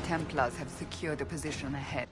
Templars have secured a position ahead.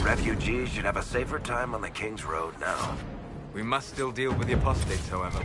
Refugees should have a safer time on the King's Road now. We must still deal with the apostates, however.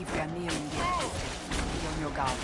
believe we are nearing the exit. Be on your guard.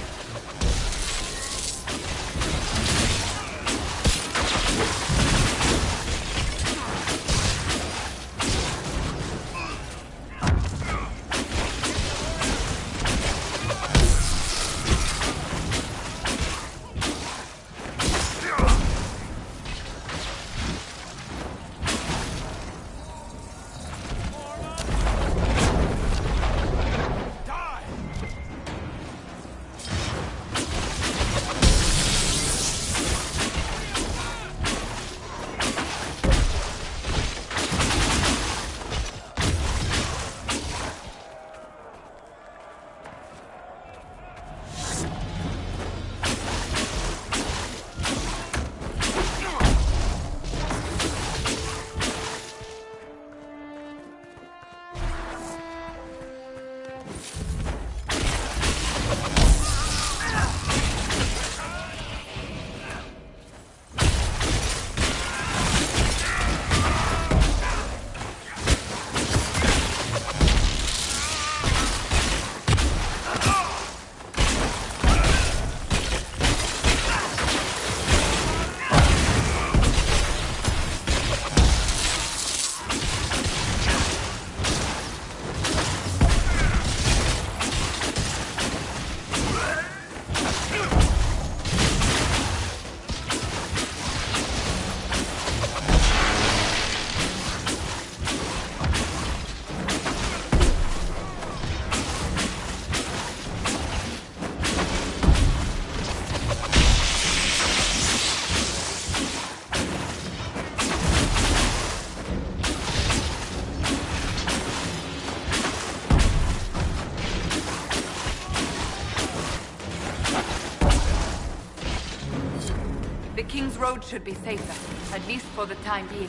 The King's Road should be safer, at least for the time being.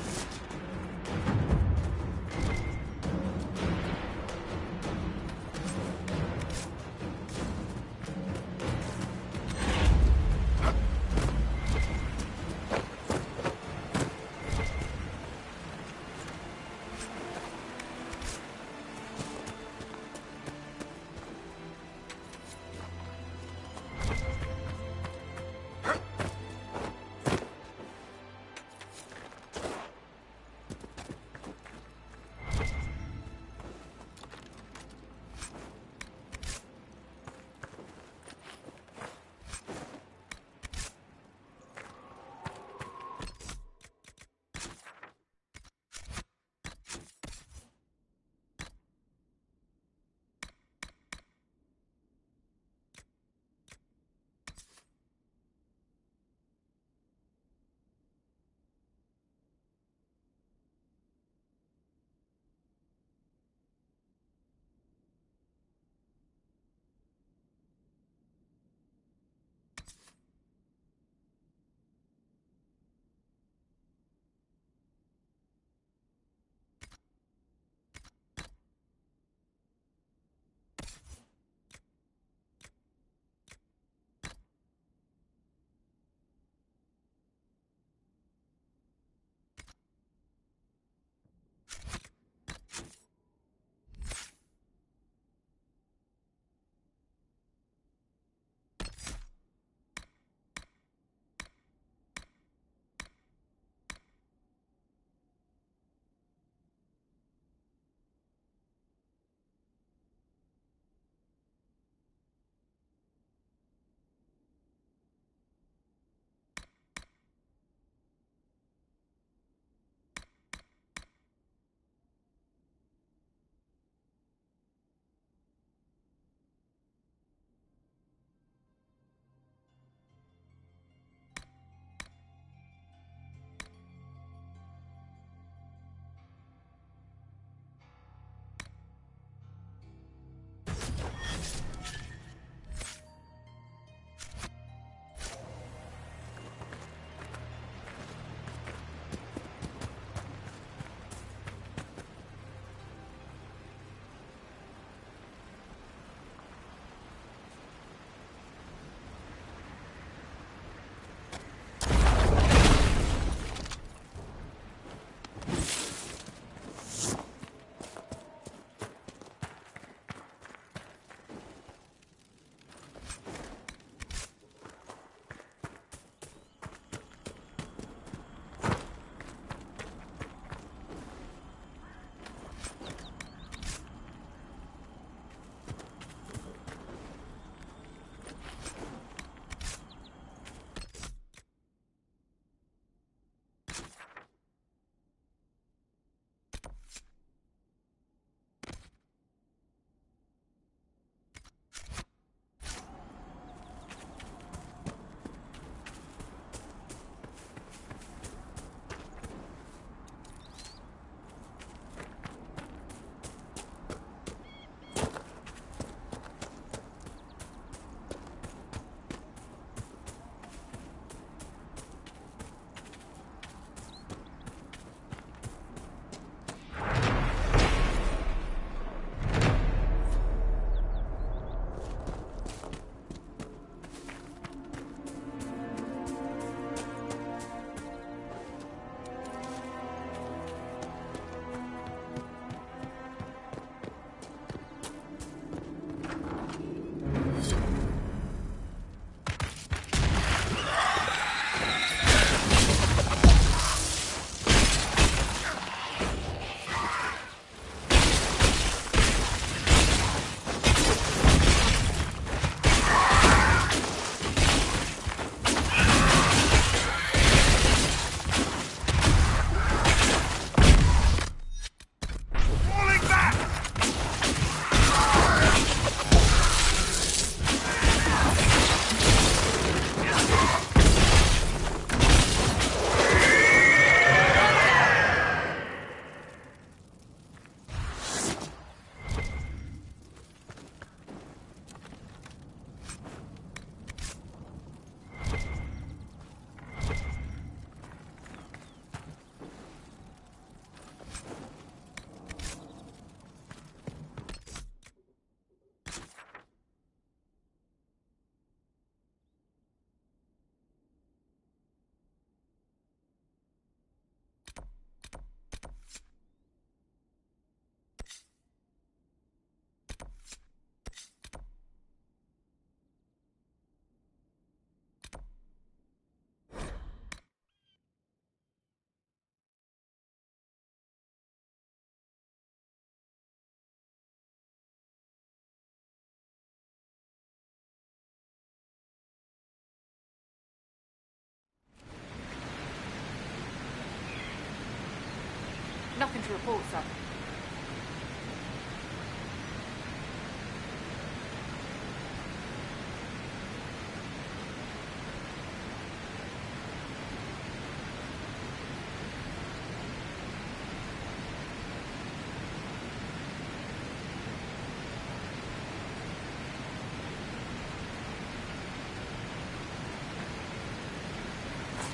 Nothing to report, sir.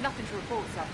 Nothing to report, sir.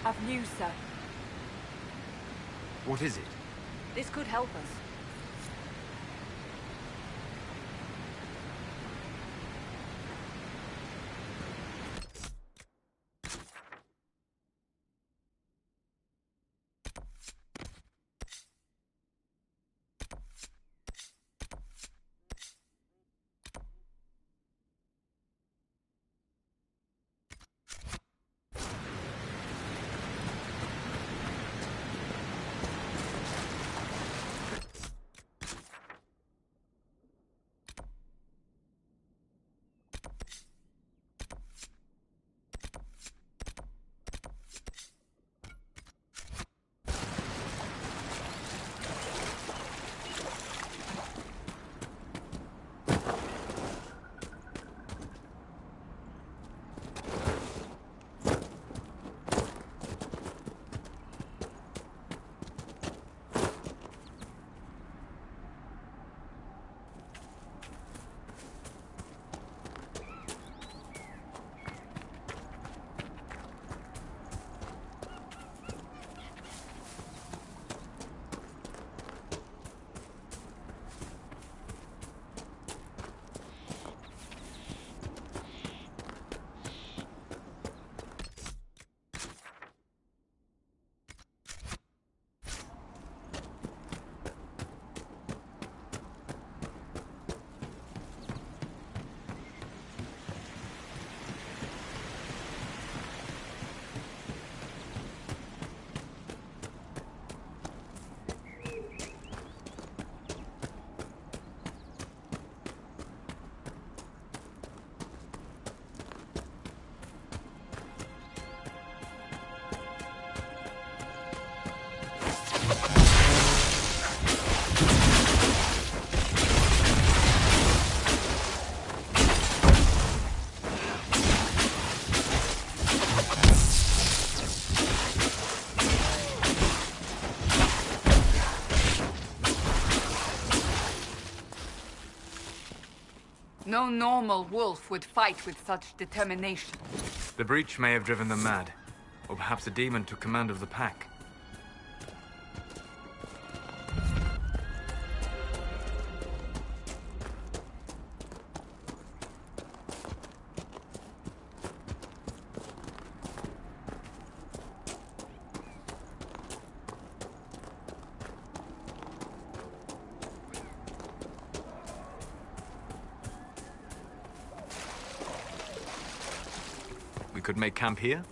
I've news, sir. What is it? This could help us. No normal wolf would fight with such determination. The breach may have driven them mad. Or perhaps a demon took command of the pack. We could make camp here?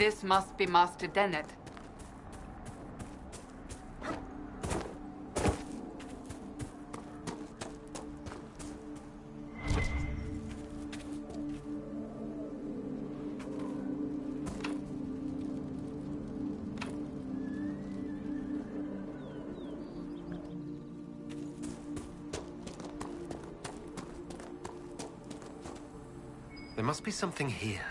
This must be Master Dennett. There must be something here.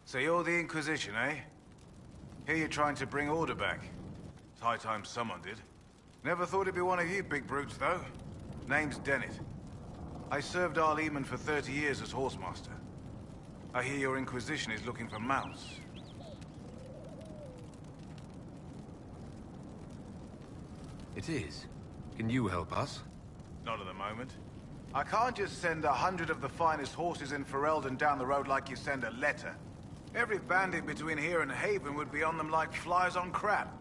So you're the Inquisition, eh? Here you're trying to bring order back. It's high time someone did. Never thought it'd be one of you big brutes, though. Name's Dennett. I served our Leman for 30 years as Horsemaster. I hear your Inquisition is looking for mounts. It is. Can you help us? Not at the moment. I can't just send 100 of the finest horses in Ferelden down the road like you send a letter. Every bandit between here and Haven would be on them like flies on crap.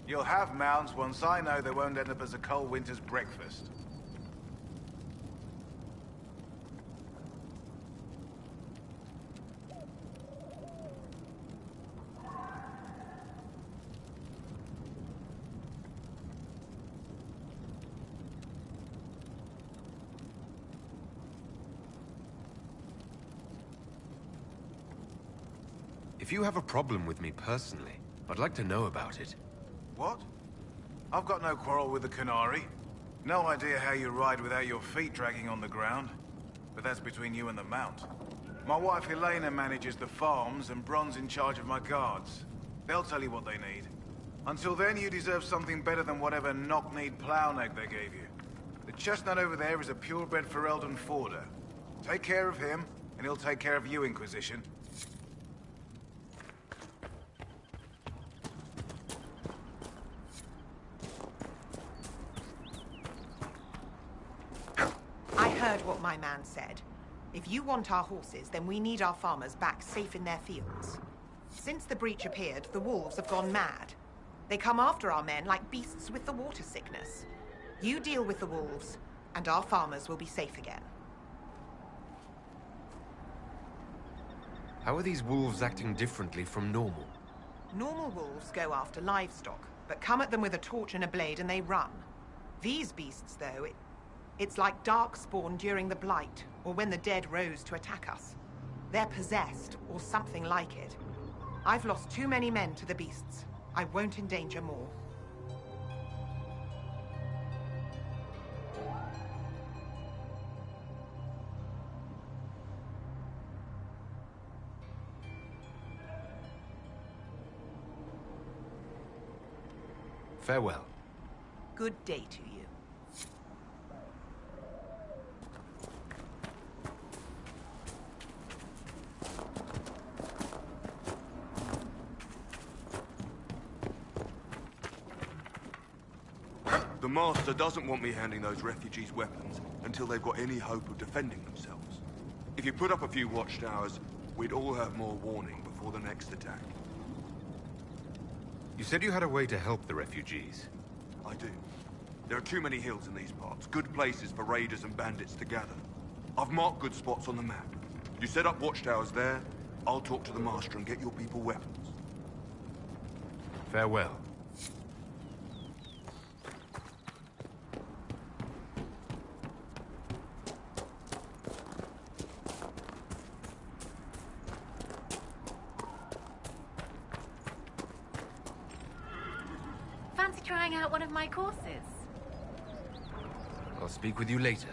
You'll have mounts once I know they won't end up as a cold winter's breakfast. If you have a problem with me personally, I'd like to know about it. What? I've got no quarrel with the Canary. No idea how you ride without your feet dragging on the ground. But that's between you and the Mount. My wife Elena manages the farms, and Bron's in charge of my guards. They'll tell you what they need. Until then, you deserve something better than whatever knock-kneed plow-neck they gave you. The chestnut over there is a purebred Ferelden forder. Take care of him, and he'll take care of you, Inquisition. I heard what my man said. If you want our horses, then we need our farmers back safe in their fields. Since the breach appeared, the wolves have gone mad. They come after our men like beasts with the water sickness. You deal with the wolves, and our farmers will be safe again. How are these wolves acting differently from normal? Normal wolves go after livestock, but come at them with a torch and a blade and they run. These beasts, though, it's like darkspawn during the Blight, or when the dead rose to attack us. They're possessed, or something like it. I've lost too many men to the beasts. I won't endanger more. Farewell. Good day to you. The Master doesn't want me handing those refugees weapons until they've got any hope of defending themselves. If you put up a few watchtowers, we'd all have more warning before the next attack. You said you had a way to help the refugees. I do. There are too many hills in these parts, good places for raiders and bandits to gather. I've marked good spots on the map. You set up watchtowers there, I'll talk to the Master and get your people weapons. Farewell. Fancy trying out one of my courses? I'll speak with you later.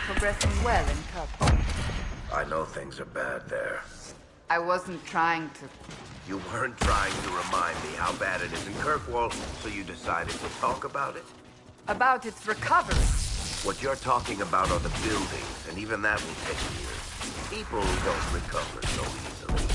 progressing well in Kirkwall. I know things are bad there. I wasn't trying to... You weren't trying to remind me how bad it is in Kirkwall, so you decided to talk about it? About its recovery. What you're talking about are the buildings, and even that will take years. People don't recover so easily.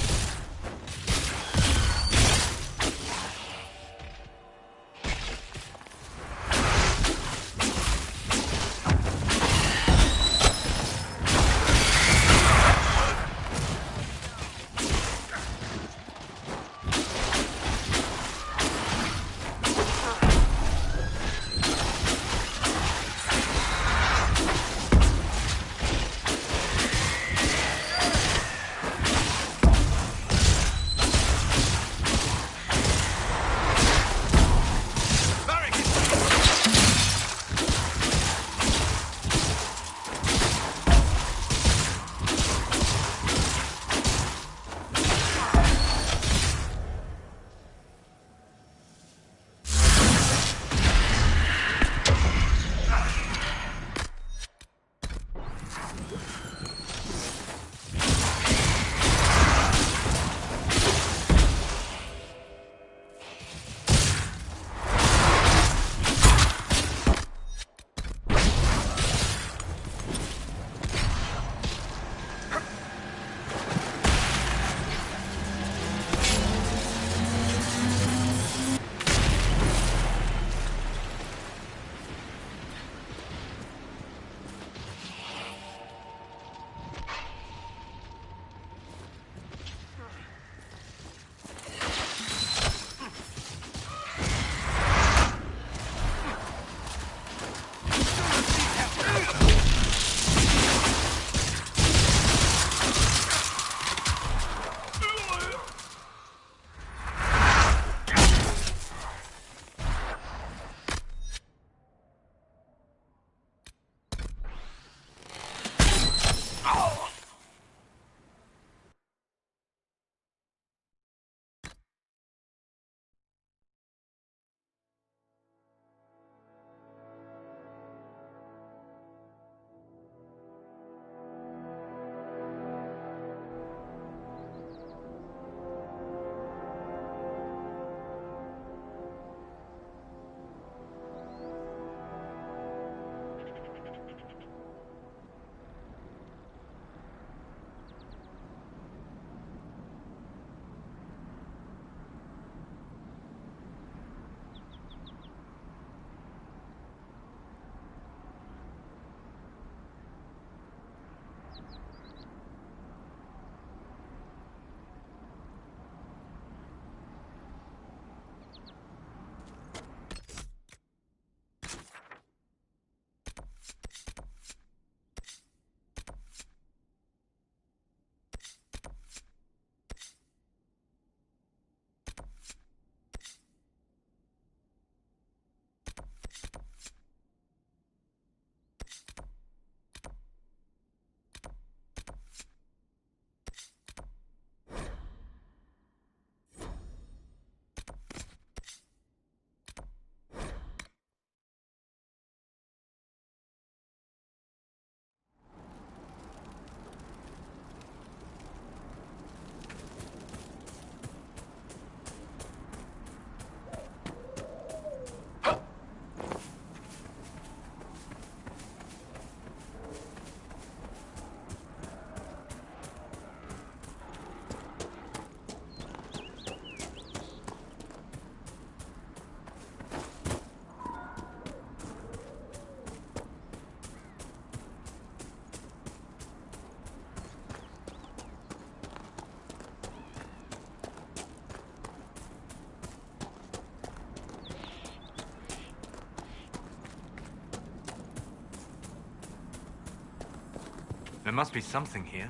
There must be something here.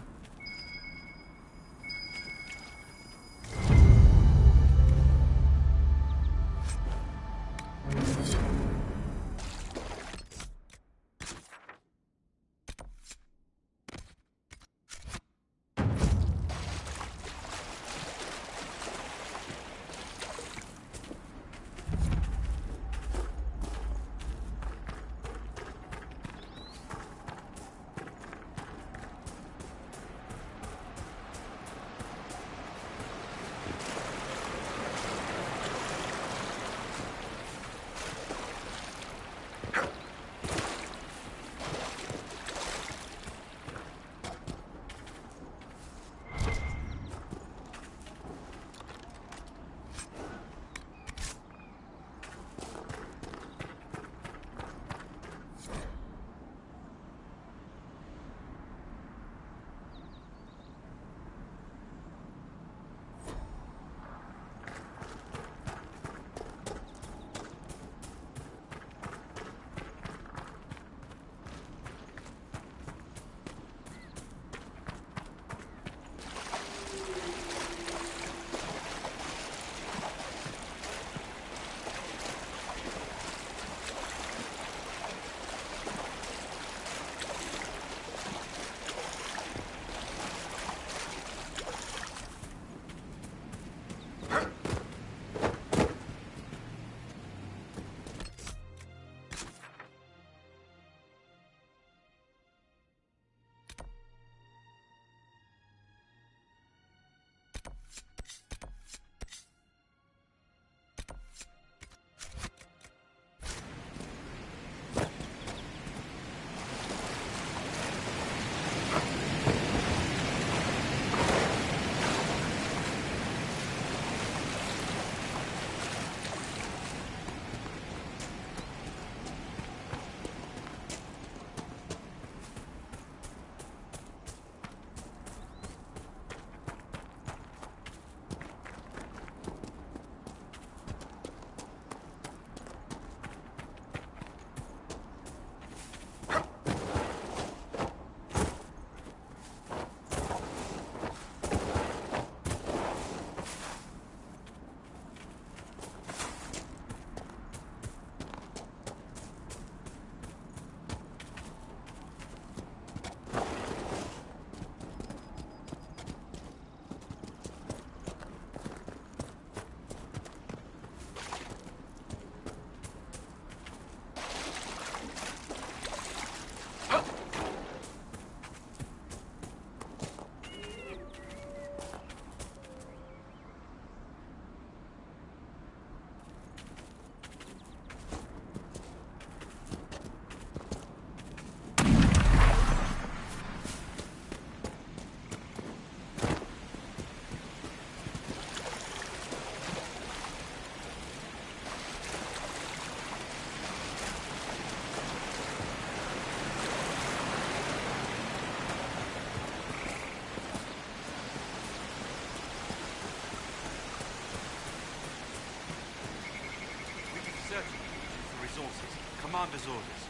Commander's orders.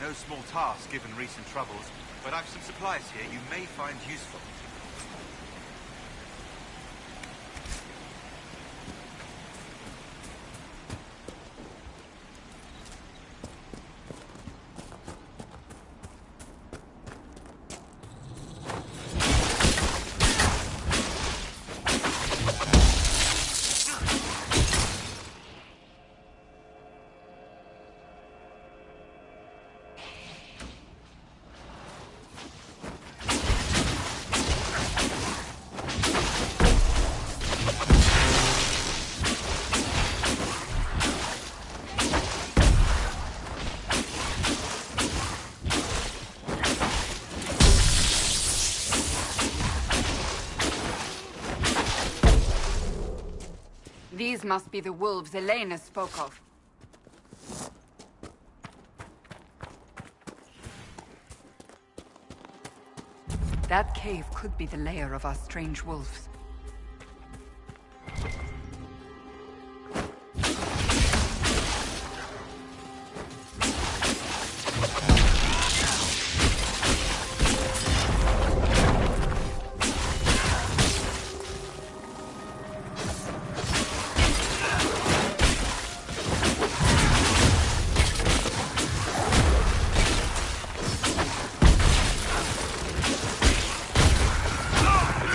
No small task given recent troubles, but I've some supplies here you may find useful. These must be the wolves Elena spoke of. That cave could be the lair of our strange wolves.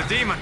Demon!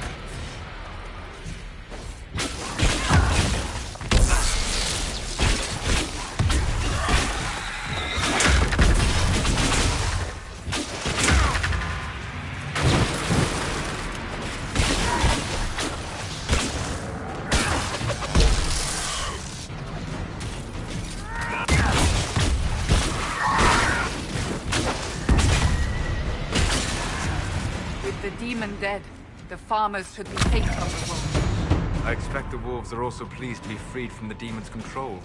With the demon dead, the farmers should be safe from the wolves. I expect the wolves are also pleased to be freed from the demon's control.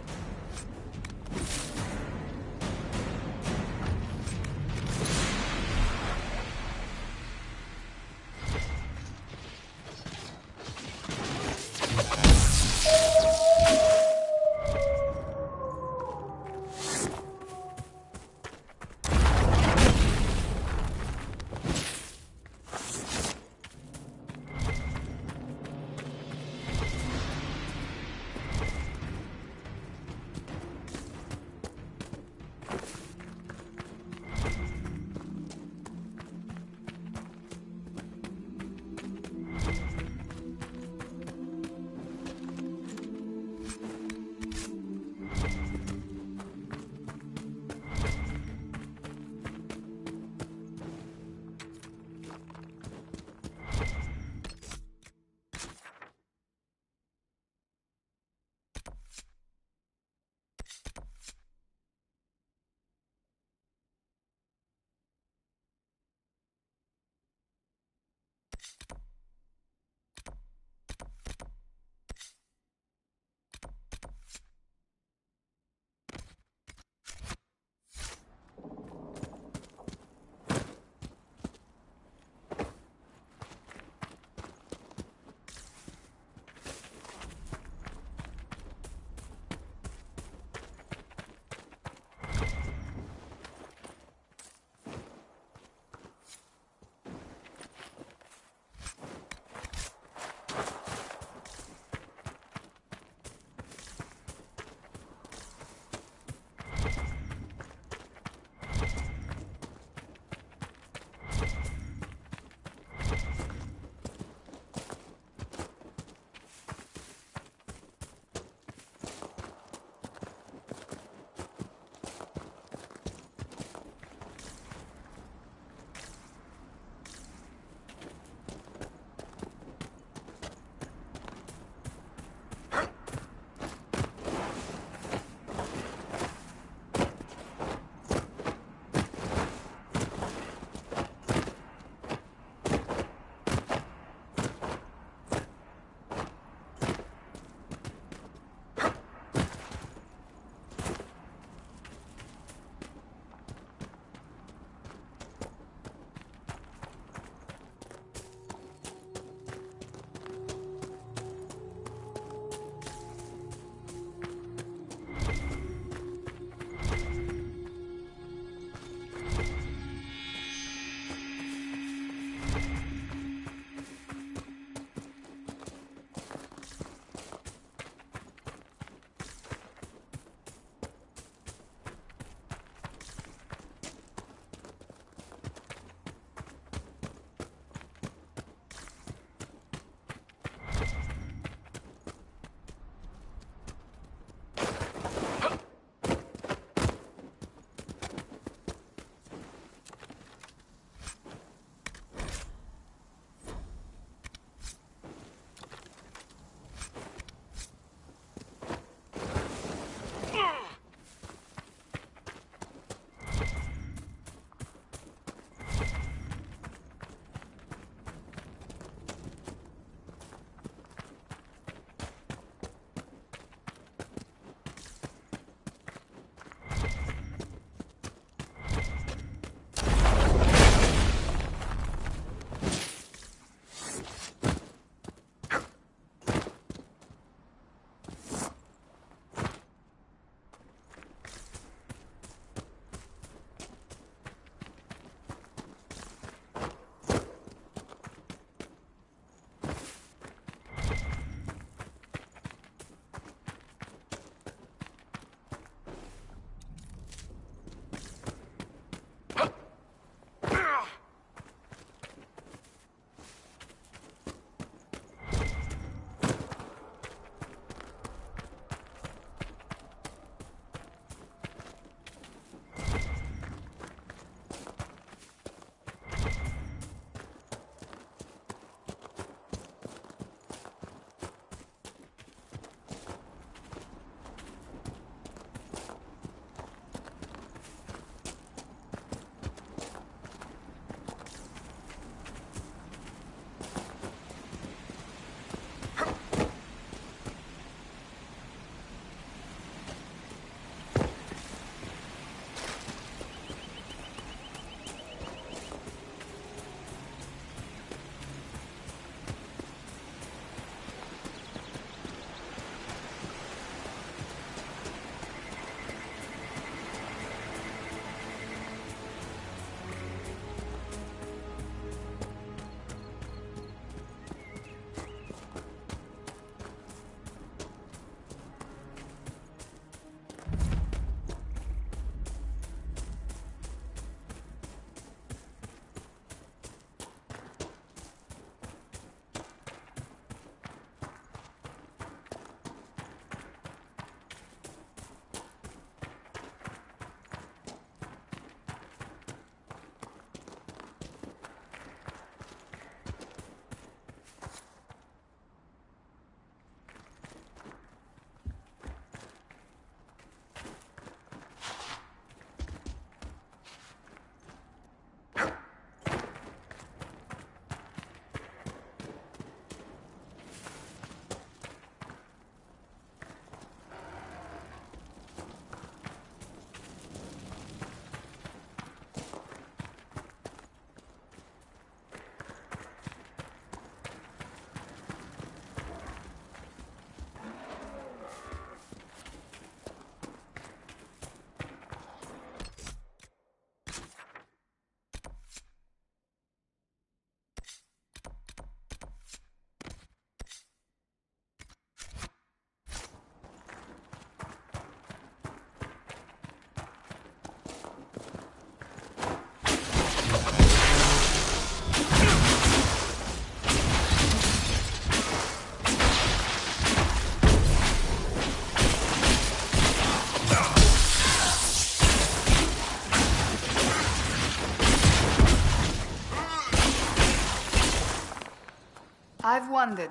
I've wondered,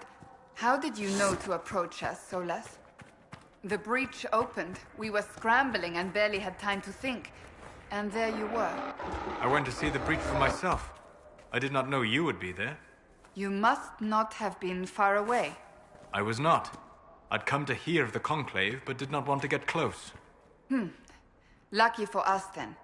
how did you know to approach us, Solas? The breach opened, we were scrambling and barely had time to think. And there you were. I went to see the breach for myself. I did not know you would be there. You must not have been far away. I was not. I'd come to hear of the Conclave, but did not want to get close. Lucky for us, then.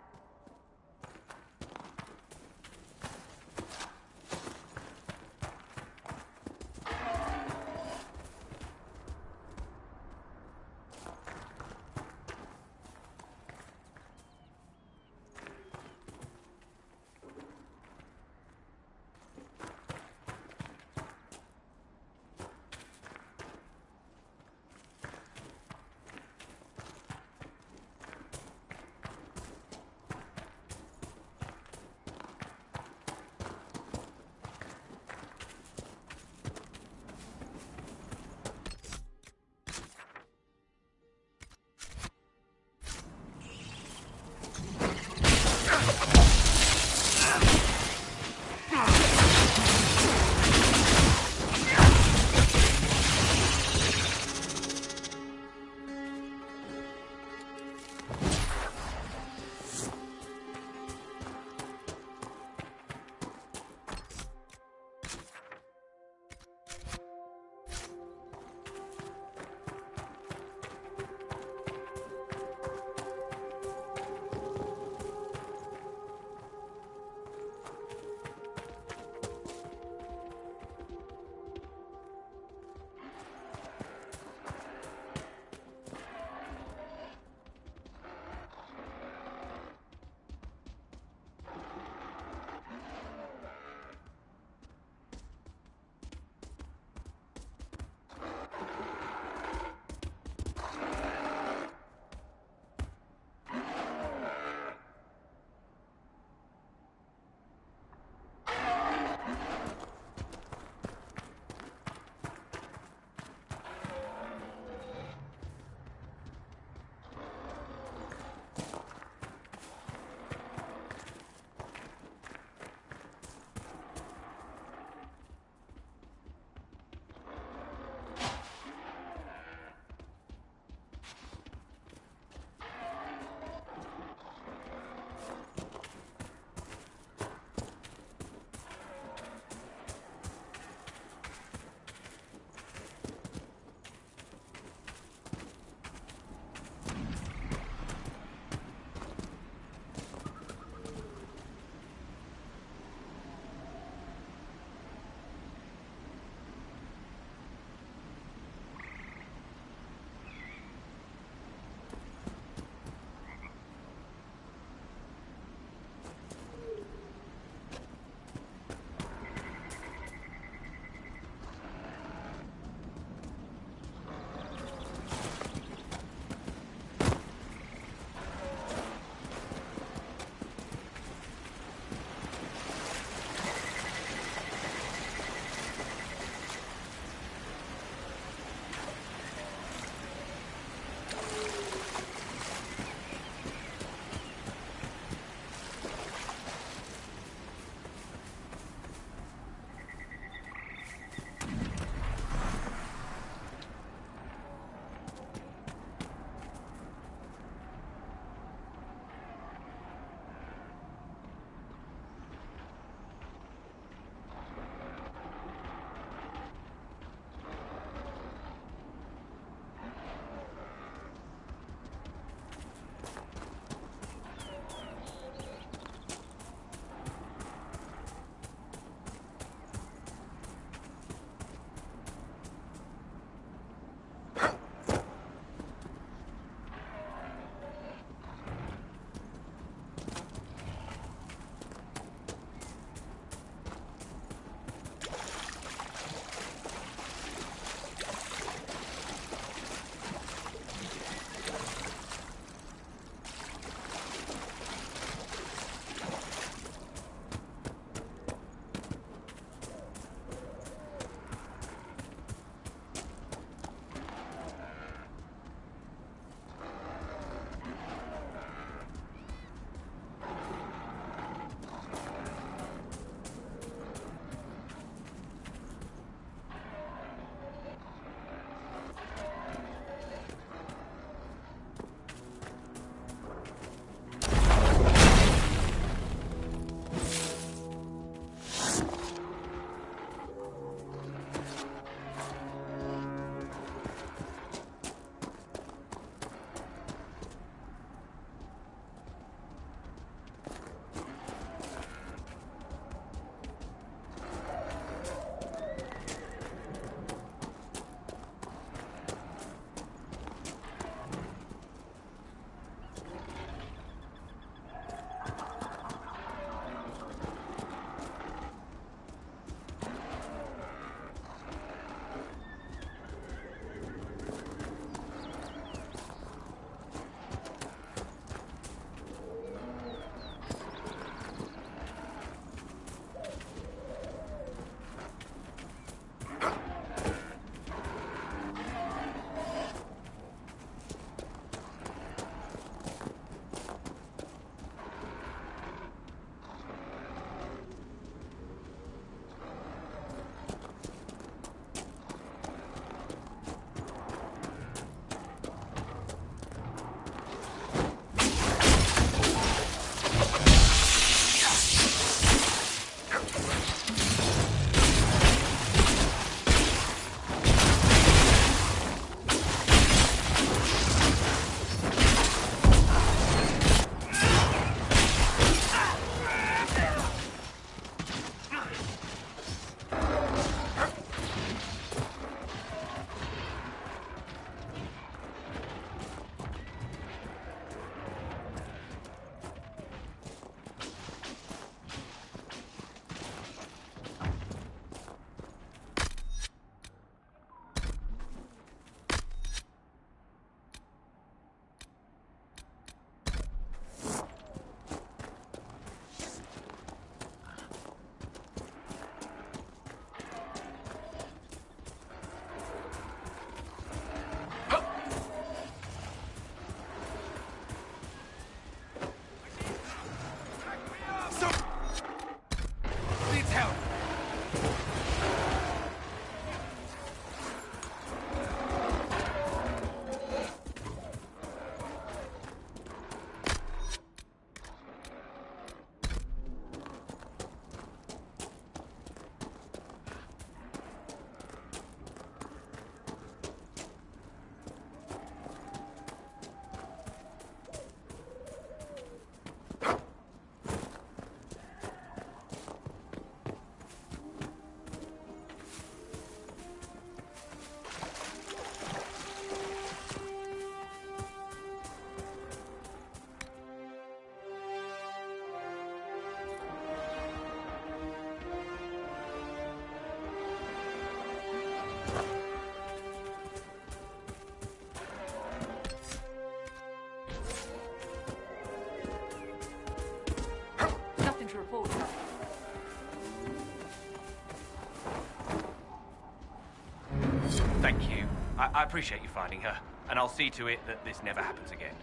Thank you. I appreciate you finding her, and I'll see to it that this never happens again.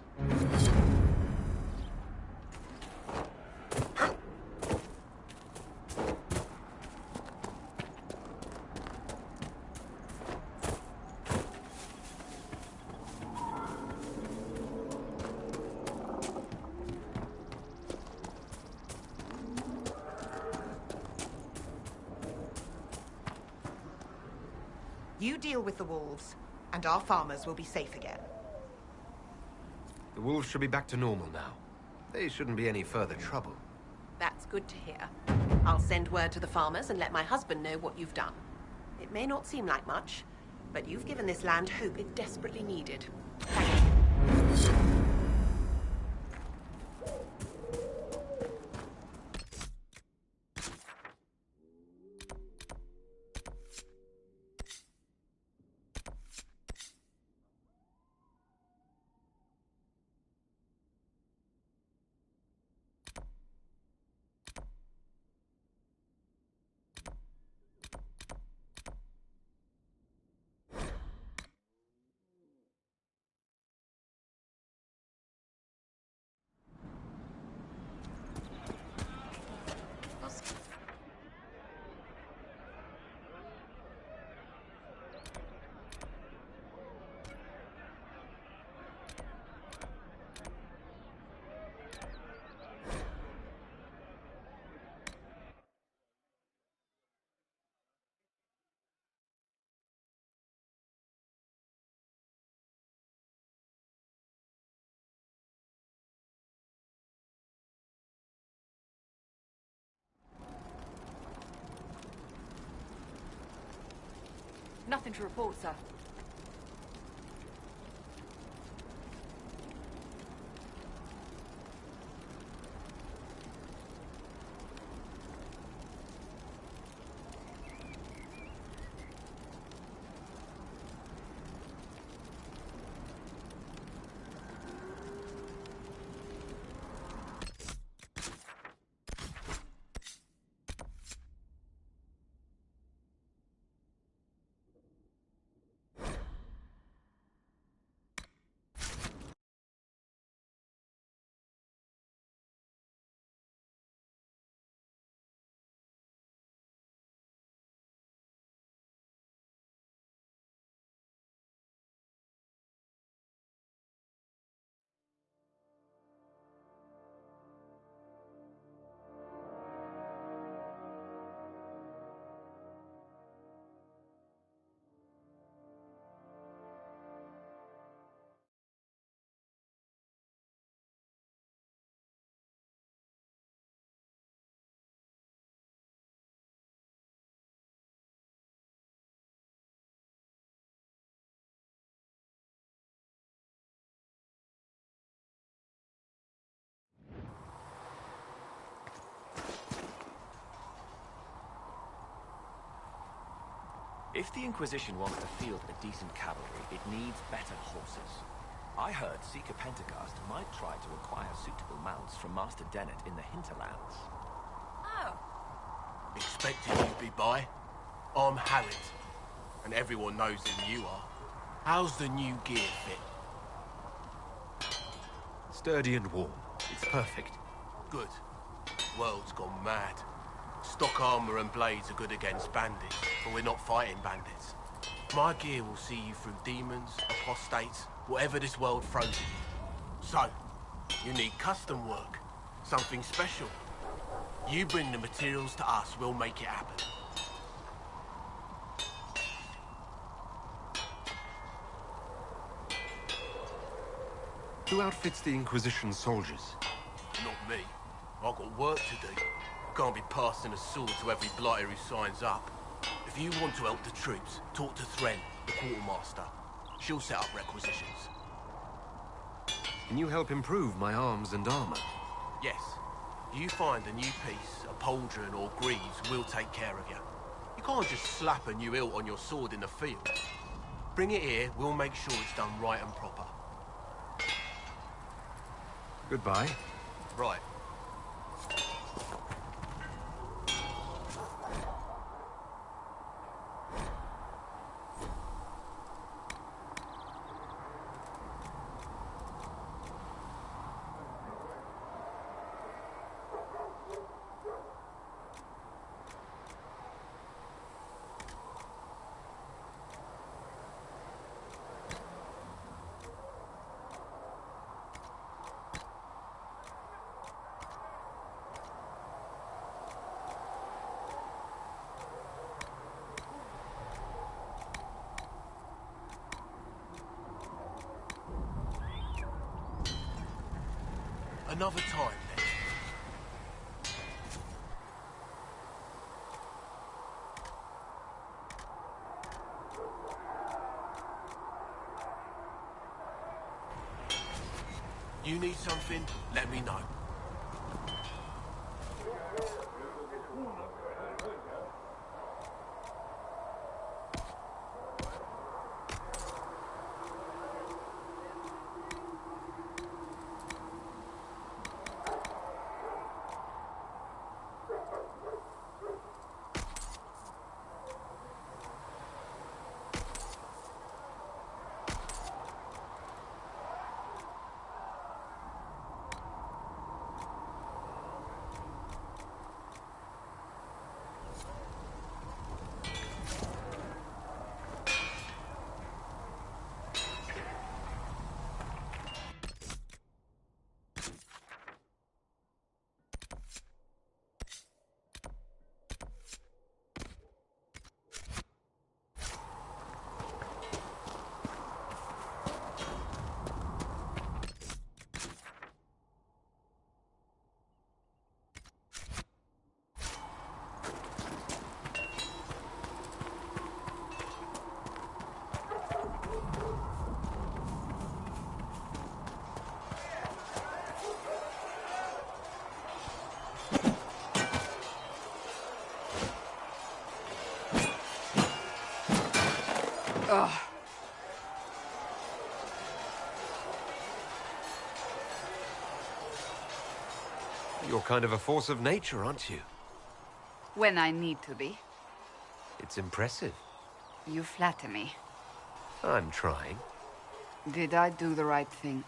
You deal with the wolves, and our farmers will be safe again. The wolves should be back to normal now. They shouldn't be any further trouble. That's good to hear. I'll send word to the farmers and let my husband know what you've done. It may not seem like much, but you've given this land hope it desperately needed. Thank you. Nothing to report, sir. If the Inquisition wants to field a decent cavalry, it needs better horses. I heard Seeker Pentecost might try to acquire suitable mounts from Master Dennett in the hinterlands. Oh. Expected you'd be by. I'm Harriet, and everyone knows who you are. How's the new gear fit? Sturdy and warm. It's perfect. Good. World's gone mad. Stock armor and blades are good against bandits, but we're not fighting bandits. My gear will see you through demons, apostates, whatever this world throws at you. So, you need custom work, something special. You bring the materials to us, we'll make it happen. Who outfits the Inquisition soldiers? Not me. I've got work to do. Can't be passing a sword to every blighter who signs up. If you want to help the troops, talk to Thren, the quartermaster. She'll set up requisitions. Can you help improve my arms and armor? Yes. You find a new piece, a pauldron or greaves, we'll take care of you. You can't just slap a new hilt on your sword in the field. Bring it here, we'll make sure it's done right and proper. Goodbye. Right. Another time, then. You need something? Let me know. Ugh. You're kind of a force of nature, aren't you? When I need to be. It's impressive. You flatter me. I'm trying. Did I do the right thing?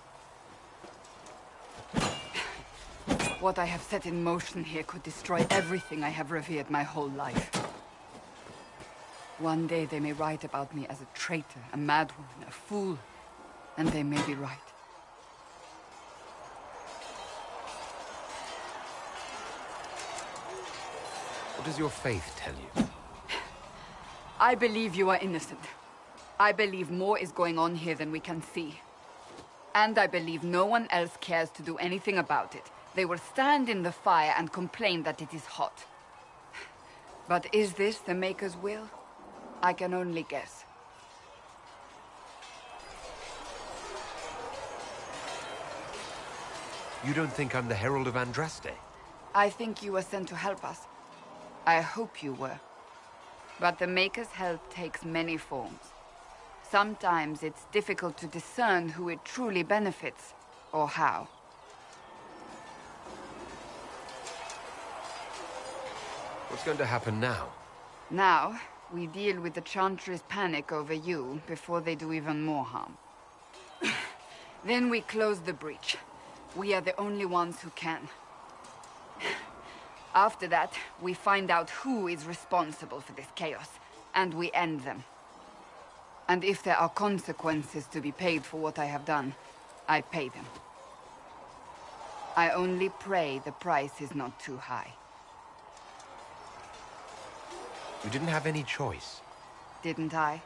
What I have set in motion here could destroy everything I have revered my whole life. One day they may write about me as a traitor, a madwoman, a fool. And they may be right. What does your faith tell you? I believe you are innocent. I believe more is going on here than we can see. And I believe no one else cares to do anything about it. They will stand in the fire and complain that it is hot. But is this the Maker's will? I can only guess. You don't think I'm the Herald of Andraste? I think you were sent to help us. I hope you were. But the Maker's help takes many forms. Sometimes it's difficult to discern who it truly benefits, or how. What's going to happen now? Now, we deal with the Chantry's panic over you before they do even more harm. Then we close the breach. We are the only ones who can. After that, we find out who is responsible for this chaos, and we end them. And if there are consequences to be paid for what I have done, I pay them. I only pray the price is not too high. You didn't have any choice. Didn't I?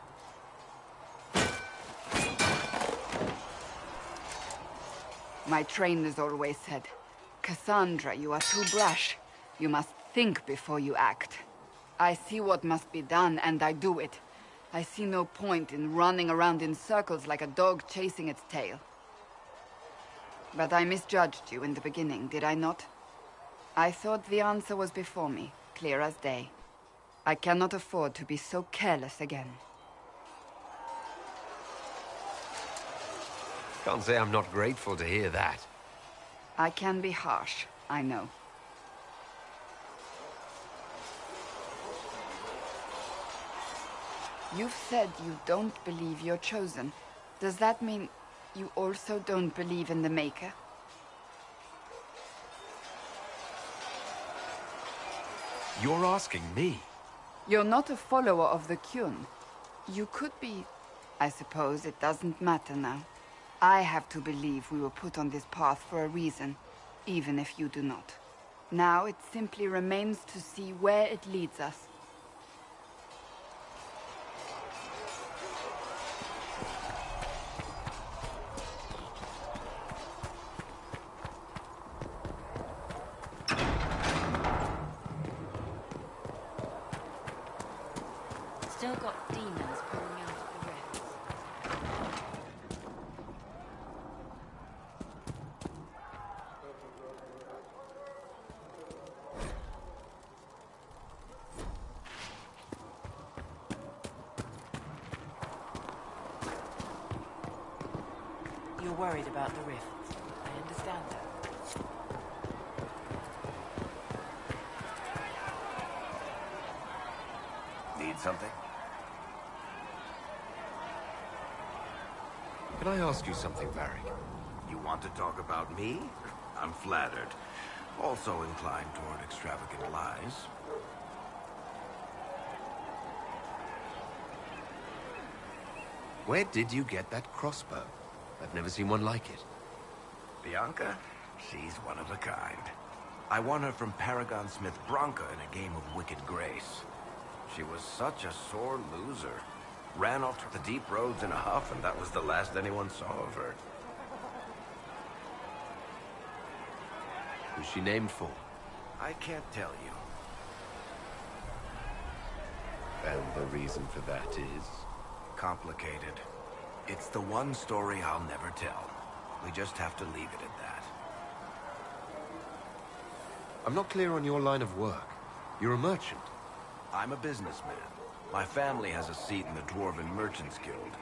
My trainers always said, Cassandra, you are too brash. You must think before you act. I see what must be done, and I do it. I see no point in running around in circles like a dog chasing its tail. But I misjudged you in the beginning, did I not? I thought the answer was before me, clear as day. I cannot afford to be so careless again. Can't say I'm not grateful to hear that. I can be harsh, I know. You've said you don't believe you're chosen. Does that mean you also don't believe in the Maker? You're asking me? You're not a follower of the Kyun. You could be... I suppose it doesn't matter now. I have to believe we were put on this path for a reason, even if you do not. Now it simply remains to see where it leads us. Still got demons pouring out of the rifts. You're worried about the rifts. I understand that. Need something? Can I ask you something, Varric? You want to talk about me? I'm flattered. Also inclined toward extravagant lies. Where did you get that crossbow? I've never seen one like it. Bianca? She's one of a kind. I won her from Paragon Smith Bronca in a game of Wicked Grace. She was such a sore loser. Ran off to the deep roads in a huff, and that was the last anyone saw of her. Who's she named for? I can't tell you. And the reason for that is? Complicated. It's the one story I'll never tell. We just have to leave it at that. I'm not clear on your line of work. You're a merchant. I'm a businessman. My family has a seat in the Dwarven Merchants Guild.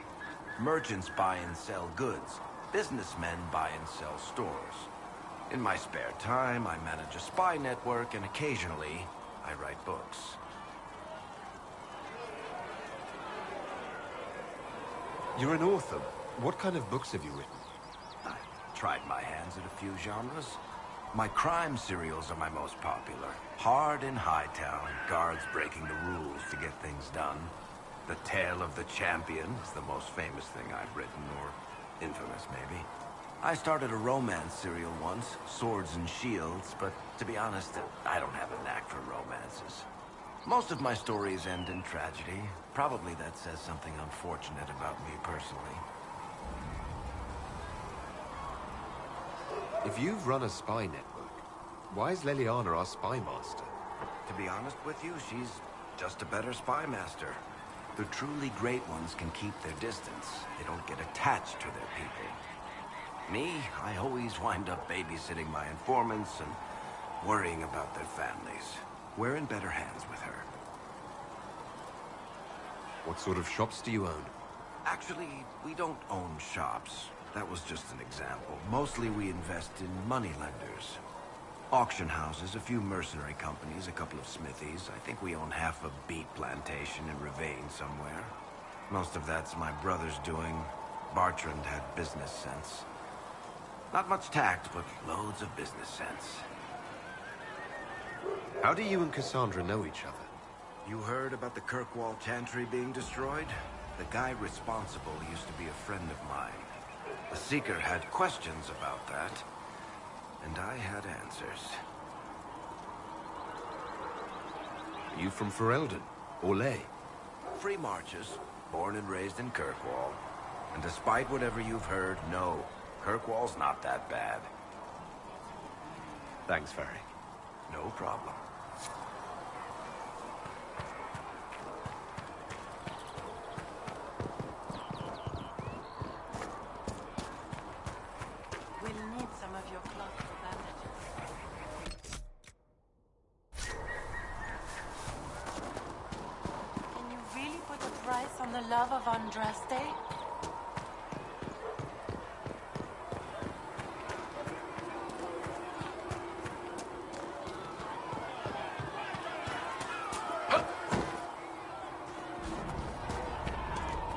Merchants buy and sell goods. Businessmen buy and sell stores. In my spare time, I manage a spy network, and occasionally, I write books. You're an author. What kind of books have you written? I've tried my hands at a few genres. My crime serials are my most popular. Hard in Hightown, guards breaking the rules to get things done. The Tale of the Champion is the most famous thing I've written, or infamous, maybe. I started a romance serial once, Swords and Shields, but to be honest, I don't have a knack for romances. Most of my stories end in tragedy. Probably that says something unfortunate about me personally. If you've run a spy network, why is Leliana our spy master? To be honest with you, she's just a better spy master. The truly great ones can keep their distance. They don't get attached to their people. Me, I always wind up babysitting my informants and worrying about their families. We're in better hands with her. What sort of shops do you own? Actually, we don't own shops. That was just an example. Mostly we invest in moneylenders. Auction houses, a few mercenary companies, a couple of smithies. I think we own half a beet plantation in Ravane somewhere. Most of that's my brother's doing. Bartrand had business sense. Not much tact, but loads of business sense. How do you and Cassandra know each other? You heard about the Kirkwall Chantry being destroyed? The guy responsible used to be a friend of mine. The Seeker had questions about that, and I had answers. Are you from Ferelden? Or Ley? Free Marches, born and raised in Kirkwall. And despite whatever you've heard, no, Kirkwall's not that bad. Thanks, Varric. No problem. We'll need some of your cloth for bandages. Can you really put a price on the love of Andraste?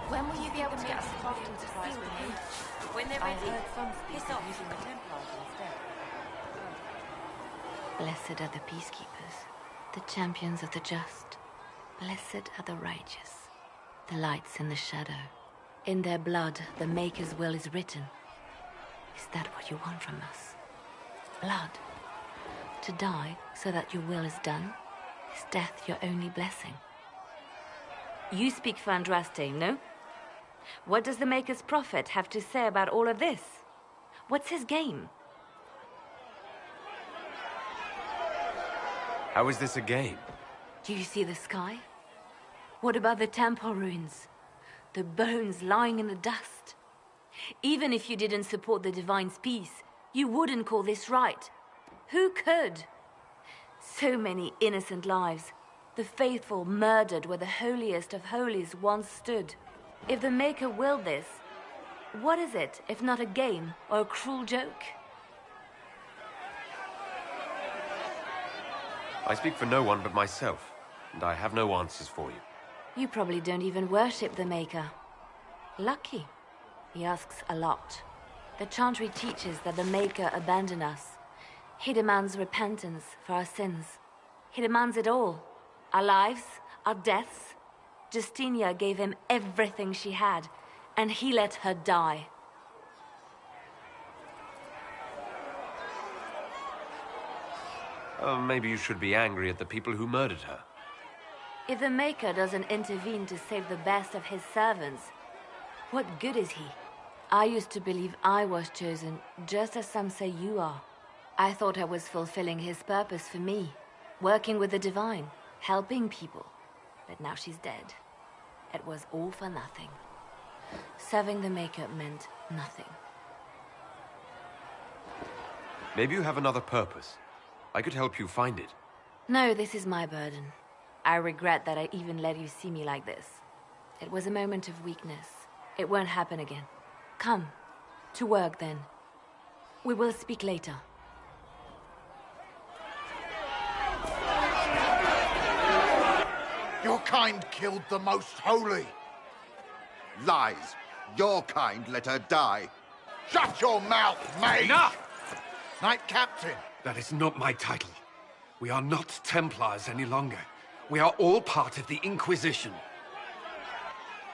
When will you be able to get us a cloth to surprise seal me. the When they're I ready. heard some Piss speak off. using the Templars instead. Blessed are the peacekeepers, the champions of the just. Blessed are the righteous, the lights in the shadow. In their blood, the Maker's will is written. Is that what you want from us? Blood? To die so that your will is done? Is death your only blessing? You speak for Andraste, no? What does the Maker's prophet have to say about all of this? What's his game? How is this a game? Do you see the sky? What about the temple ruins? The bones lying in the dust? Even if you didn't support the Divine's peace, you wouldn't call this right. Who could? So many innocent lives. The faithful murdered where the holiest of holies once stood. If the Maker willed this, what is it if not a game or a cruel joke? I speak for no one but myself, and I have no answers for you. You probably don't even worship the Maker. Lucky. He asks a lot. The Chantry teaches that the Maker abandoned us. He demands repentance for our sins. He demands it all. Our lives, our deaths. Justinia gave him everything she had, and he let her die. Maybe you should be angry at the people who murdered her. If the Maker doesn't intervene to save the best of his servants, what good is he? I used to believe I was chosen, just as some say you are. I thought I was fulfilling his purpose for me, working with the Divine, helping people. But now she's dead. It was all for nothing. Serving the Maker meant nothing. Maybe you have another purpose. I could help you find it. No, this is my burden. I regret that I even let you see me like this. It was a moment of weakness. It won't happen again. Come. To work, then. We will speak later. Your kind killed the most holy. Lies. Your kind let her die. Shut your mouth, mate! Enough! Knight Captain. That is not my title. We are not Templars any longer. We are all part of the Inquisition.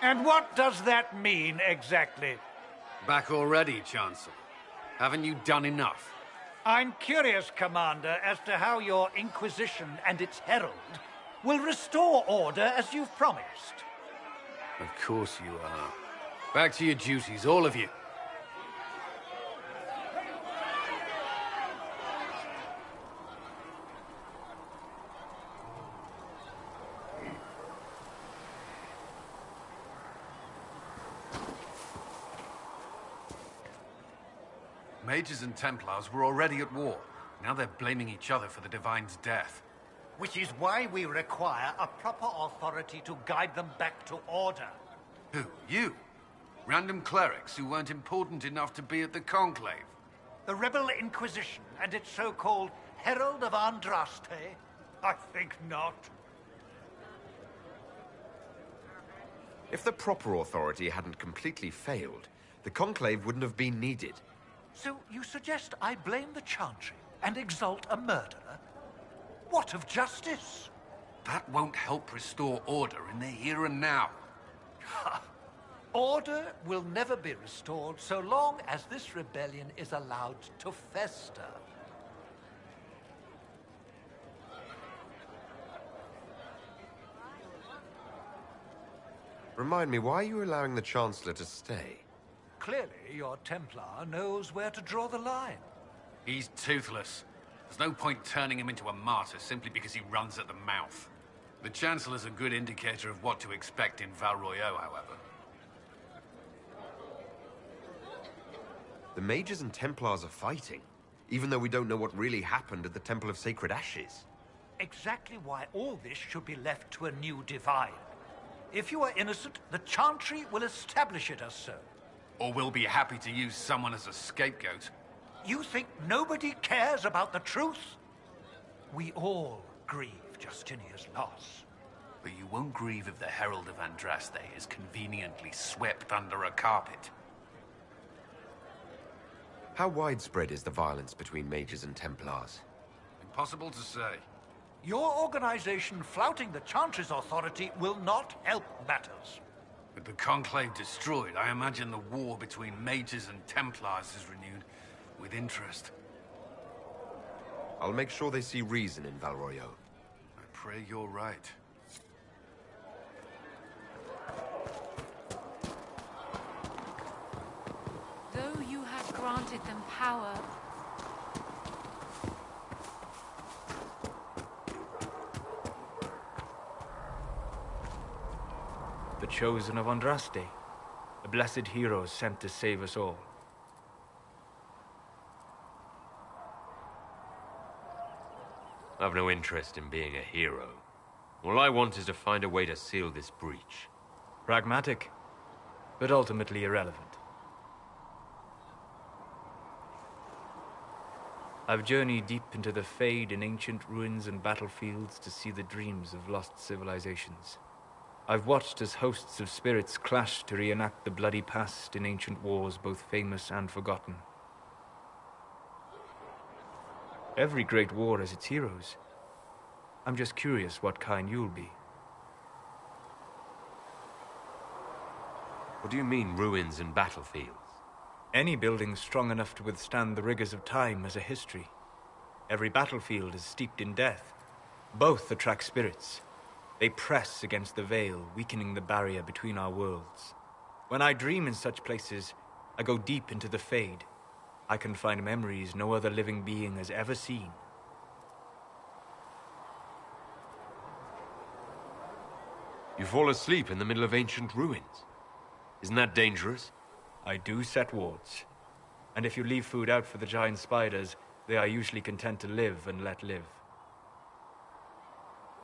And what does that mean, exactly? Back already, Chancellor. Haven't you done enough? I'm curious, Commander, as to how your Inquisition and its herald will restore order as you've promised. Of course you are. Back to your duties, all of you. Mages and Templars were already at war. Now they're blaming each other for the Divine's death. Which is why we require a proper authority to guide them back to order. Who? You? Random clerics who weren't important enough to be at the Conclave? The Rebel Inquisition and its so-called Herald of Andraste? I think not. If the proper authority hadn't completely failed, the Conclave wouldn't have been needed. So you suggest I blame the Chantry and exalt a murderer? What of justice? That won't help restore order in the here and now. Order will never be restored so long as this rebellion is allowed to fester. Remind me, why are you allowing the Chancellor to stay? Clearly, your Templar knows where to draw the line. He's toothless. There's no point turning him into a martyr simply because he runs at the mouth. The Chancellor's a good indicator of what to expect in Val Royeaux, however. The Mages and Templars are fighting, even though we don't know what really happened at the Temple of Sacred Ashes. Exactly why all this should be left to a new Divine. If you are innocent, the Chantry will establish it as so. Or we'll be happy to use someone as a scapegoat. You think nobody cares about the truth? We all grieve Justinia's loss. But you won't grieve if the Herald of Andraste is conveniently swept under a carpet. How widespread is the violence between Mages and Templars? Impossible to say. Your organization flouting the Chantry's authority will not help matters. With the Conclave destroyed, I imagine the war between Mages and Templars is renewed with interest. I'll make sure they see reason in Val Royeaux. I pray you're right. Though you have granted them power, The chosen of Andraste. A blessed hero sent to save us all. I've no interest in being a hero. All I want is to find a way to seal this breach. Pragmatic, but ultimately irrelevant. I've journeyed deep into the Fade in ancient ruins and battlefields to see the dreams of lost civilizations. I've watched as hosts of spirits clash to reenact the bloody past in ancient wars both famous and forgotten. Every great war has its heroes. I'm just curious what kind you'll be. What do you mean, ruins and battlefields? Any building strong enough to withstand the rigors of time has a history. Every battlefield is steeped in death. Both attract spirits. They press against the veil, weakening the barrier between our worlds. When I dream in such places, I go deep into the Fade. I can find memories no other living being has ever seen. You fall asleep in the middle of ancient ruins. Isn't that dangerous? I do set wards. And if you leave food out for the giant spiders, they are usually content to live and let live.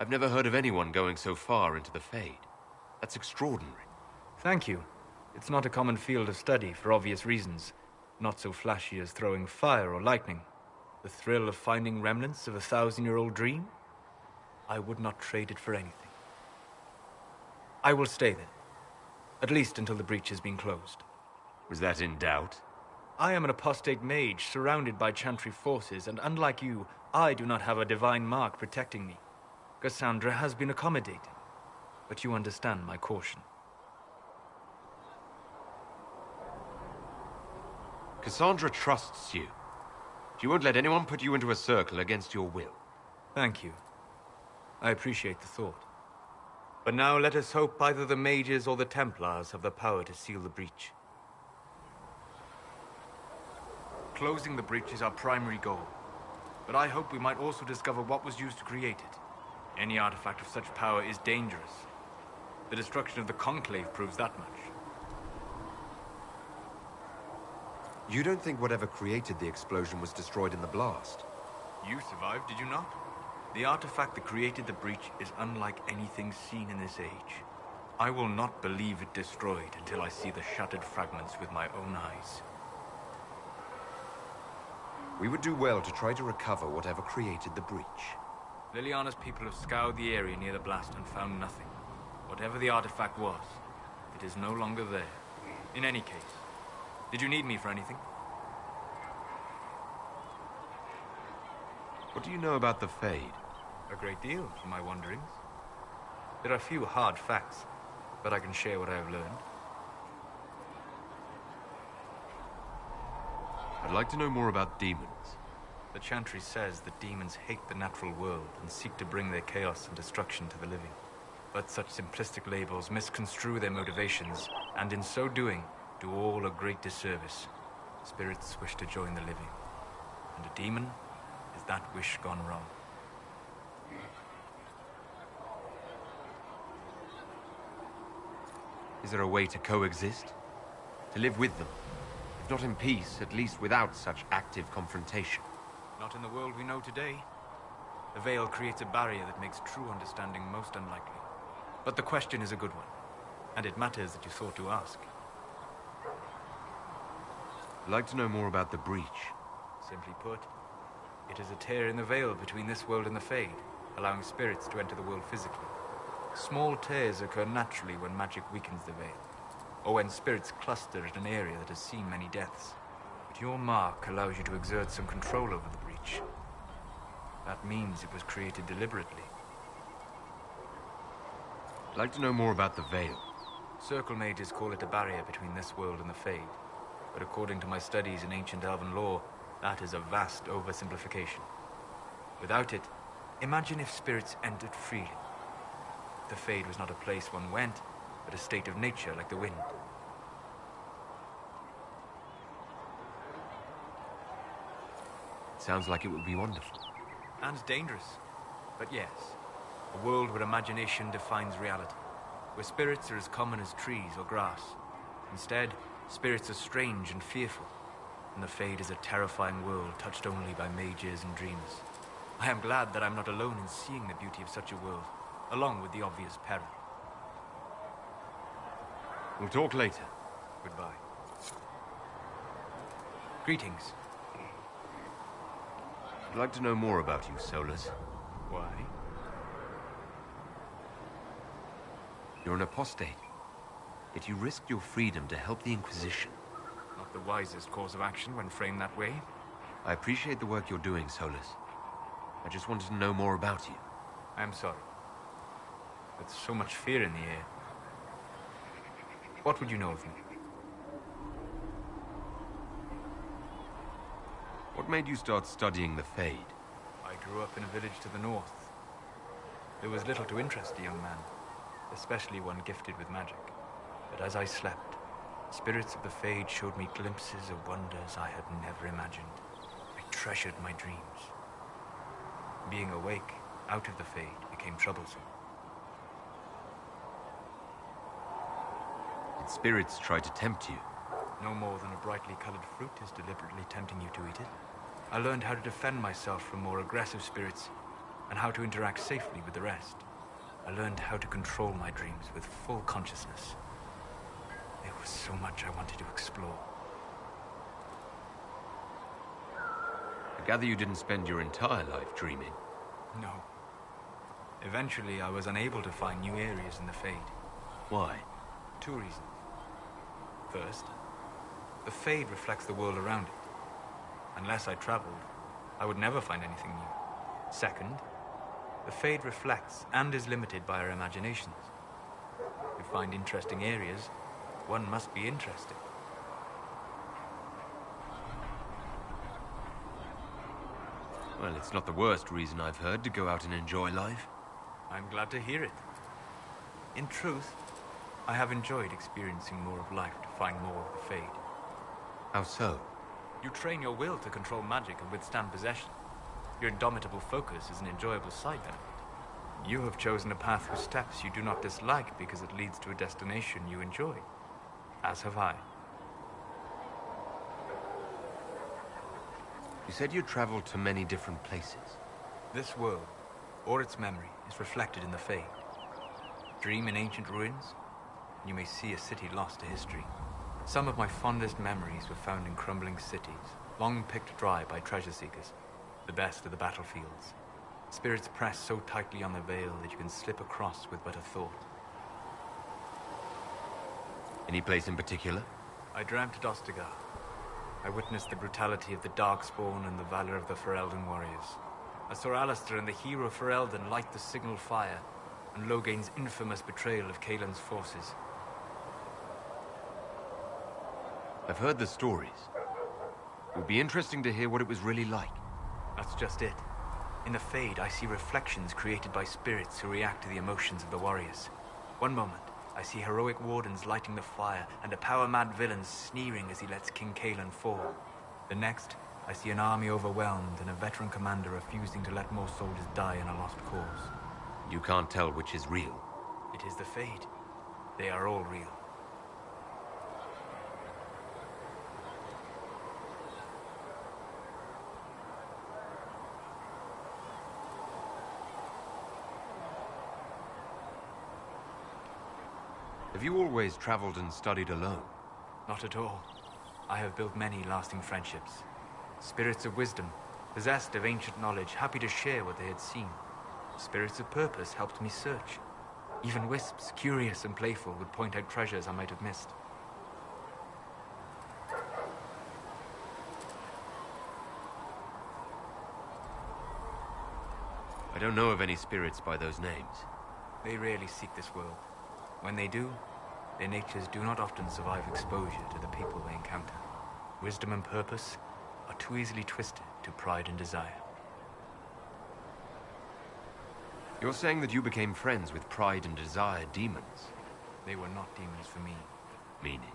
I've never heard of anyone going so far into the Fade. That's extraordinary. Thank you. It's not a common field of study for obvious reasons. Not so flashy as throwing fire or lightning. The thrill of finding remnants of a 1,000-year-old dream? I would not trade it for anything. I will stay then. At least until the breach has been closed. Was that in doubt? I am an apostate mage surrounded by Chantry forces, and unlike you, I do not have a divine mark protecting me. Cassandra has been accommodating, but you understand my caution. Cassandra trusts you. She won't let anyone put you into a circle against your will. Thank you. I appreciate the thought. But now let us hope either the mages or the Templars have the power to seal the breach. Closing the breach is our primary goal. But I hope we might also discover what was used to create it. Any artifact of such power is dangerous. The destruction of the Conclave proves that much. You don't think whatever created the explosion was destroyed in the blast? You survived, did you not? The artifact that created the breach is unlike anything seen in this age. I will not believe it destroyed until I see the shattered fragments with my own eyes. We would do well to try to recover whatever created the breach. Liliana's people have scoured the area near the blast and found nothing. Whatever the artifact was, it is no longer there. In any case, did you need me for anything? What do you know about the Fade? A great deal, from my wanderings. There are few hard facts, but I can share what I have learned. I'd like to know more about demons. The Chantry says that demons hate the natural world and seek to bring their chaos and destruction to the living. But such simplistic labels misconstrue their motivations, and in so doing, do all a great disservice. Spirits wish to join the living, and a demon is that wish gone wrong. Is there a way to coexist? To live with them? If not in peace, at least without such active confrontation. Not in the world we know today. The veil creates a barrier that makes true understanding most unlikely. But the question is a good one, and it matters that you thought to ask. I'd like to know more about the breach. Simply put, it is a tear in the veil between this world and the Fade, allowing spirits to enter the world physically. Small tears occur naturally when magic weakens the veil, or when spirits cluster in an area that has seen many deaths. But your mark allows you to exert some control over the breach. That means it was created deliberately. I'd like to know more about the veil. Circle mages call it a barrier between this world and the Fade. But according to my studies in ancient elven lore, that is a vast oversimplification. Without it, imagine if spirits entered freely. The Fade was not a place one went, but a state of nature like the wind. It sounds like it would be wonderful. And dangerous. But yes, a world where imagination defines reality. where spirits are as common as trees or grass. Instead, spirits are strange and fearful, and the Fade is a terrifying world touched only by mages and dreamers. I am glad that I'm not alone in seeing the beauty of such a world, along with the obvious peril. We'll talk later. Goodbye. Greetings. I'd like to know more about you, Solus. Why? You're an apostate, yet you risked your freedom to help the Inquisition. Not the wisest course of action when framed that way. I appreciate the work you're doing, Solus. I just wanted to know more about you. I'm sorry. There's so much fear in the air. What would you know of me? What made you start studying the Fade? I grew up in a village to the north. There was little to interest a young man, especially one gifted with magic. But as I slept, spirits of the Fade showed me glimpses of wonders I had never imagined. I treasured my dreams. Being awake, out of the Fade, became troublesome. Did spirits try to tempt you? No more than a brightly colored fruit is deliberately tempting you to eat it. I learned how to defend myself from more aggressive spirits, and how to interact safely with the rest. I learned how to control my dreams with full consciousness. There was so much I wanted to explore. I gather you didn't spend your entire life dreaming. No. Eventually, I was unable to find new areas in the Fade. Why? 2 reasons. First, the Fade reflects the world around it. Unless I traveled, I would never find anything new. Second, the Fade reflects and is limited by our imaginations. To find interesting areas, one must be interested. Well, it's not the worst reason I've heard to go out and enjoy life. I'm glad to hear it. In truth, I have enjoyed experiencing more of life to find more of the Fade. How so? You train your will to control magic and withstand possession. Your indomitable focus is an enjoyable side benefit. You have chosen a path whose steps you do not dislike because it leads to a destination you enjoy. As have I. You said you traveled to many different places. This world, or its memory, is reflected in the Fade. Dream in ancient ruins, and you may see a city lost to history. Some of my fondest memories were found in crumbling cities, long picked dry by treasure seekers, the best of the battlefields. Spirits press so tightly on the veil that you can slip across with but a thought. Any place in particular? I dreamt at Ostagar. I witnessed the brutality of the Darkspawn and the valor of the Ferelden warriors. I saw Alistair and the hero Ferelden light the signal fire, and Logain's infamous betrayal of Kaelin's forces. I've heard the stories. It would be interesting to hear what it was really like. That's just it. In the Fade, I see reflections created by spirits who react to the emotions of the warriors. One moment, I see heroic wardens lighting the fire, and a power-mad villain sneering as he lets King Kaelin fall. The next, I see an army overwhelmed and a veteran commander refusing to let more soldiers die in a lost cause. You can't tell which is real. It is the Fade. They are all real. Have you always traveled and studied alone? Not at all. I have built many lasting friendships. Spirits of wisdom, possessed of ancient knowledge, happy to share what they had seen. Spirits of purpose helped me search. Even wisps, curious and playful, would point out treasures I might have missed. I don't know of any spirits by those names. They rarely seek this world. When they do, their natures do not often survive exposure to the people they encounter. Wisdom and purpose are too easily twisted to pride and desire. You're saying that you became friends with pride and desire demons? They were not demons for me. Meaning?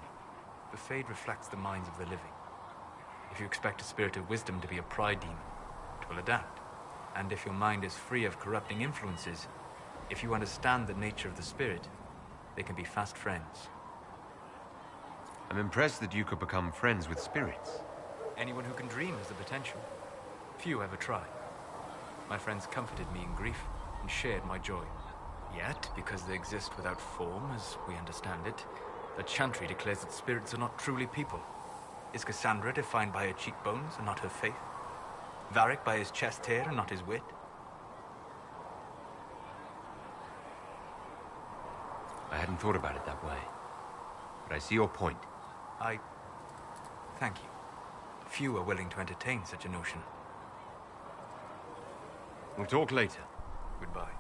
The Fade reflects the minds of the living. If you expect a spirit of wisdom to be a pride demon, it will adapt. And if your mind is free of corrupting influences, if you understand the nature of the spirit, They can be fast friends. I'm impressed that you could become friends with spirits. Anyone who can dream has the potential. Few ever try. My friends comforted me in grief and shared my joy. Yet, because they exist without form, as we understand it, the Chantry declares that spirits are not truly people. Is Cassandra defined by her cheekbones and not her faith? Varric by his chest hair and not his wit? I hadn't thought about it that way. But I see your point. Thank you. Few are willing to entertain such a notion. We'll talk later. Goodbye.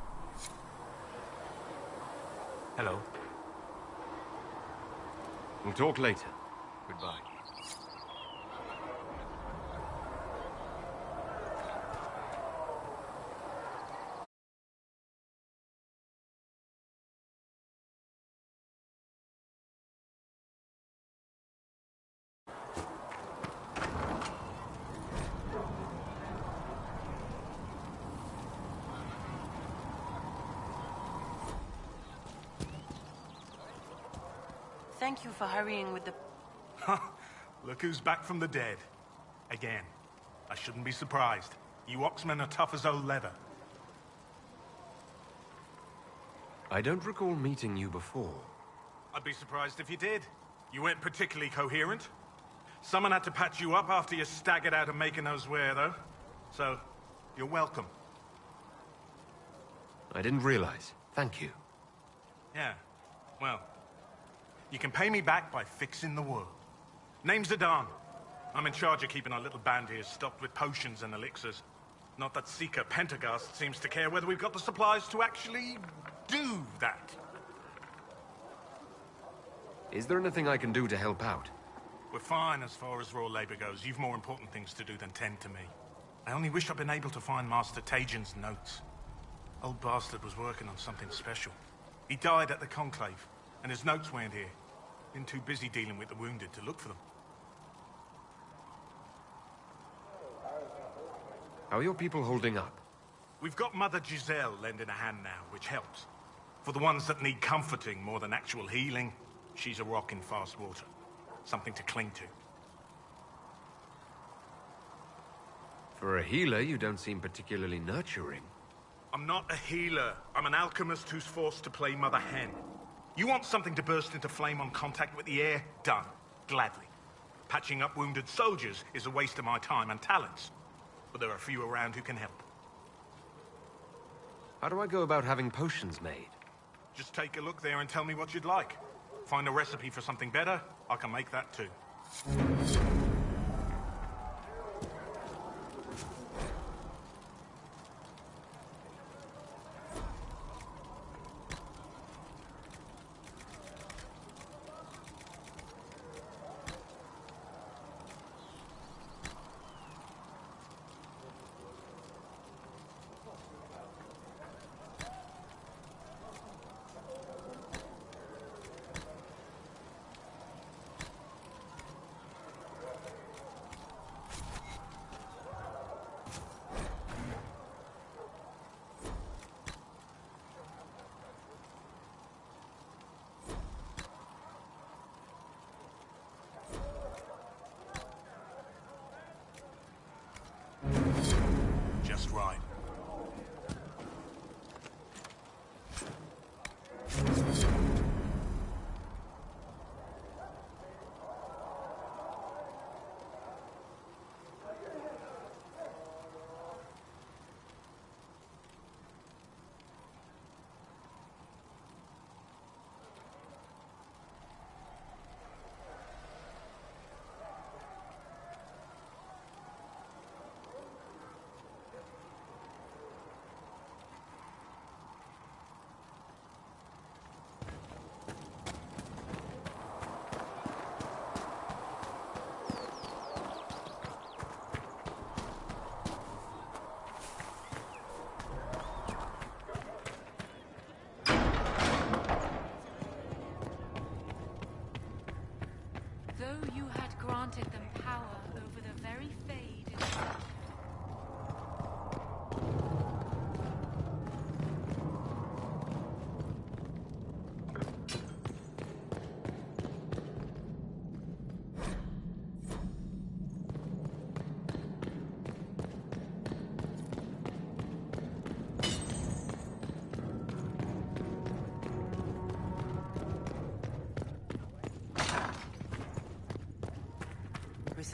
Hello. We'll talk later. Goodbye. Thank you for hurrying with the... Look who's back from the dead. Again. I shouldn't be surprised. You Oxmen are tough as old leather. I don't recall meeting you before. I'd be surprised if you did. You weren't particularly coherent. Someone had to patch you up after you staggered out of making those wear, though. So, you're welcome. I didn't realize. Thank you. Yeah. Well, you can pay me back by fixing the world. Name's Zidane. I'm in charge of keeping our little band here stocked with potions and elixirs. Not that Seeker Pentagast seems to care whether we've got the supplies to actually do that. Is there anything I can do to help out? We're fine as far as raw labor goes. You've more important things to do than tend to me. I only wish I'd been able to find Master Tajin's notes. Old bastard was working on something special. He died at the Conclave, and his notes weren't here. Been too busy dealing with the wounded to look for them. How are your people holding up? We've got Mother Giselle lending a hand now, which helps. For the ones that need comforting more than actual healing, she's a rock in fast water. Something to cling to. For a healer, you don't seem particularly nurturing. I'm not a healer. I'm an alchemist who's forced to play Mother Hen. You want something to burst into flame on contact with the air? Done. Gladly. Patching up wounded soldiers is a waste of my time and talents. But there are few around who can help. How do I go about having potions made? Just take a look there and tell me what you'd like. Find a recipe for something better, I can make that too.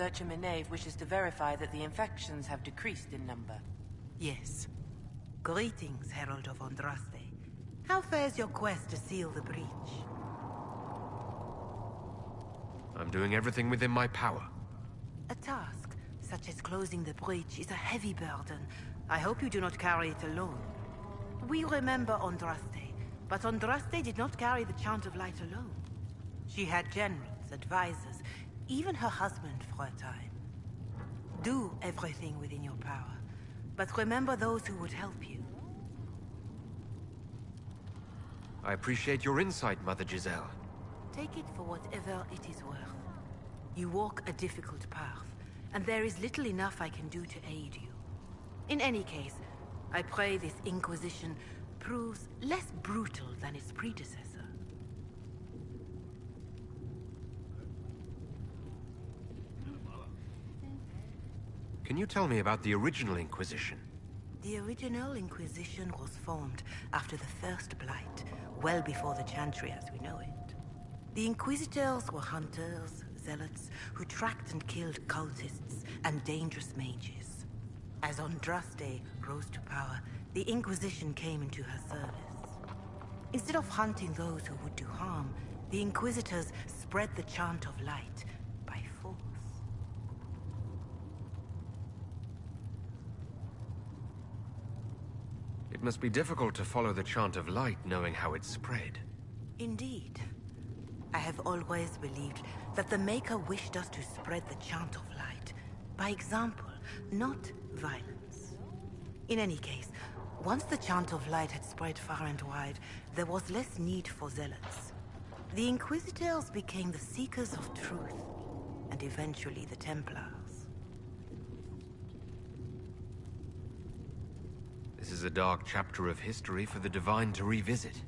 researcher Minave wishes to verify that the infections have decreased in number. Yes. Greetings, Herald of Andraste. How fares your quest to seal the breach? I'm doing everything within my power. A task, such as closing the breach, is a heavy burden. I hope you do not carry it alone. We remember Andraste, but Andraste did not carry the Chant of Light alone. She had generals, advisors, even her husband for a time. Do everything within your power, but remember those who would help you. I appreciate your insight, Mother Giselle. Take it for whatever it is worth. You walk a difficult path, and there is little enough I can do to aid you. In any case, I pray this Inquisition proves less brutal than its predecessor. Can you tell me about the original Inquisition? The original Inquisition was formed after the First Blight, well before the Chantry as we know it. The Inquisitors were hunters, zealots, who tracked and killed cultists and dangerous mages. As Andraste rose to power, the Inquisition came into her service. Instead of hunting those who would do harm, the Inquisitors spread the Chant of Light by force. It must be difficult to follow the Chant of Light knowing how it's spread. Indeed. I have always believed that the Maker wished us to spread the Chant of Light by example, not violence. In any case, once the Chant of Light had spread far and wide, there was less need for zealots. The Inquisitors became the seekers of truth, and eventually the Templars. This is a dark chapter of history for the Divine to revisit.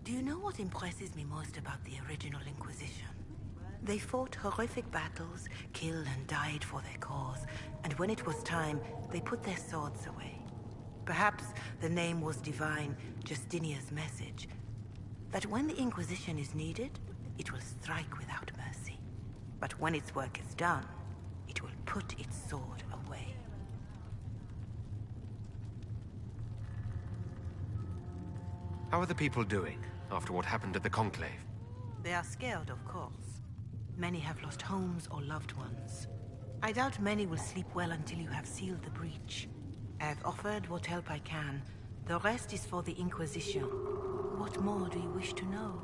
Do you know what impresses me most about the original Inquisition? They fought horrific battles, killed and died for their cause, and when it was time, they put their swords away. Perhaps the name was divine, Justinia's message, that when the Inquisition is needed, it will strike without mercy. But when its work is done, it will put its sword away. How are the people doing after what happened at the Conclave? They are scared, of course. Many have lost homes or loved ones. I doubt many will sleep well until you have sealed the breach. I have offered what help I can. The rest is for the Inquisition. What more do you wish to know?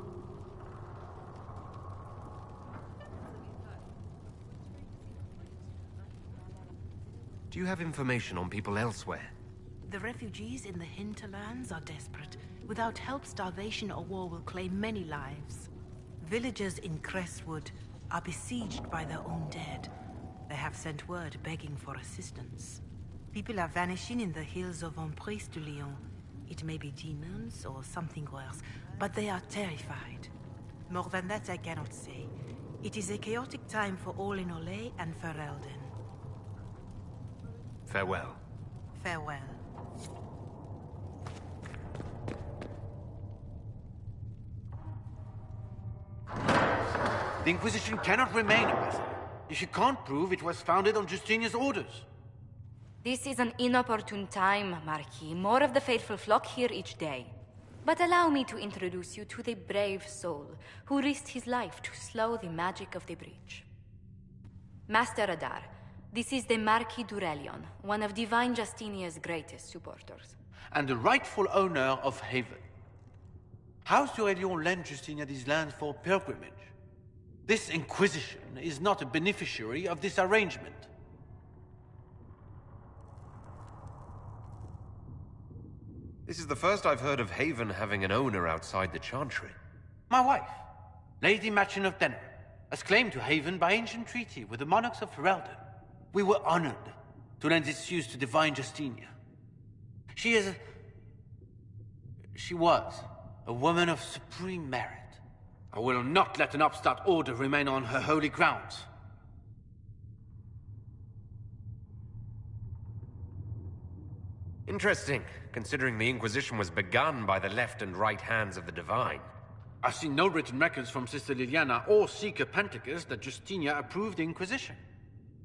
Do you have information on people elsewhere? The refugees in the hinterlands are desperate. Without help, starvation or war will claim many lives. Villagers in Crestwood are besieged by their own dead. They have sent word begging for assistance. People are vanishing in the hills of Emprise de Lyon. It may be demons or something worse, but they are terrified. More than that I cannot say. It is a chaotic time for all in Olay and Ferelden. Farewell. Farewell. The Inquisition cannot remain, Ambassador, if you can't prove it was founded on Justinia's orders. This is an inopportune time, Marquis. More of the faithful flock here each day. But allow me to introduce you to the brave soul who risked his life to slow the magic of the breach. Master Adar, this is the Marquis d'Aurelion, one of Divine Justinia's greatest supporters. And the rightful owner of Haven. House d'Aurelion lent Justinia these lands for pilgrimage. This Inquisition is not a beneficiary of this arrangement. This is the first I've heard of Haven having an owner outside the Chantry. My wife, Lady Machin of Denner, has claimed to Haven by ancient treaty with the monarchs of Ferelden. We were honored to lend its use to Divine Justinia. She was a woman of supreme merit. I will not let an upstart order remain on her holy grounds. Interesting, considering the Inquisition was begun by the left and right hands of the Divine. I've seen no written records from Sister Liliana or Seeker Pentecost that Justinia approved the Inquisition.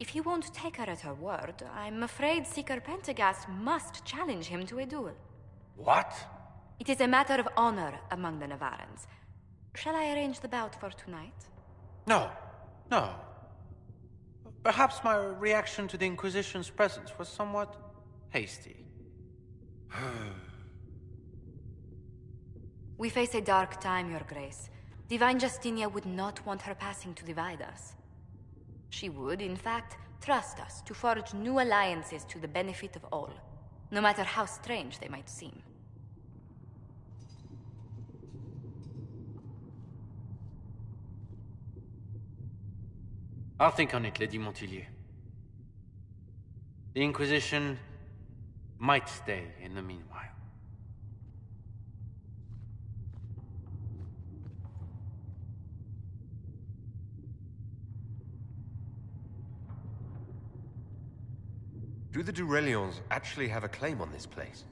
If he won't take her at her word, I'm afraid Seeker Pentagast must challenge him to a duel. What? It is a matter of honor among the Navarans. Shall I arrange the bout for tonight? No. No. Perhaps my reaction to the Inquisition's presence was somewhat hasty. We face a dark time, Your Grace. Divine Justinia would not want her passing to divide us. She would, in fact, trust us to forge new alliances to the benefit of all, no matter how strange they might seem. I'll think on it, Lady Montilyet. The Inquisition might stay in the meanwhile. Do the Durelions actually have a claim on this place?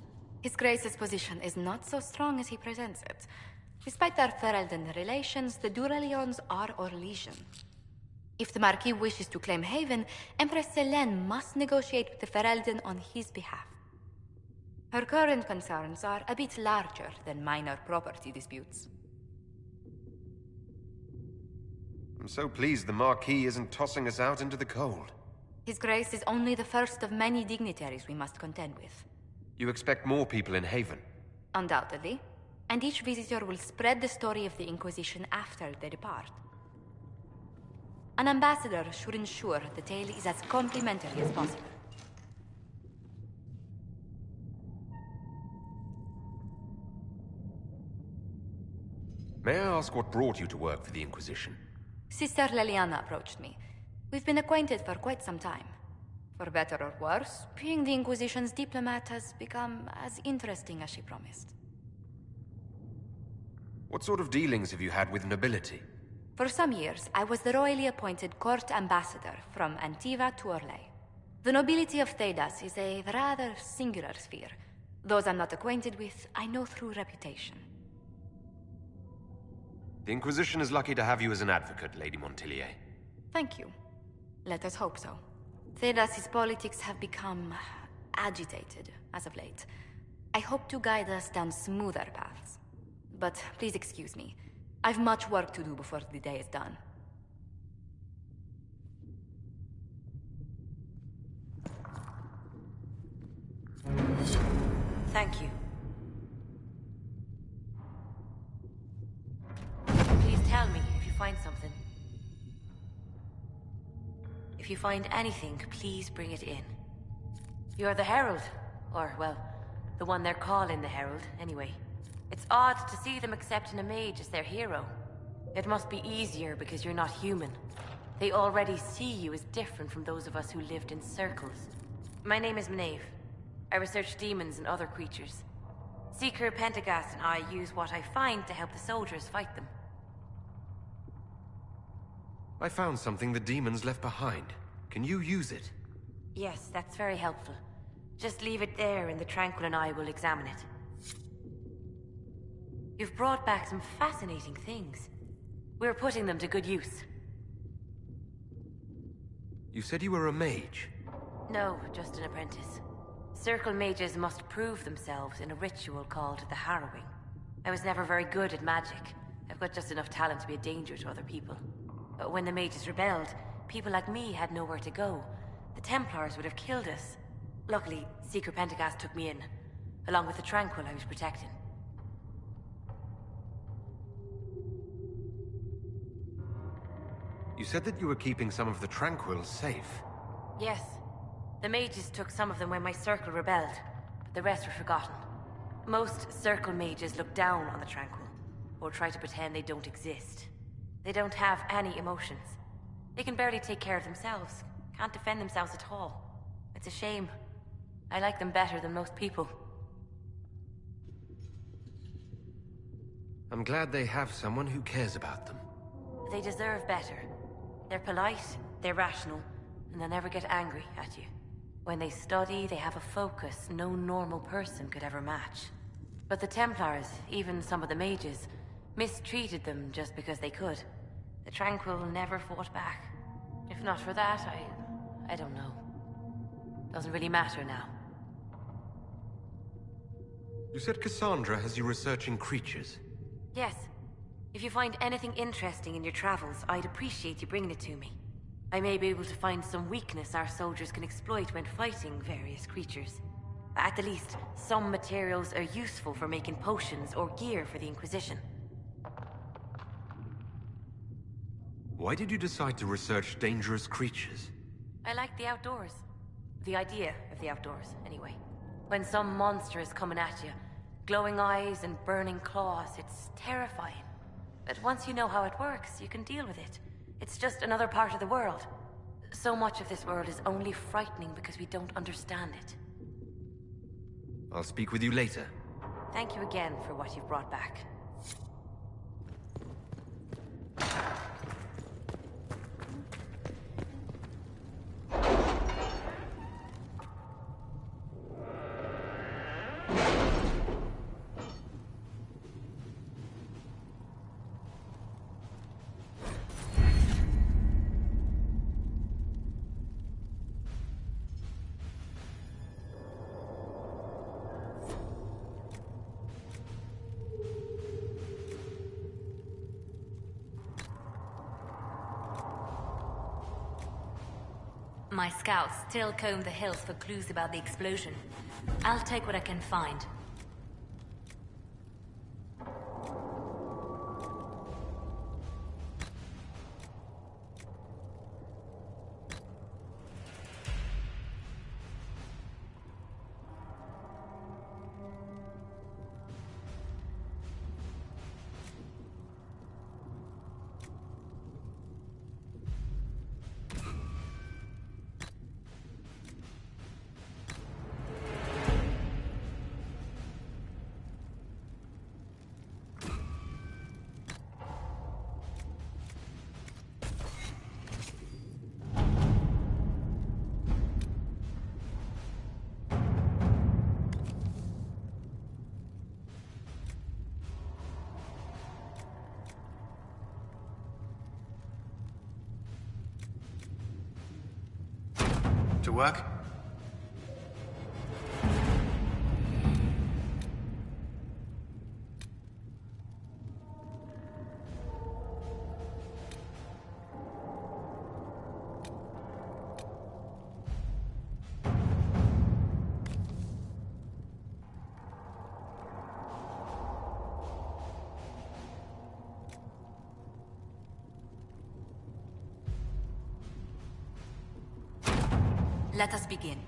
His Grace's position is not so strong as he presents it. Despite their Ferelden relations, the Durelions are our legion. If the Marquis wishes to claim Haven, Empress Selene must negotiate with the Ferelden on his behalf. Her current concerns are a bit larger than minor property disputes. I'm so pleased the Marquis isn't tossing us out into the cold. His Grace is only the first of many dignitaries we must contend with. You expect more people in Haven? Undoubtedly. And each visitor will spread the story of the Inquisition after they depart. An ambassador should ensure the tale is as complimentary as possible. May I ask what brought you to work for the Inquisition? Sister Leliana approached me. We've been acquainted for quite some time. For better or worse, being the Inquisition's diplomat has become as interesting as she promised. What sort of dealings have you had with nobility? For some years, I was the royally appointed court ambassador from Antiva to Orlais. The nobility of Thedas is a rather singular sphere. Those I'm not acquainted with, I know through reputation. The Inquisition is lucky to have you as an advocate, Lady Montilyet. Thank you. Let us hope so. Thedas's politics have become agitated as of late. I hope to guide us down smoother paths. But please excuse me. I've much work to do before the day is done. Thank you. Please tell me if you find something. If you find anything, please bring it in. You're the Herald. Or, well, the one they're calling the Herald, anyway. It's odd to see them accepting a mage as their hero. It must be easier because you're not human. They already see you as different from those of us who lived in circles. My name is Maeve. I research demons and other creatures. Seeker Pentagast and I use what I find to help the soldiers fight them. I found something the demons left behind. Can you use it? Yes, that's very helpful. Just leave it there and the Tranquil and I will examine it. You've brought back some fascinating things. We're putting them to good use. You said you were a mage? No, just an apprentice. Circle mages must prove themselves in a ritual called the Harrowing. I was never very good at magic. I've got just enough talent to be a danger to other people. But when the mages rebelled, people like me had nowhere to go. The Templars would have killed us. Luckily, Seeker Pentagast took me in, along with the Tranquil I was protecting. You said that you were keeping some of the Tranquils safe. Yes. The mages took some of them when my circle rebelled, but the rest were forgotten. Most circle mages look down on the Tranquil, or try to pretend they don't exist. They don't have any emotions. They can barely take care of themselves, can't defend themselves at all. It's a shame. I like them better than most people. I'm glad they have someone who cares about them. They deserve better. They're polite, they're rational, and they'll never get angry at you. When they study, they have a focus no normal person could ever match. But the Templars, even some of the mages, mistreated them just because they could. The Tranquil never fought back. If not for that, I don't know. Doesn't really matter now. You said Cassandra has you researching creatures? Yes. If you find anything interesting in your travels, I'd appreciate you bringing it to me. I may be able to find some weakness our soldiers can exploit when fighting various creatures. At the least, some materials are useful for making potions or gear for the Inquisition. Why did you decide to research dangerous creatures? I like the outdoors. The idea of the outdoors, anyway. When some monster is coming at you, glowing eyes and burning claws, it's terrifying. But once you know how it works, you can deal with it. It's just another part of the world. So much of this world is only frightening because we don't understand it. I'll speak with you later. Thank you again for what you've brought back. My scouts still comb the hills for clues about the explosion. I'll take what I can find. To work? Let us begin.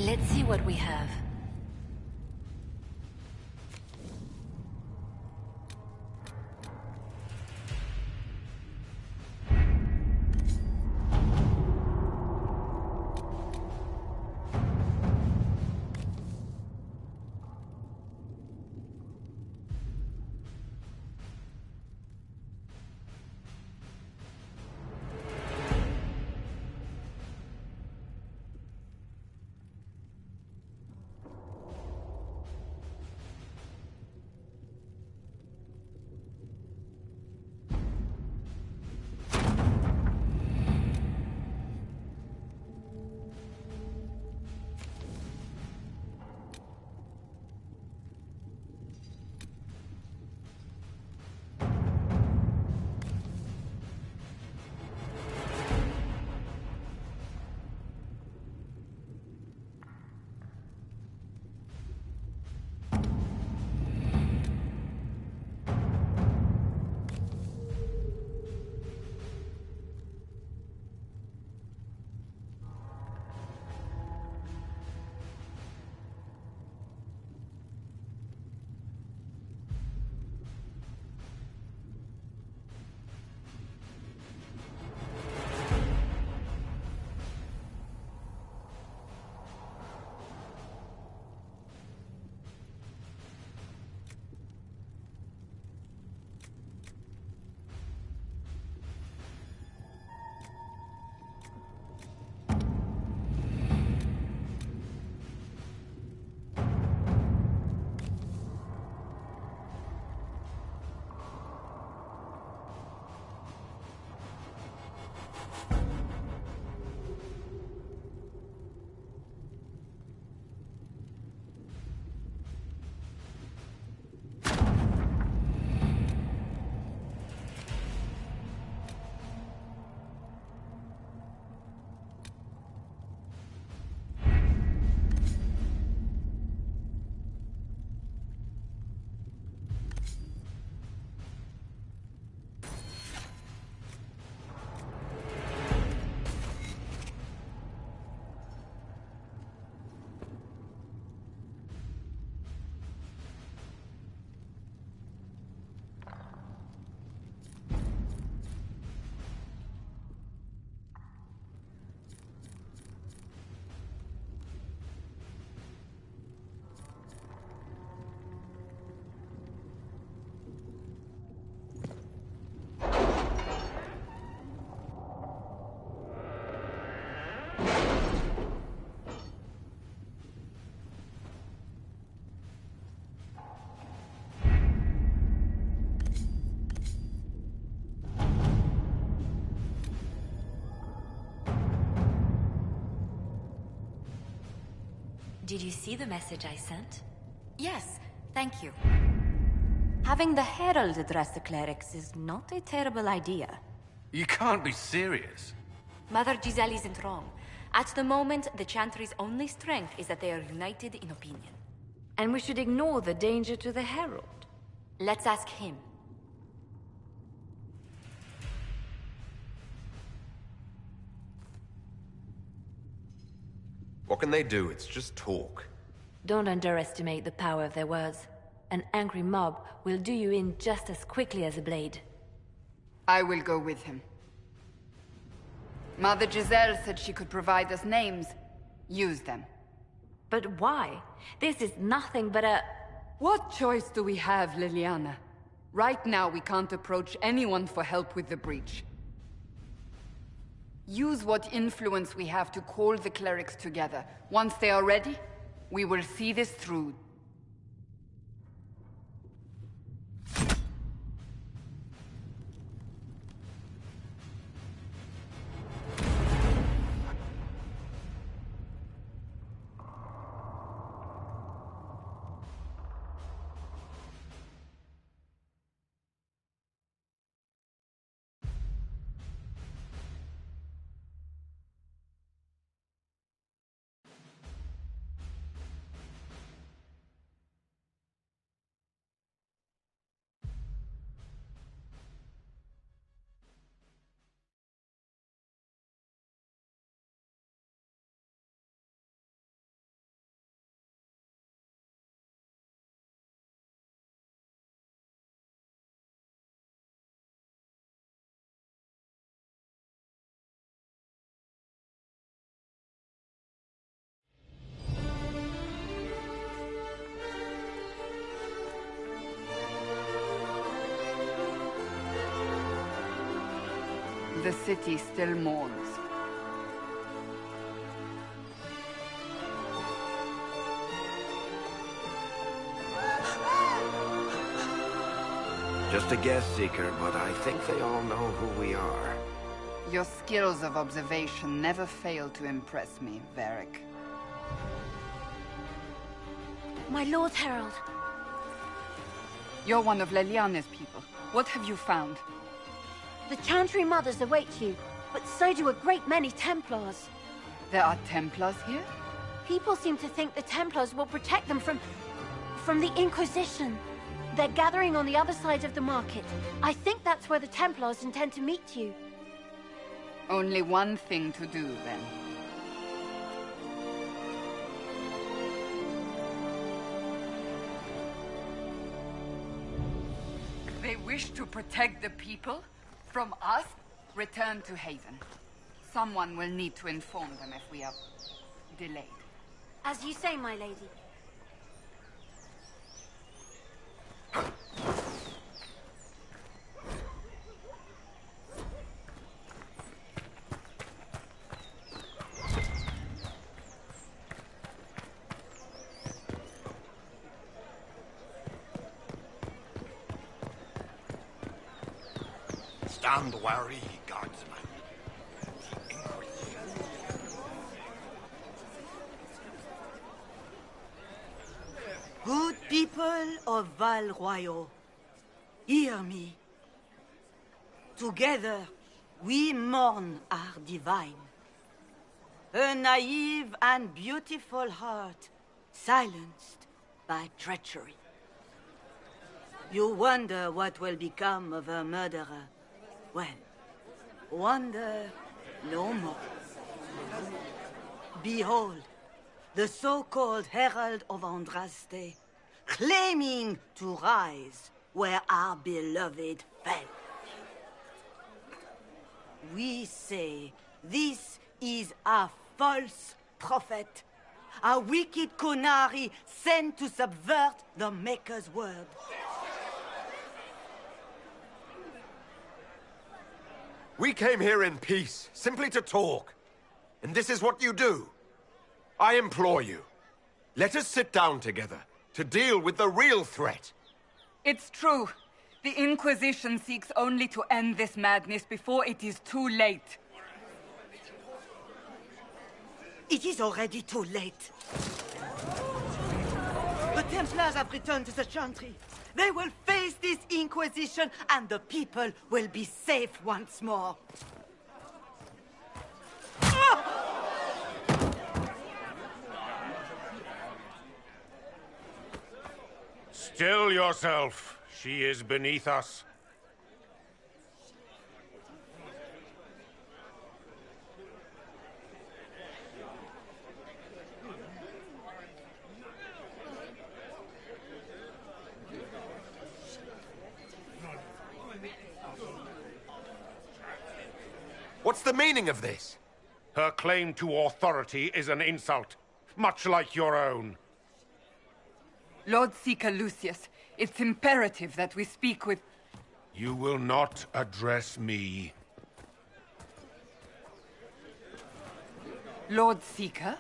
Let's see what we have. Did you see the message I sent? Yes, thank you. Having the Herald address the clerics is not a terrible idea. You can't be serious. Mother Giselle isn't wrong. At the moment, the Chantry's only strength is that they are united in opinion. And we should ignore the danger to the Herald. Let's ask him. What can they do? It's just talk. Don't underestimate the power of their words. An angry mob will do you in just as quickly as a blade. I will go with him. Mother Giselle said she could provide us names. Use them. But why? This is nothing but a... What choice do we have, Liliana? Right now, we can't approach anyone for help with the breach. Use what influence we have to call the clerics together. Once they are ready, we will see this through. The city still mourns. Just a guess, Seeker, but I think they all know who we are. Your skills of observation never fail to impress me, Varric. My Lord Herald. You're one of Leliane's people. What have you found? The Chantry Mothers await you, but so do a great many Templars. There are Templars here? People seem to think the Templars will protect them from the Inquisition. They're gathering on the other side of the market. I think that's where the Templars intend to meet you. Only one thing to do, then. They wish to protect the people? From us? Return to Haven. Someone will need to inform them if we are delayed. As you say, my lady. Stand wary, guardsman. Good people of Val Royal, hear me. Together, we mourn our divine. A naive and beautiful heart, silenced by treachery. You wonder what will become of a murderer. Well, wonder no more. Behold, the so-called Herald of Andraste, claiming to rise where our beloved fell. We say this is a false prophet, a wicked Konari sent to subvert the Maker's word. We came here in peace, simply to talk. And this is what you do. I implore you, let us sit down together to deal with the real threat. It's true. The Inquisition seeks only to end this madness before it is too late. It is already too late. The Templars have returned to the Chantry. They will face this Inquisition, and the people will be safe once more. Still yourself. She is beneath us. What's the meaning of this? Her claim to authority is an insult, much like your own. Lord Seeker Lucius, it's imperative that we speak with... You will not address me. Lord Seeker?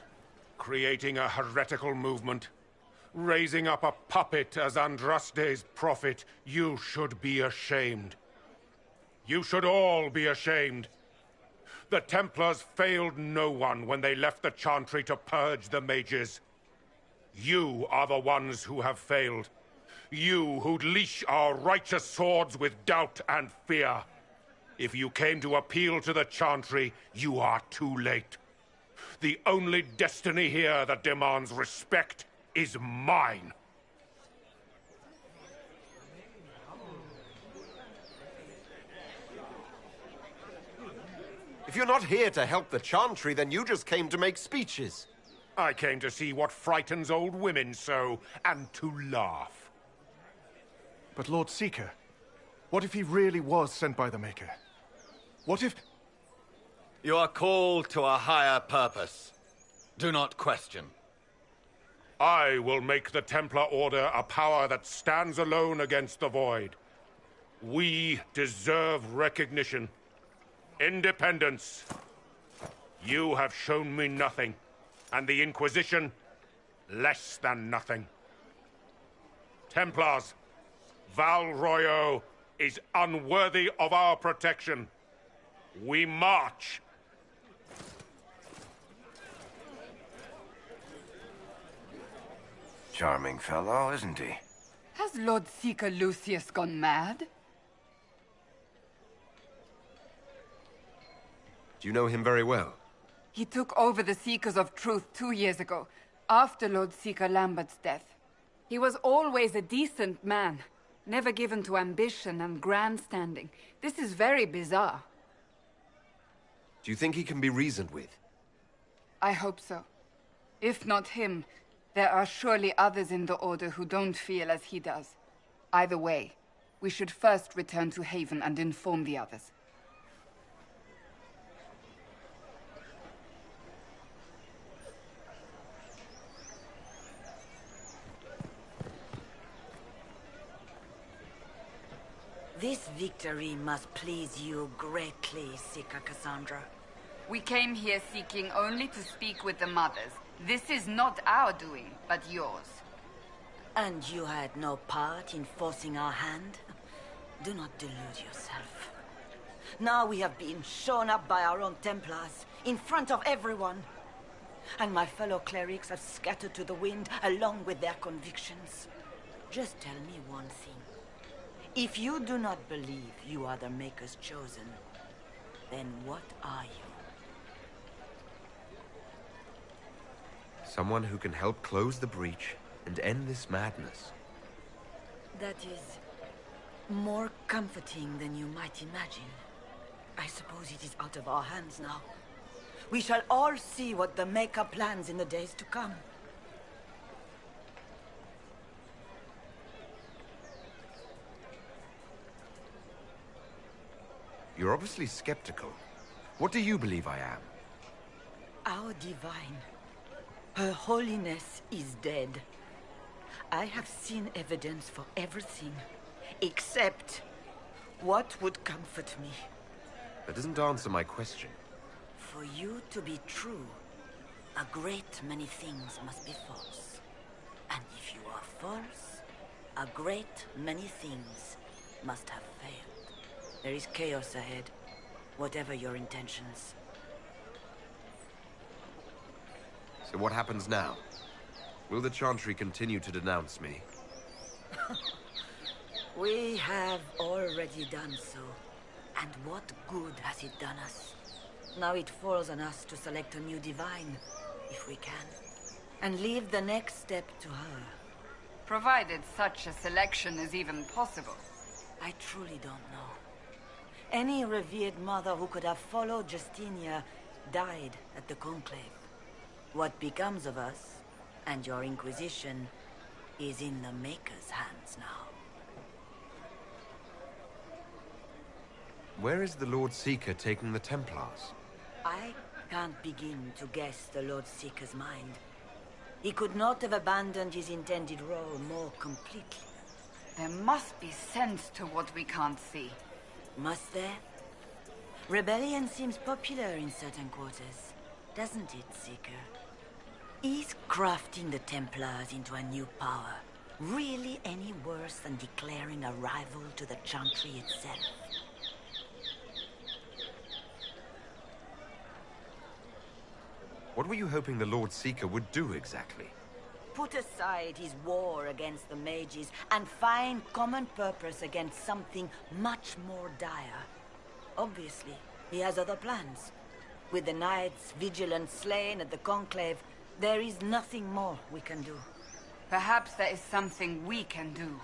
Creating a heretical movement. Raising up a puppet as Andraste's prophet. You should be ashamed. You should all be ashamed. The Templars failed no one when they left the Chantry to purge the mages. You are the ones who have failed. You who'd leash our righteous swords with doubt and fear. If you came to appeal to the Chantry, you are too late. The only destiny here that demands respect is mine. If you're not here to help the Chantry, then you just came to make speeches. I came to see what frightens old women so, and to laugh. But Lord Seeker, what if he really was sent by the Maker? What if... You are called to a higher purpose. Do not question. I will make the Templar Order a power that stands alone against the Void. We deserve recognition. Independence. You have shown me nothing, and the Inquisition, less than nothing. Templars, Val Royeaux is unworthy of our protection. We march. Charming fellow, isn't he? Has Lord Seeker Lucius gone mad? Do you know him very well? He took over the Seekers of Truth 2 years ago, after Lord Seeker Lambert's death. He was always a decent man, never given to ambition and grandstanding. This is very bizarre. Do you think he can be reasoned with? I hope so. If not him, there are surely others in the Order who don't feel as he does. Either way, we should first return to Haven and inform the others. This victory must please you greatly, Seeker Cassandra. We came here seeking only to speak with the mothers. This is not our doing, but yours. And you had no part in forcing our hand? Do not delude yourself. Now we have been shown up by our own Templars, in front of everyone. And my fellow clerics have scattered to the wind along with their convictions. Just tell me one thing. If you do not believe you are the Maker's chosen, then what are you? Someone who can help close the breach and end this madness. That is more comforting than you might imagine. I suppose it is out of our hands now. We shall all see what the Maker plans in the days to come. You're obviously skeptical. What do you believe I am? Our divine. Her holiness is dead. I have seen evidence for everything, except what would comfort me. That doesn't answer my question. For you to be true, a great many things must be false. And if you are false, a great many things must have failed. There is chaos ahead, whatever your intentions. So what happens now? Will the Chantry continue to denounce me? We have already done so. And what good has it done us? Now it falls on us to select a new divine, if we can. And leave the next step to her. Provided such a selection is even possible. I truly don't know. Any revered mother who could have followed Justinia died at the Conclave. What becomes of us, and your Inquisition, is in the Maker's hands now. Where is the Lord Seeker taking the Templars? I can't begin to guess the Lord Seeker's mind. He could not have abandoned his intended role more completely. There must be sense to what we can't see. Must there? Rebellion seems popular in certain quarters, doesn't it, Seeker? Is crafting the Templars into a new power really any worse than declaring a rival to the Chantry itself? What were you hoping the Lord Seeker would do exactly? Put aside his war against the mages and find common purpose against something much more dire. Obviously, he has other plans. With the knights vigilant slain at the Conclave, there is nothing more we can do. Perhaps there is something we can do.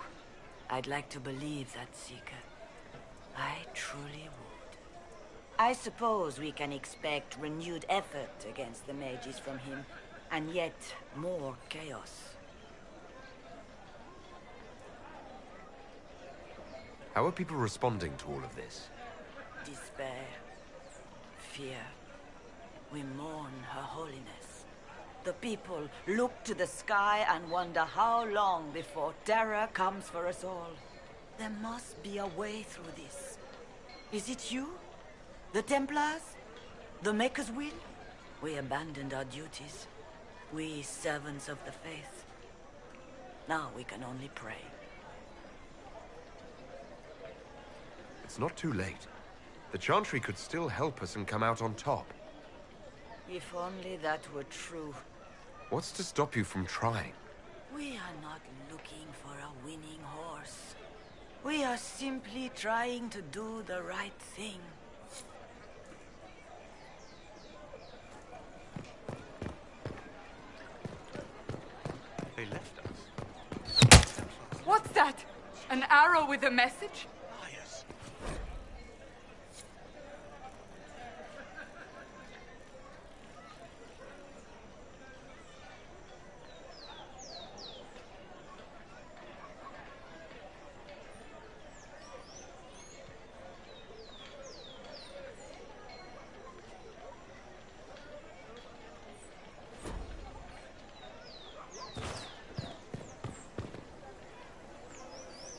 I'd like to believe that, Seeker. I truly would. I suppose we can expect renewed effort against the mages from him, and yet more chaos. How are people responding to all of this? Despair. Fear. We mourn her holiness. The people look to the sky and wonder how long before terror comes for us all. There must be a way through this. Is it you? The Templars? The Maker's will? We abandoned our duties. We servants of the faith. Now we can only pray. It's not too late. The Chantry could still help us and come out on top. If only that were true. What's to stop you from trying? We are not looking for a winning horse. We are simply trying to do the right thing. They left us. What's that? An arrow with a message?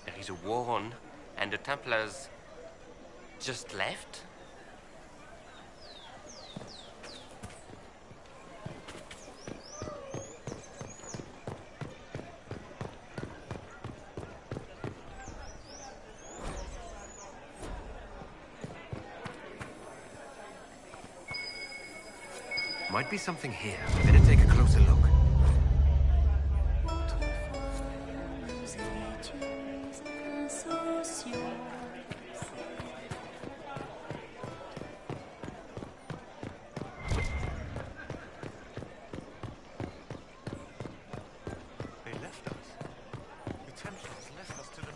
There is a war on, and the Templars just left? Might be something here. Better take a closer look. They left us. The Templars left us to the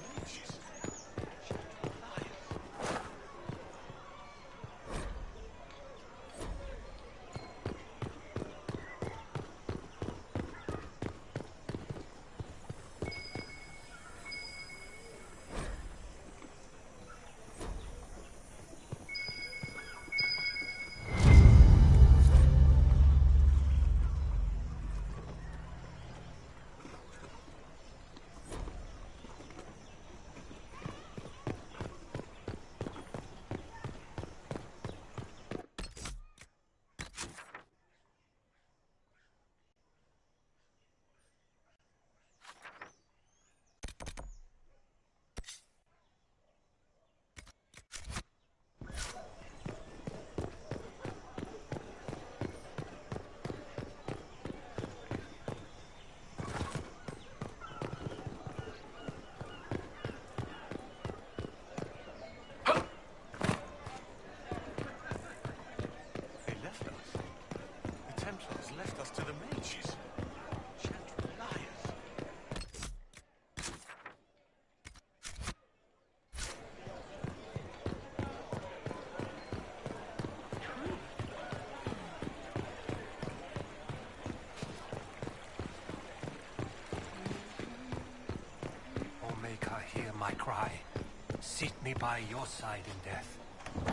mages. My cry. Seat me by your side in death.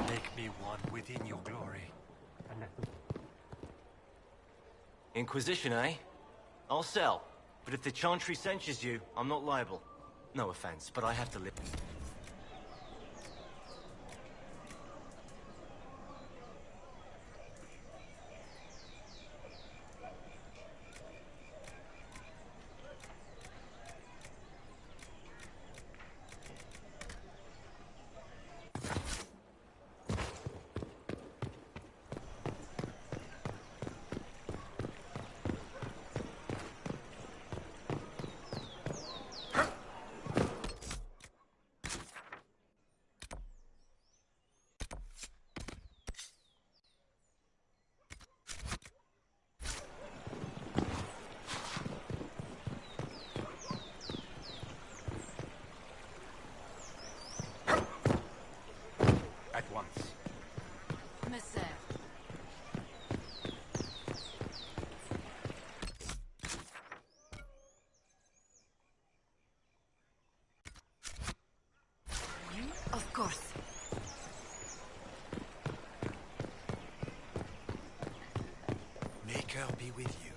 Make me one within your glory. Inquisition, eh? I'll sell. But if the Chantry censures you, I'm not liable. No offense, but I have to live. At once. Messer. Of course. Maker be with you.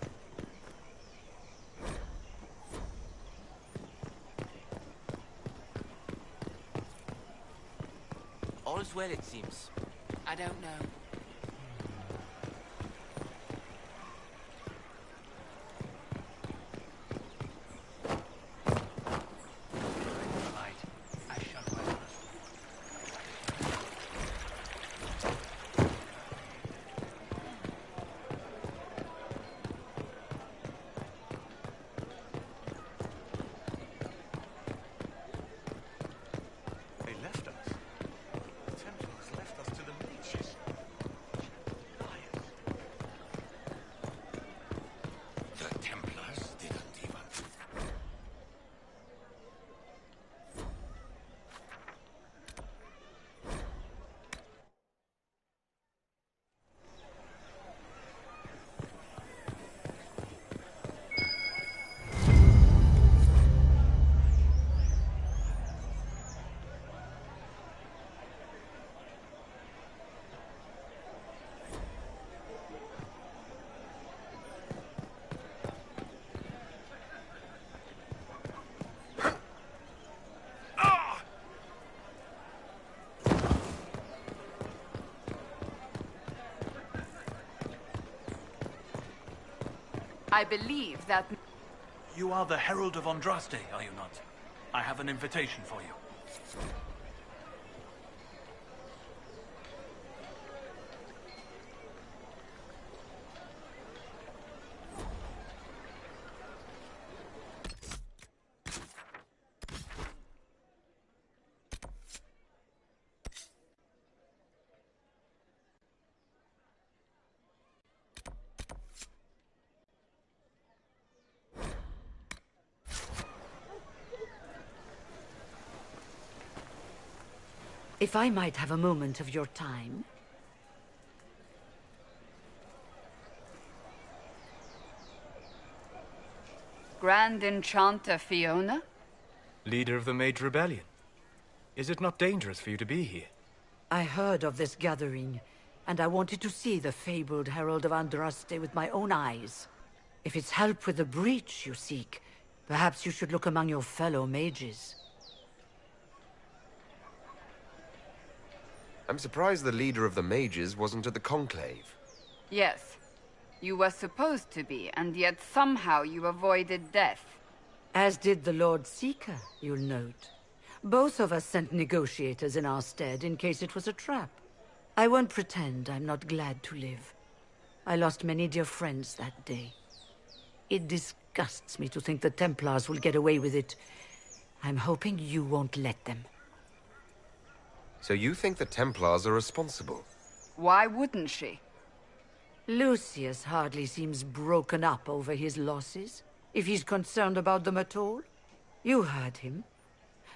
All's well, it seems. I don't know. They left us. The Templars left us to the mages. Liars. The Templars didn't even... I believe that... You are the Herald of Andraste, are you not? I have an invitation for you. If I might have a moment of your time. Grand Enchanter Fiona? Leader of the Mage Rebellion. Is it not dangerous for you to be here? I heard of this gathering, and I wanted to see the fabled Herald of Andraste with my own eyes. If it's help with the breach you seek, perhaps you should look among your fellow mages. I'm surprised the leader of the mages wasn't at the conclave. Yes. You were supposed to be, and yet somehow you avoided death. As did the Lord Seeker, you'll note. Both of us sent negotiators in our stead in case it was a trap. I won't pretend I'm not glad to live. I lost many dear friends that day. It disgusts me to think the Templars will get away with it. I'm hoping you won't let them. So you think the Templars are responsible? Why wouldn't she? Lucius hardly seems broken up over his losses, if he's concerned about them at all. You heard him.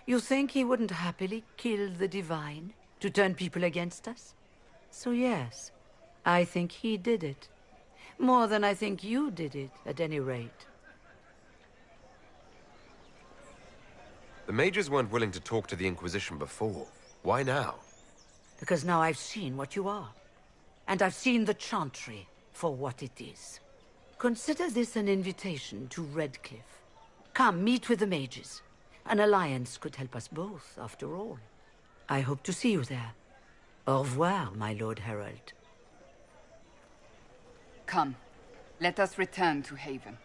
You think he wouldn't happily kill the Divine to turn people against us? So yes, I think he did it. More than I think you did it, at any rate. The mages weren't willing to talk to the Inquisition before. Why now? Because now I've seen what you are. And I've seen the Chantry for what it is. Consider this an invitation to Redcliffe. Come, meet with the mages. An alliance could help us both, after all. I hope to see you there. Au revoir, my Lord Herald. Come, let us return to Haven.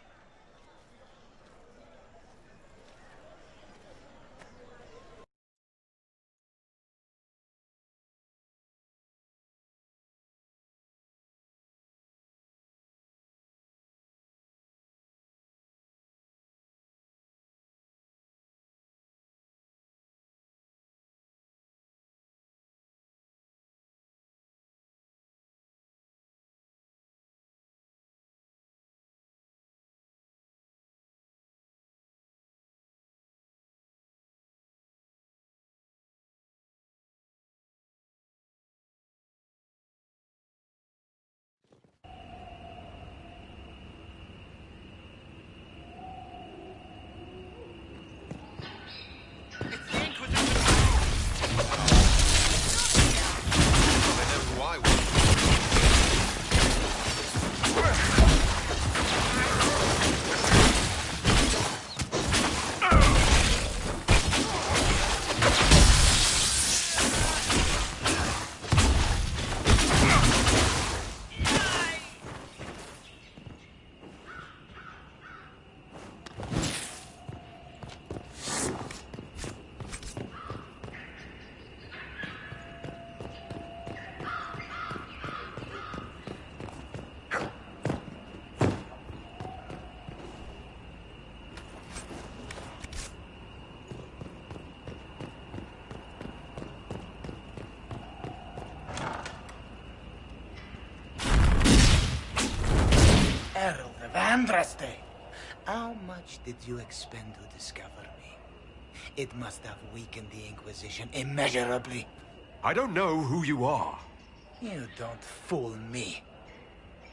Andraste! How much did you expend to discover me? It must have weakened the Inquisition immeasurably. I don't know who you are. You don't fool me.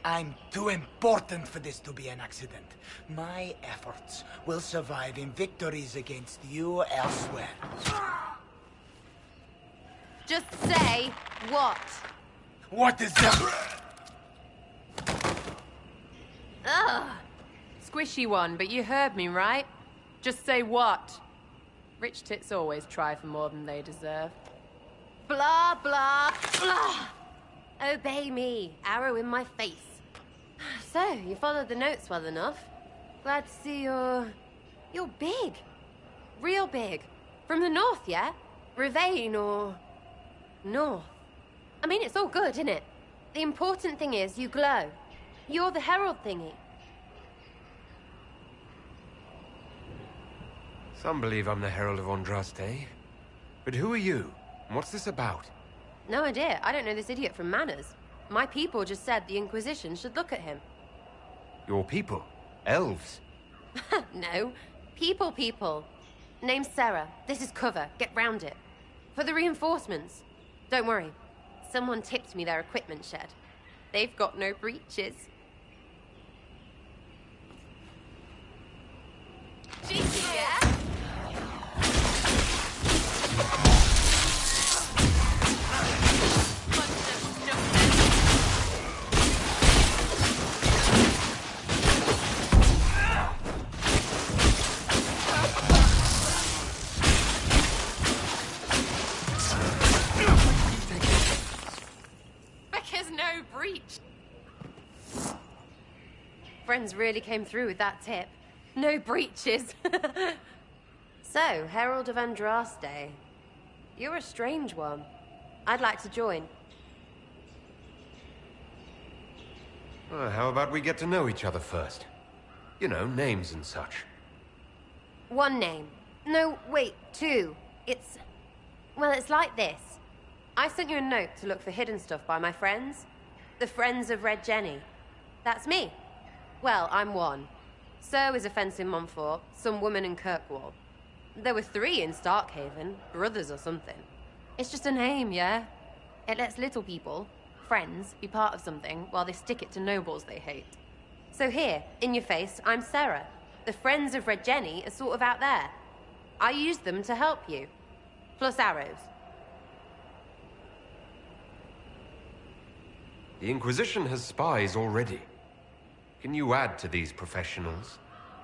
I'm too important for this to be an accident. My efforts will survive in victories against you elsewhere. Just say what? What is that? Ugh. Squishy one, but you heard me, right? Just say what? Rich tits always try for more than they deserve. Blah, blah, blah. Obey me. Arrow in my face. So, you followed the notes well enough. Glad to see you're big. Real big. From the north, yeah? Rivain or... north. I mean, it's all good, isn't it? The important thing is you glow. You're the herald thingy. Some believe I'm the Herald of Andraste. But who are you? And what's this about? No idea. I don't know this idiot from Manners. My people just said the Inquisition should look at him. Your people? Elves? No. People. Name's Sarah. This is cover. Get round it. For the reinforcements. Don't worry. Someone tipped me their equipment shed. They've got no breaches. Cheeky, yeah? Friends really came through with that tip. No breaches. So, Herald of Andraste. You're a strange one. I'd like to join. Well, how about we get to know each other first? You know, names and such. One name. No, wait, two. Well, it's like this. I sent you a note to look for hidden stuff by my friends. The Friends of Red Jenny. That's me. Well, I'm one. So is a fence in Montfort, some woman in Kirkwall. There were 3 in Starkhaven, brothers or something. It's just a name, yeah? It lets little people, friends, be part of something while they stick it to nobles they hate. So here, in your face, I'm Sarah. The Friends of Red Jenny are sort of out there. I used them to help you. Plus arrows. The Inquisition has spies already. Can you add to these professionals?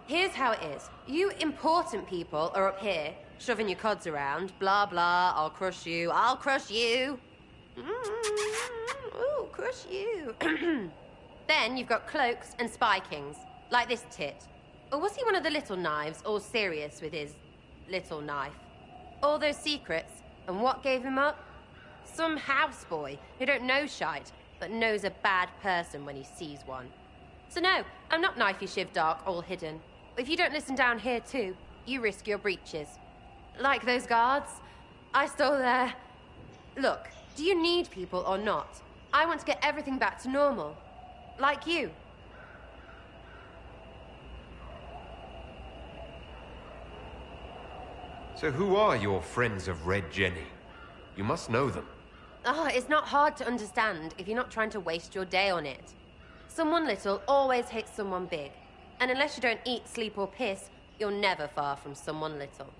Here's how it is. You important people are up here, shoving your cods around. Blah, blah, I'll crush you. Ooh, crush you. Then you've got cloaks and spy kings, like this tit. Or was he one of the little knives, all serious with his little knife? All those secrets, and what gave him up? Some houseboy who don't know shite, but knows a bad person when he sees one. So no, I'm not knifey shiv dark, all hidden. If you don't listen down here too, you risk your breeches. Like those guards, I stole their... Look, do you need people or not? I want to get everything back to normal. Like you. So who are your Friends of Red Jenny? You must know them. Oh, it's not hard to understand if you're not trying to waste your day on it. Someone little always hates someone big. And unless you don't eat, sleep, or piss, you're never far from someone little.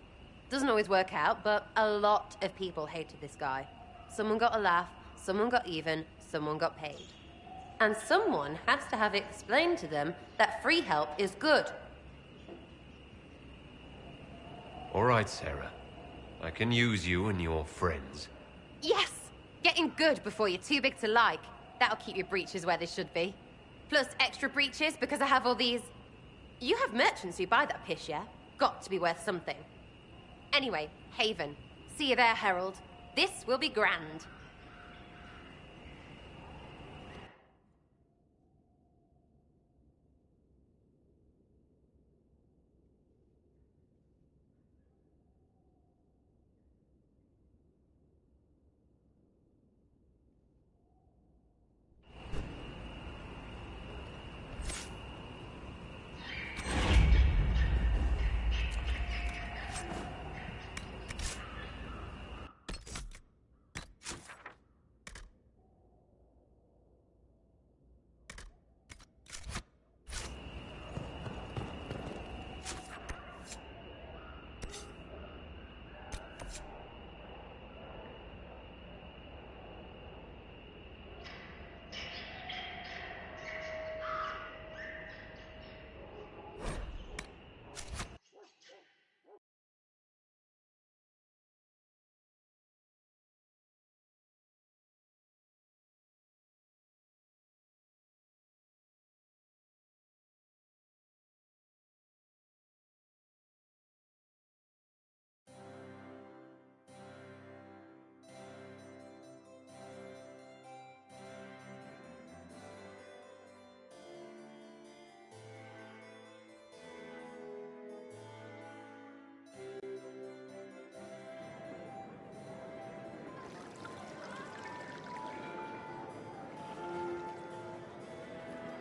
Doesn't always work out, but a lot of people hated this guy. Someone got a laugh, someone got even, someone got paid. And someone has to have explained to them that free help is good. All right, Sarah. I can use you and your friends. Yes! Getting good before you're too big to like. That'll keep your breeches where they should be. Plus extra breeches because I have all these... You have merchants who buy that piss, yeah? Got to be worth something. Anyway, Haven. See you there, Herald. This will be grand.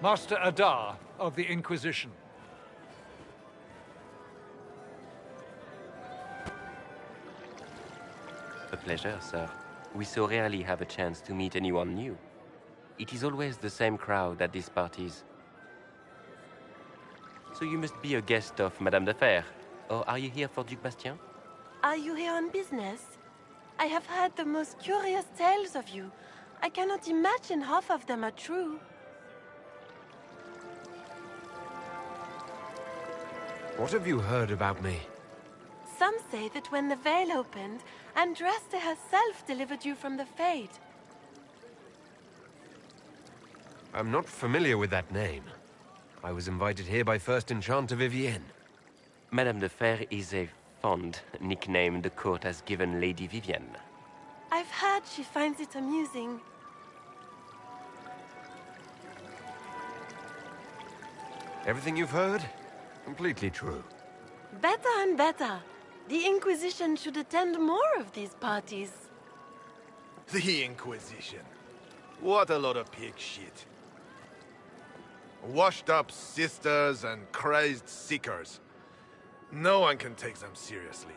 Master Adar of the Inquisition. A pleasure, sir. We so rarely have a chance to meet anyone new. It is always the same crowd at these parties. So you must be a guest of Madame de Fer. Or are you here for Duc Bastien? Are you here on business? I have heard the most curious tales of you. I cannot imagine half of them are true. What have you heard about me? Some say that when the veil opened, Andraste herself delivered you from the Fade. I'm not familiar with that name. I was invited here by First Enchanter Vivienne. Madame de Fer is a fond nickname the court has given Lady Vivienne. I've heard she finds it amusing. Everything you've heard? Completely true. Better and better. The Inquisition should attend more of these parties. The Inquisition. What a lot of pig shit. Washed-up sisters and crazed seekers. No one can take them seriously.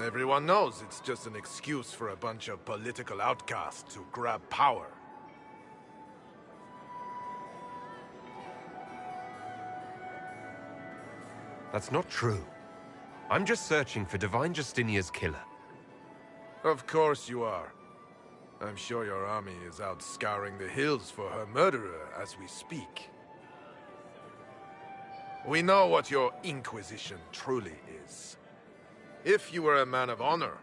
Everyone knows it's just an excuse for a bunch of political outcasts to grab power. That's not true. I'm just searching for Divine Justinia's killer. Of course you are. I'm sure your army is out scouring the hills for her murderer as we speak. We know what your Inquisition truly is. If you were a man of honor,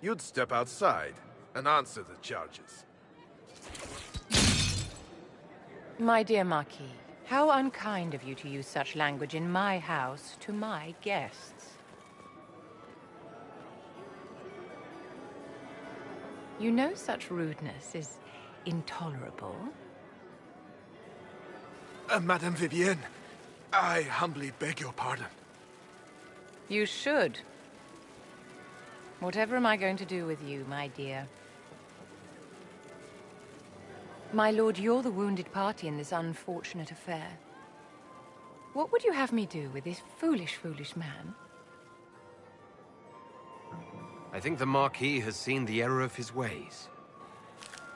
you'd step outside and answer the charges. My dear Marquis, how unkind of you to use such language in my house to my guests. You know such rudeness is intolerable. Madame Vivienne, I humbly beg your pardon. You should. Whatever am I going to do with you, my dear? My lord, you're the wounded party in this unfortunate affair. What would you have me do with this foolish, foolish man? I think the Marquis has seen the error of his ways.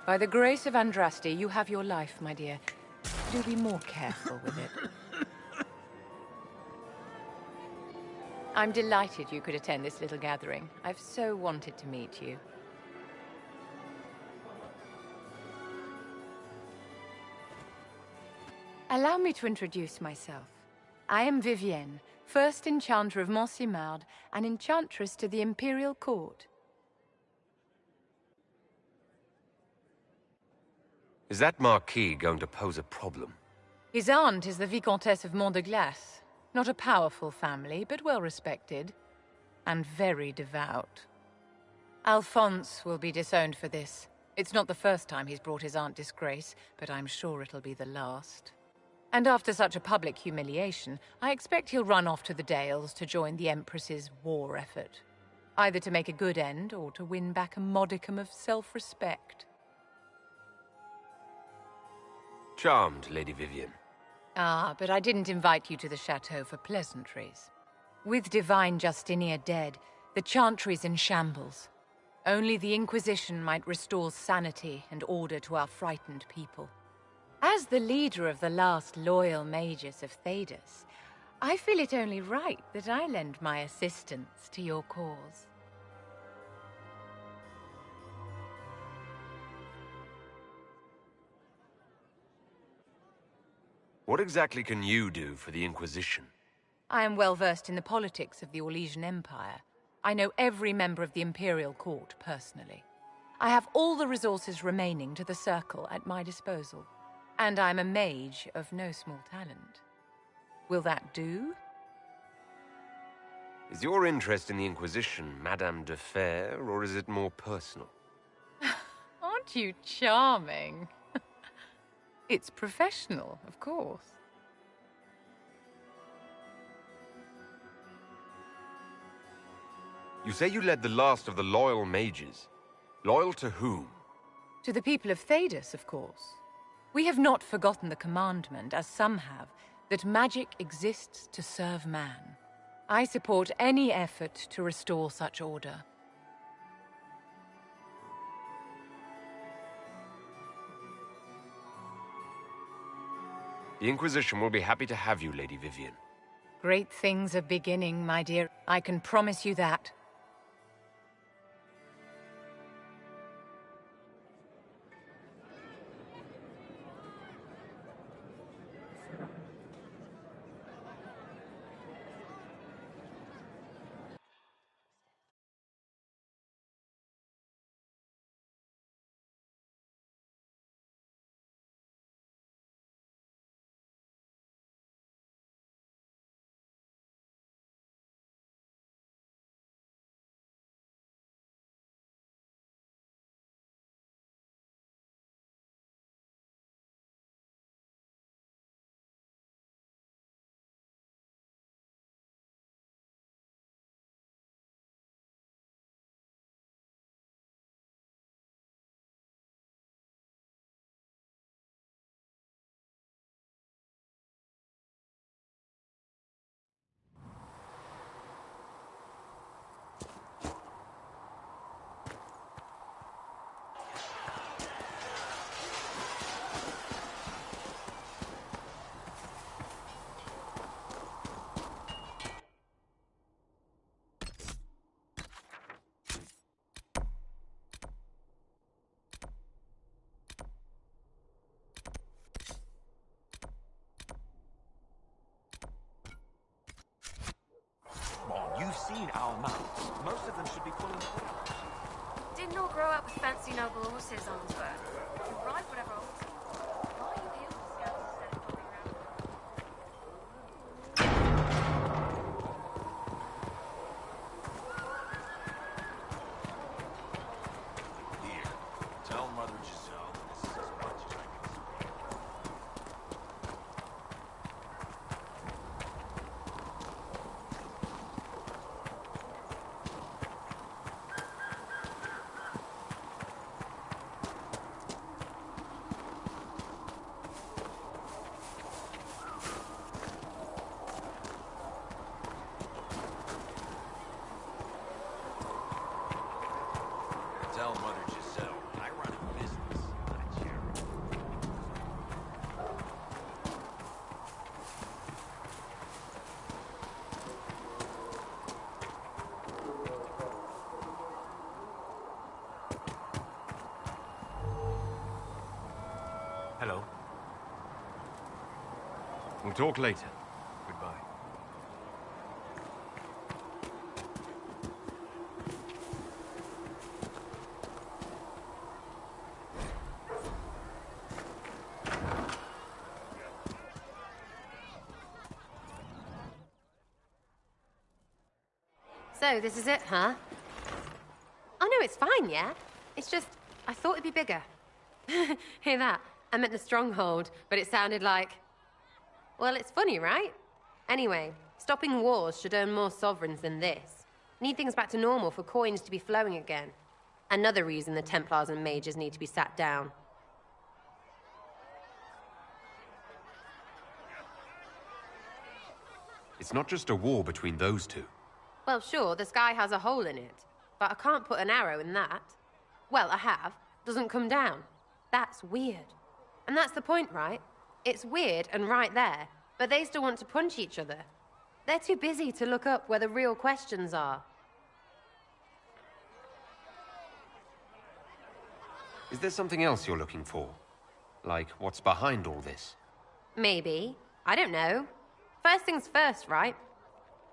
By the grace of Andraste, you have your life, my dear. Do be more careful with it. I'm delighted you could attend this little gathering. I've so wanted to meet you. Allow me to introduce myself. I am Vivienne, first Enchanter of Montsimard and Enchantress to the Imperial Court. Is that Marquis going to pose a problem? His aunt is the Vicomtesse of Mont de Glace. Not a powerful family, but well respected. And very devout. Alphonse will be disowned for this. It's not the first time he's brought his aunt disgrace, but I'm sure it'll be the last. And after such a public humiliation, I expect he'll run off to the Dales to join the Empress's war effort. Either to make a good end, or to win back a modicum of self-respect. Charmed, Lady Vivienne. Ah, but I didn't invite you to the chateau for pleasantries. With Divine Justinia dead, the Chantry's in shambles. Only the Inquisition might restore sanity and order to our frightened people. As the leader of the last loyal mages of Thedas, I feel it only right that I lend my assistance to your cause. What exactly can you do for the Inquisition? I am well versed in the politics of the Orlesian Empire. I know every member of the Imperial Court personally. I have all the resources remaining to the Circle at my disposal. And I'm a mage of no small talent. Will that do? Is your interest in the Inquisition Madame de Fer, or is it more personal? Aren't you charming? It's professional, of course. You say you led the last of the loyal mages. Loyal to whom? To the people of Thedas, of course. We have not forgotten the commandment, as some have, that magic exists to serve man. I support any effort to restore such order. The Inquisition will be happy to have you, Lady Vivian. Great things are beginning, my dear. I can promise you that. You've seen our mounts. Most of them should be pulling through. Didn't all grow up with fancy noble horses on the bird. You ride whatever horse. Why are you here with scouts instead of popping around? Here, tell Mother Giselle this is as much as I can spare. Tell Mother Giselle I run a business, not a charity. Hello. We'll talk later. Goodbye. So, this is it, huh? Oh, no, it's fine, yeah? It's just, I thought it'd be bigger. Hear that? I meant the stronghold, but it sounded like... Well, it's funny, right? Anyway, stopping wars should earn more sovereigns than this. Need things back to normal for coins to be flowing again. Another reason the Templars and mages need to be sat down. It's not just a war between those two. Well, sure, the sky has a hole in it, but I can't put an arrow in that. Well, I have. Doesn't come down. That's weird. And that's the point, right? It's weird and right there, but they still want to punch each other. They're too busy to look up where the real questions are. Is there something else you're looking for? Like, what's behind all this? Maybe. I don't know. First things first, right?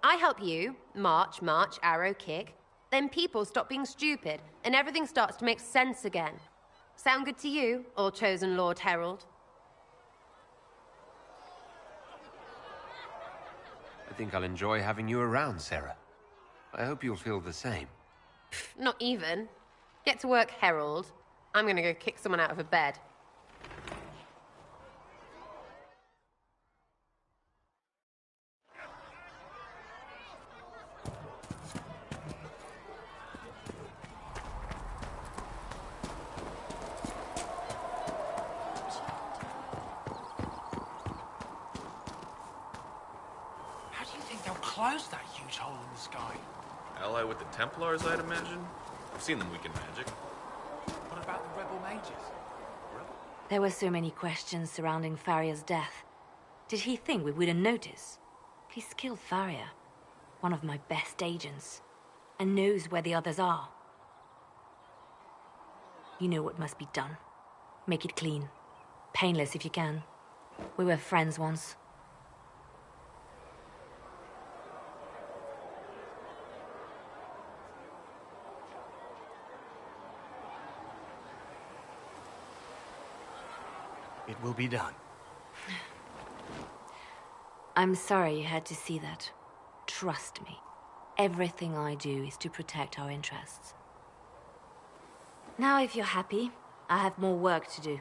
I help you, march, arrow, kick. Then people stop being stupid, and everything starts to make sense again. Sound good to you, or chosen Lord Herald? I think I'll enjoy having you around, Sarah. I hope you'll feel the same. Not even. Get to work, Herald. I'm gonna go kick someone out of a bed. was that huge hole in the sky? Ally with the Templars, I'd imagine? I've seen them weaken magic. What about the rebel mages? There were so many questions surrounding Faria's death. Did he think we wouldn't notice? He's killed Faria, one of my best agents, and knows where the others are. You know what must be done. Make it clean. Painless if you can. We were friends once. It will be done. I'm sorry you had to see that. Trust me. Everything I do is to protect our interests. Now, if you're happy, I have more work to do.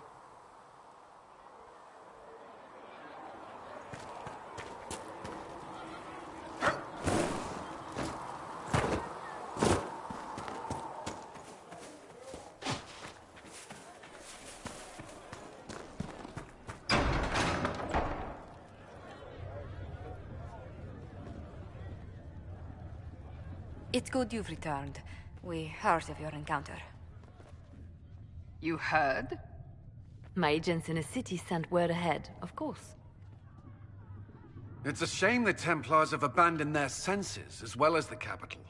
It's good you've returned. We heard of your encounter. You heard? My agents in the city sent word ahead, of course. It's a shame the Templars have abandoned their senses, as well as the capital.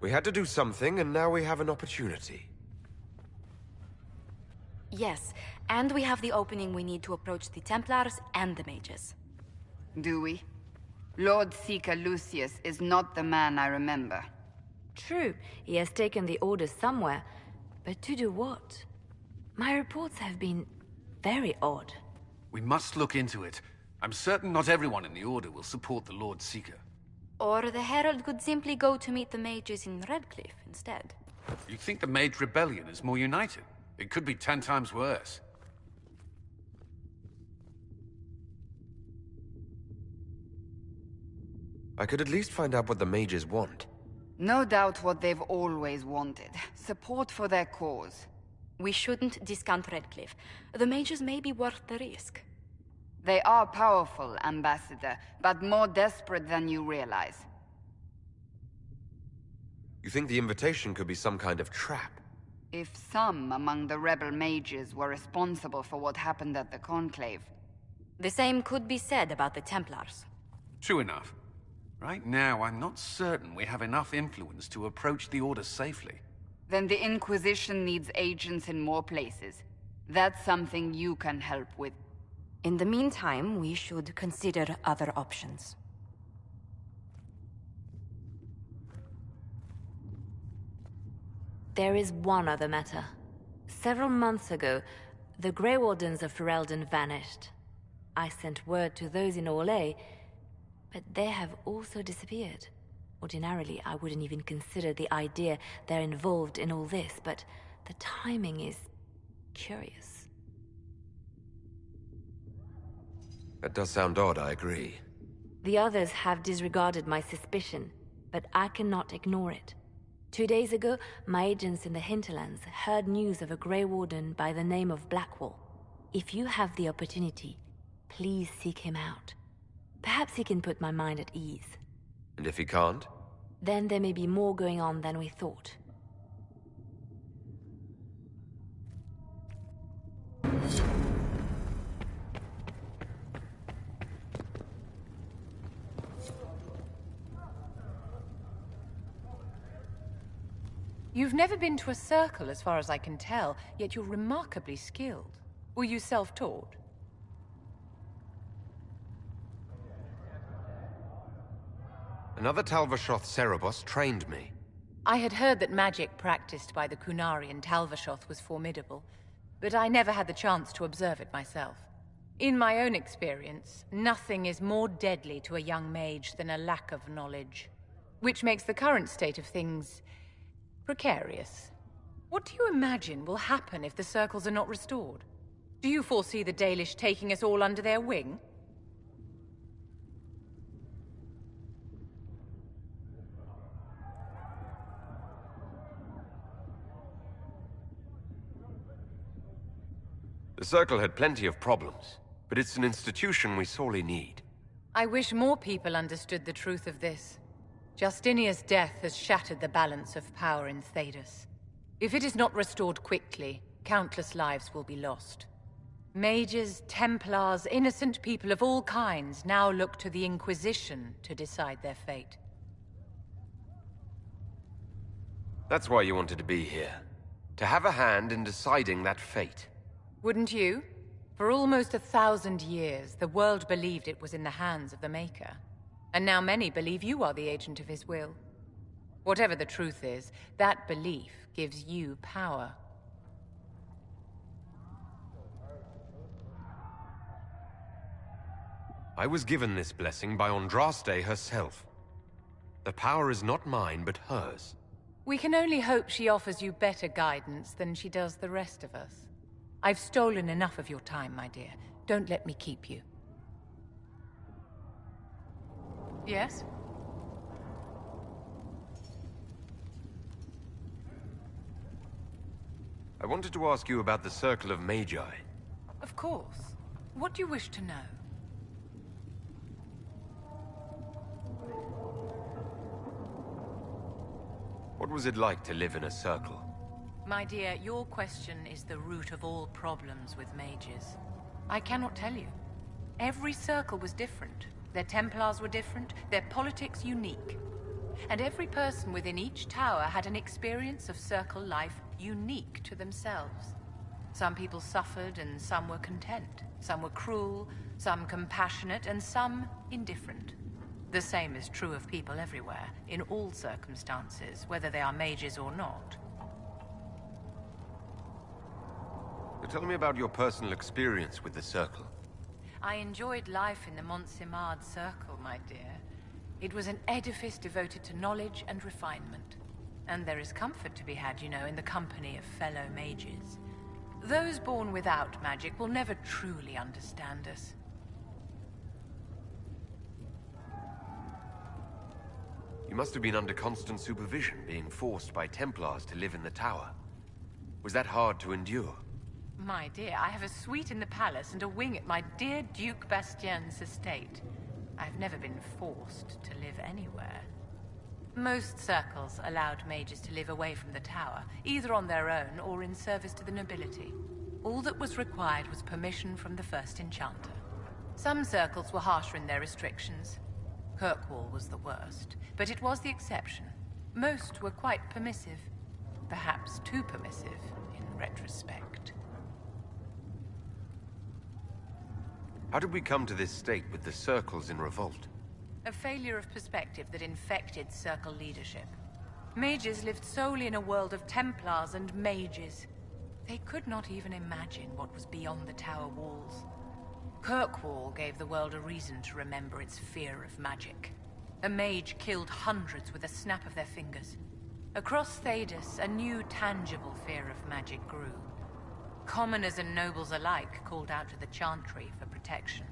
We had to do something, and now we have an opportunity. Yes, and we have the opening we need to approach the Templars and the mages. Do we? Lord Seeker Lucius is not the man I remember. True, he has taken the orders somewhere, but to do what? My reports have been very odd. We must look into it. I'm certain not everyone in the Order will support the Lord Seeker. Or the Herald could simply go to meet the mages in Redcliffe instead. You think the Mage Rebellion is more united? It could be 10 times worse. I could at least find out what the mages want. No doubt what they've always wanted. Support for their cause. We shouldn't discount Redcliffe. The mages may be worth the risk. They are powerful, Ambassador, but more desperate than you realize. You think the invitation could be some kind of trap? If some among the rebel mages were responsible for what happened at the Conclave... The same could be said about the Templars. True enough. Right now, I'm not certain we have enough influence to approach the Order safely. Then the Inquisition needs agents in more places. That's something you can help with. In the meantime, we should consider other options. There is one other matter. Several months ago, the Grey Wardens of Ferelden vanished. I sent word to those in Orlais, but they have also disappeared. Ordinarily, I wouldn't even consider the idea they're involved in all this, but the timing is curious. That does sound odd, I agree. The others have disregarded my suspicion, but I cannot ignore it. 2 days ago, my agents in the hinterlands heard news of a Grey Warden by the name of Blackwall. If you have the opportunity, please seek him out. Perhaps he can put my mind at ease. And if he can't? Then there may be more going on than we thought. You've never been to a circle, as far as I can tell, yet you're remarkably skilled. Were you self-taught? Another Talvashoth Cerebos trained me. I had heard that magic practiced by the Kunari in Talvashoth was formidable, but I never had the chance to observe it myself. In my own experience, nothing is more deadly to a young mage than a lack of knowledge, which makes the current state of things precarious. What do you imagine will happen if the circles are not restored? Do you foresee the Dalish taking us all under their wing? The Circle had plenty of problems. but it's an institution we sorely need. I wish more people understood the truth of this. Justinia's death has shattered the balance of power in Thedas. If it is not restored quickly, countless lives will be lost. Mages, Templars, innocent people of all kinds now look to the Inquisition to decide their fate. That's why you wanted to be here. To have a hand in deciding that fate. Wouldn't you? For almost 1,000 years, the world believed it was in the hands of the Maker. And now many believe you are the agent of his will. Whatever the truth is, that belief gives you power. I was given this blessing by Andraste herself. The power is not mine, but hers. We can only hope she offers you better guidance than she does the rest of us. I've stolen enough of your time, my dear. Don't let me keep you. Yes? I wanted to ask you about the Circle of Magi. Of course. What do you wish to know? What was it like to live in a circle? My dear, your question is the root of all problems with mages. I cannot tell you. Every circle was different. Their Templars were different, their politics unique. And every person within each tower had an experience of circle life unique to themselves. Some people suffered and some were content. Some were cruel, some compassionate, and some indifferent. The same is true of people everywhere, in all circumstances, whether they are mages or not. So tell me about your personal experience with the Circle. I enjoyed life in the Montsimard Circle, my dear. It was an edifice devoted to knowledge and refinement. And there is comfort to be had, you know, in the company of fellow mages. Those born without magic will never truly understand us. You must have been under constant supervision, being forced by Templars to live in the tower. Was that hard to endure? My dear, I have a suite in the palace and a wing at my dear Duke Bastien's estate. I've never been forced to live anywhere. Most circles allowed mages to live away from the tower, either on their own or in service to the nobility. All that was required was permission from the first enchanter. Some circles were harsher in their restrictions. Kirkwall was the worst, but it was the exception. Most were quite permissive. Perhaps too permissive, in retrospect. How did we come to this state with the circles in revolt? A failure of perspective that infected circle leadership. Mages lived solely in a world of Templars and mages. They could not even imagine what was beyond the tower walls. Kirkwall gave the world a reason to remember its fear of magic. A mage killed hundreds with a snap of their fingers. Across Thedas, a new tangible fear of magic grew. Commoners and nobles alike called out to the Chantry for protection.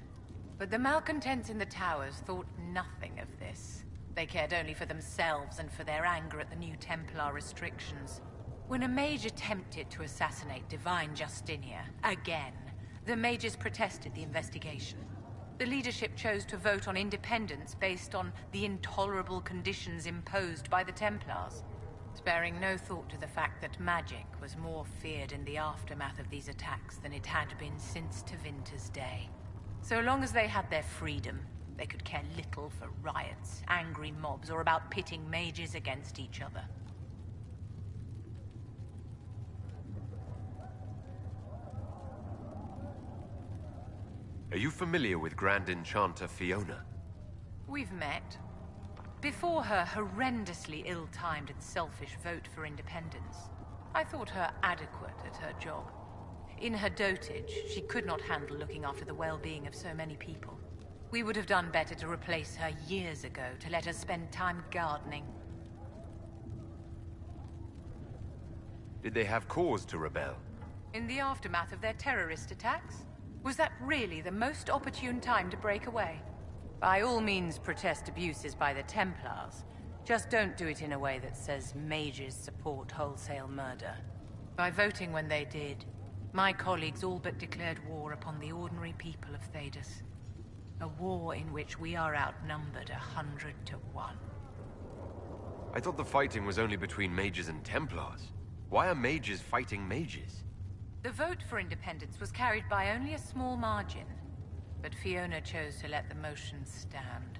But the malcontents in the towers thought nothing of this. They cared only for themselves and for their anger at the new Templar restrictions. When a mage attempted to assassinate Divine Justinia, again, the mages protested the investigation. The leadership chose to vote on independence based on the intolerable conditions imposed by the Templars, sparing no thought to the fact that magic was more feared in the aftermath of these attacks than it had been since Tevinter's day. So long as they had their freedom, they could care little for riots, angry mobs, or about pitting mages against each other. Are you familiar with Grand Enchanter Fiona? We've met. Before her horrendously ill-timed and selfish vote for independence, I thought her adequate at her job. In her dotage, she could not handle looking after the well-being of so many people. We would have done better to replace her years ago, to let her spend time gardening. Did they have cause to rebel? In the aftermath of their terrorist attacks? Was that really the most opportune time to break away? By all means protest abuses by the Templars. Just don't do it in a way that says mages support wholesale murder. By voting when they did, My colleagues all but declared war upon the ordinary people of Thedas. A war in which we are outnumbered 100 to 1. I thought the fighting was only between mages and Templars. Why are mages fighting mages? The vote for independence was carried by only a small margin, but Fiona chose to let the motion stand.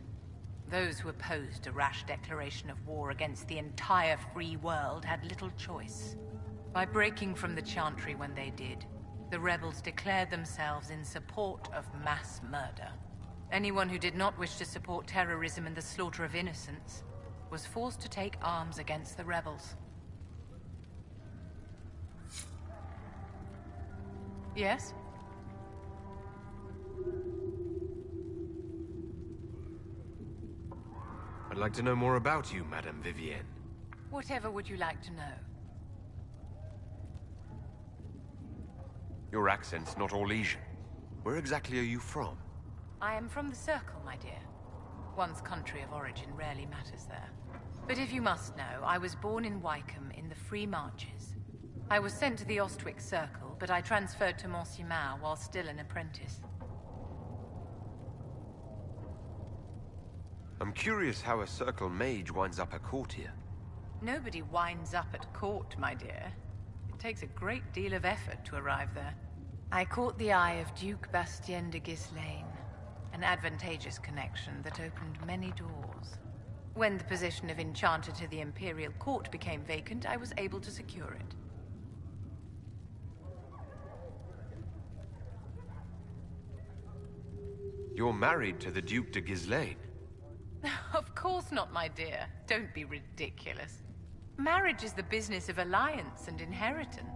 Those who opposed a rash declaration of war against the entire free world had little choice. By breaking from the Chantry when they did, the rebels declared themselves in support of mass murder. Anyone who did not wish to support terrorism and the slaughter of innocents was forced to take arms against the rebels. Yes? I'd like to know more about you, Madame Vivienne. Whatever would you like to know? Your accent's not Orlesian. Where exactly are you from? I am from the Circle, my dear. One's country of origin rarely matters there. But if you must know, I was born in Wycombe in the Free Marches. I was sent to the Ostwick Circle, but I transferred to Monsignor while still an apprentice. I'm curious how a Circle mage winds up a courtier. Nobody winds up at court, my dear. It takes a great deal of effort to arrive there. I caught the eye of Duke Bastien de Ghislaine, an advantageous connection that opened many doors. When the position of Enchanter to the Imperial Court became vacant, I was able to secure it. You're married to the Duke de Ghislaine? Of course not, my dear. Don't be ridiculous. Marriage is the business of alliance and inheritance.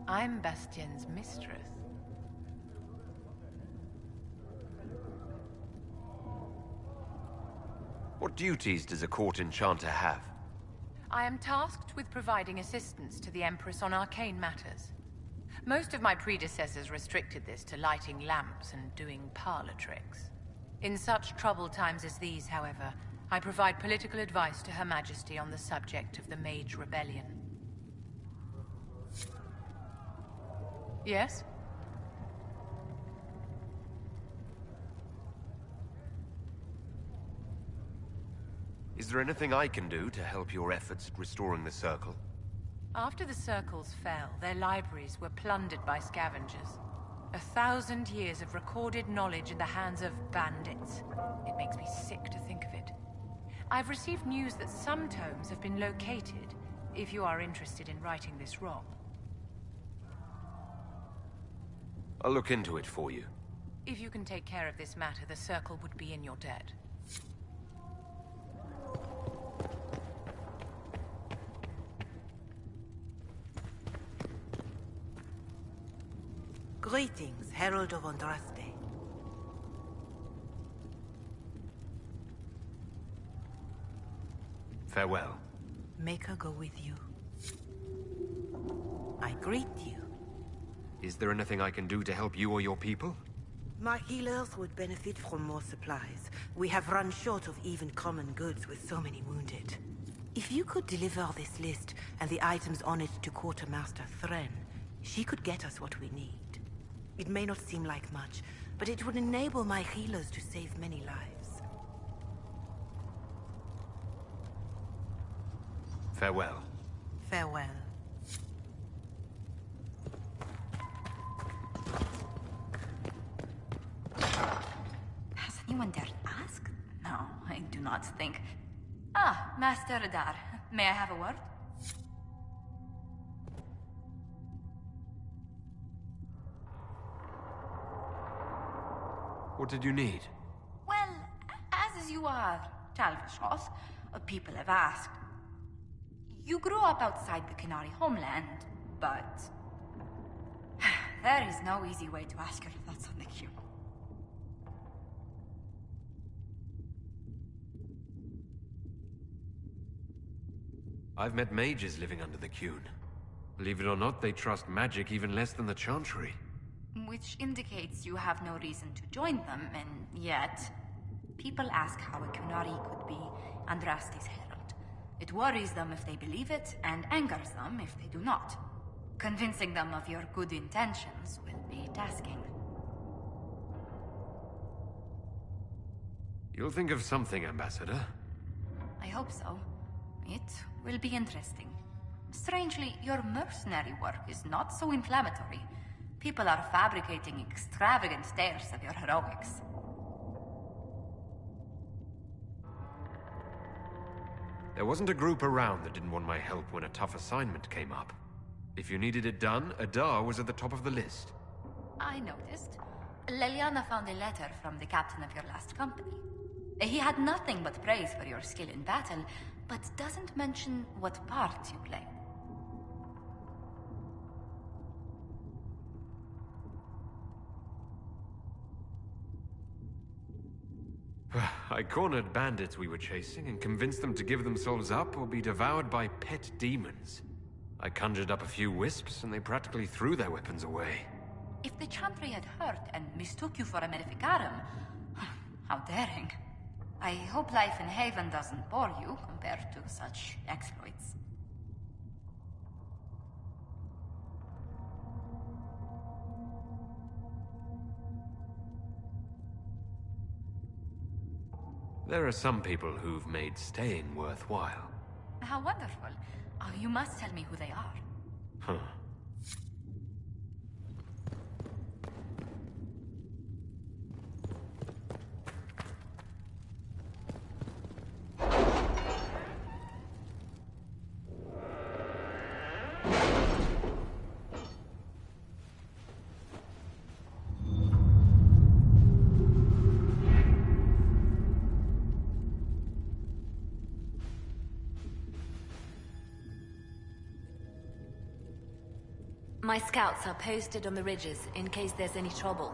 I'm Bastien's mistress. What duties does a court enchanter have? I am tasked with providing assistance to the Empress on arcane matters. Most of my predecessors restricted this to lighting lamps and doing parlor tricks. In such troubled times as these, however, I provide political advice to Her Majesty on the subject of the Mage Rebellion. Yes? Is there anything I can do to help your efforts at restoring the Circle? After the Circles fell, their libraries were plundered by scavengers. 1,000 years of recorded knowledge in the hands of bandits. It makes me sick to think of it. I've received news that some tomes have been located, if you are interested in righting this wrong. I'll look into it for you. If you can take care of this matter, the Circle would be in your debt. Greetings, Herald of Andraste. Farewell. Maker go with you. I greet you. Is there anything I can do to help you or your people? My healers would benefit from more supplies. We have run short of even common goods with so many wounded. If you could deliver this list and the items on it to Quartermaster Thren, she could get us what we need. It may not seem like much, but it would enable my healers to save many lives. Farewell. Farewell. Has anyone dared ask? No, I do not think. Ah, Master Adar. May I have a word? What did you need? Well, as you are Talvishos, people have asked. You grew up outside the Qunari homeland, but there is no easy way to ask your thoughts on the Q. I've met mages living under the Qun. Believe it or not, they trust magic even less than the Chantry. Which indicates you have no reason to join them, and yet people ask how a Qunari could be Andraste's herald. It worries them if they believe it, and angers them if they do not. Convincing them of your good intentions will be tasking. You'll think of something, Ambassador. I hope so. It will be interesting. Strangely, your mercenary work is not so inflammatory. People are fabricating extravagant tales of your heroics. There wasn't a group around that didn't want my help when a tough assignment came up. If you needed it done, Adar was at the top of the list. I noticed. Leliana found a letter from the captain of your last company. He had nothing but praise for your skill in battle, but doesn't mention what part you played. I cornered bandits we were chasing and convinced them to give themselves up or be devoured by pet demons. I conjured up a few wisps and they practically threw their weapons away. If the Chantry had heard and mistook you for a Maleficarum, how daring. I hope life in Haven doesn't bore you compared to such exploits. There are some people who've made staying worthwhile. How wonderful. You must tell me who they are. Huh. My scouts are posted on the ridges in case there's any trouble.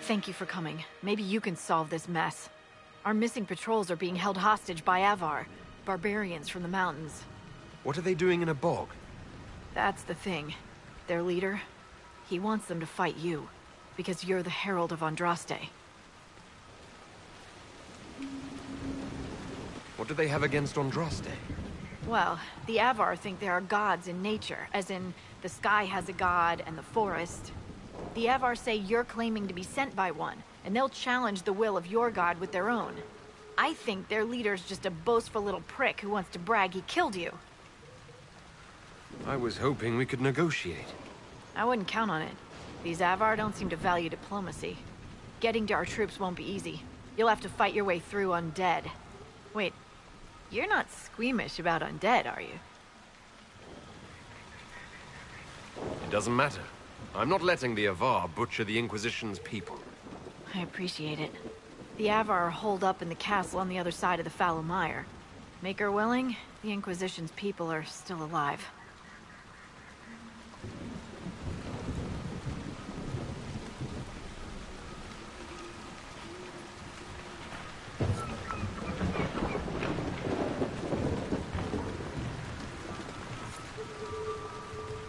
Thank you for coming. Maybe you can solve this mess. Our missing patrols are being held hostage by Avar, barbarians from the mountains. What are they doing in a bog? That's the thing. Their leader, he wants them to fight you, because you're the Herald of Andraste. What do they have against Andraste? Well, the Avar think there are gods in nature, as in the sky has a god and the forest. The Avar say you're claiming to be sent by one, and they'll challenge the will of your god with their own. I think their leader's just a boastful little prick who wants to brag he killed you. I was hoping we could negotiate. I wouldn't count on it. These Avar don't seem to value diplomacy. Getting to our troops won't be easy. You'll have to fight your way through undead. Wait, you're not squeamish about undead, are you? It doesn't matter. I'm not letting the Avar butcher the Inquisition's people. I appreciate it. The Avar are holed up in the castle on the other side of the fallow mire. Make her willing, the Inquisition's people are still alive.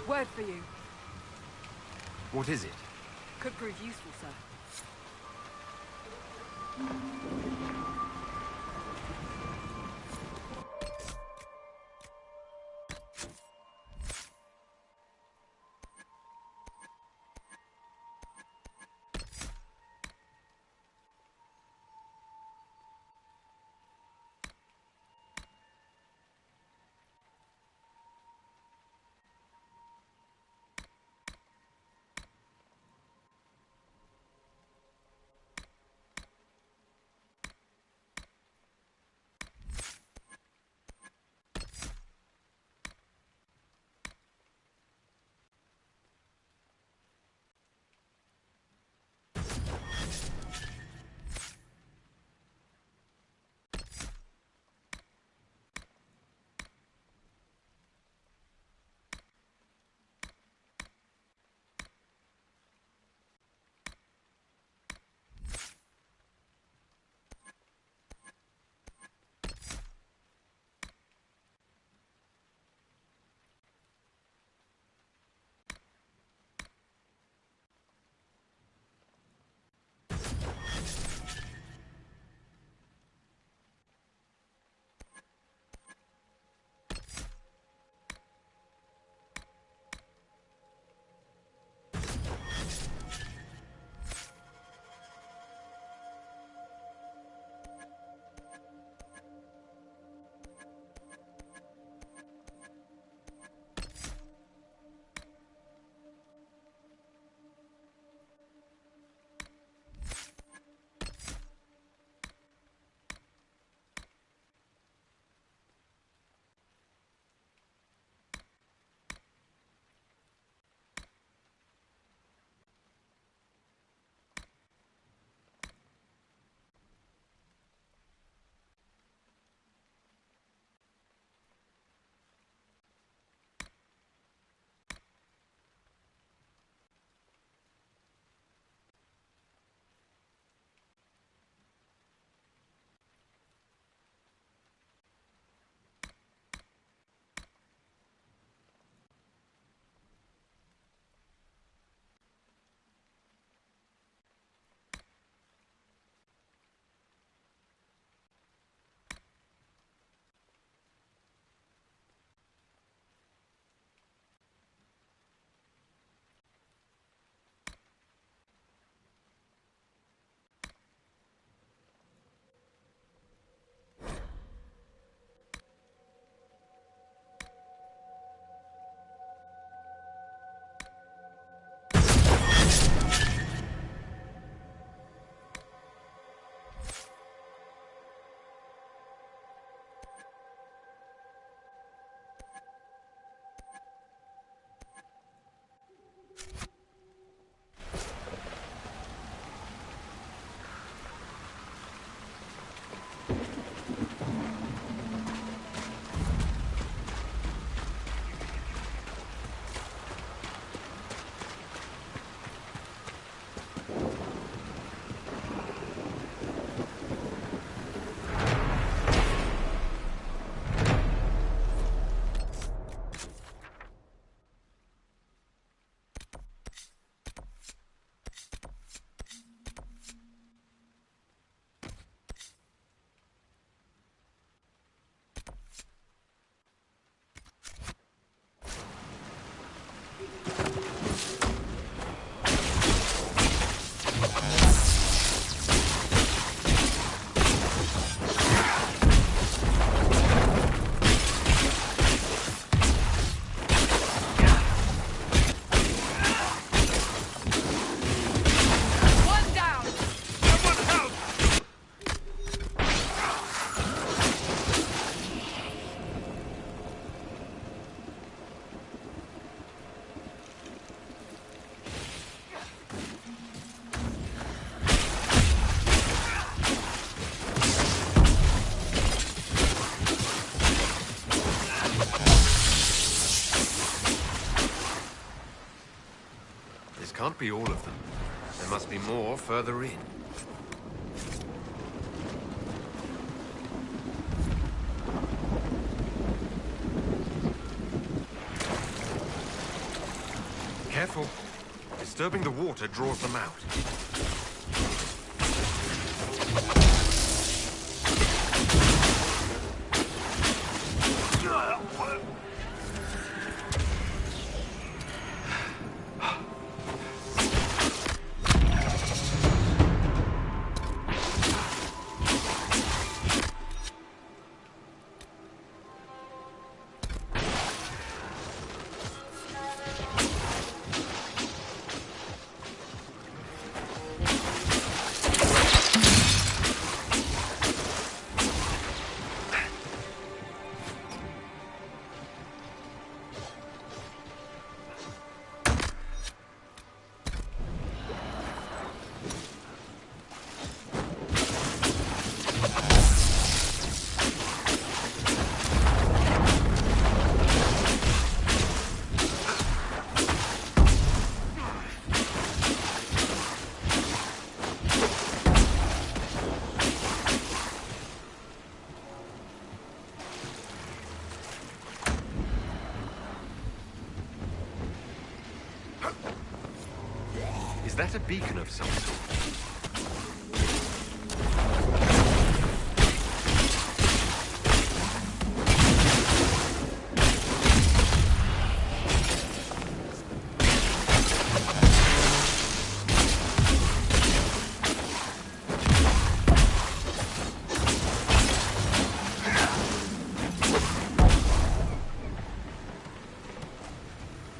Word for you. What is it? Could prove useful, sir. can't be all of them. There must be more further in. Careful. Disturbing the water draws them out. Is that a beacon of some sort?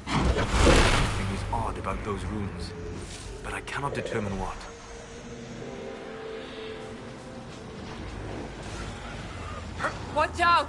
Something is odd about those runes, but I cannot determine what. Watch out!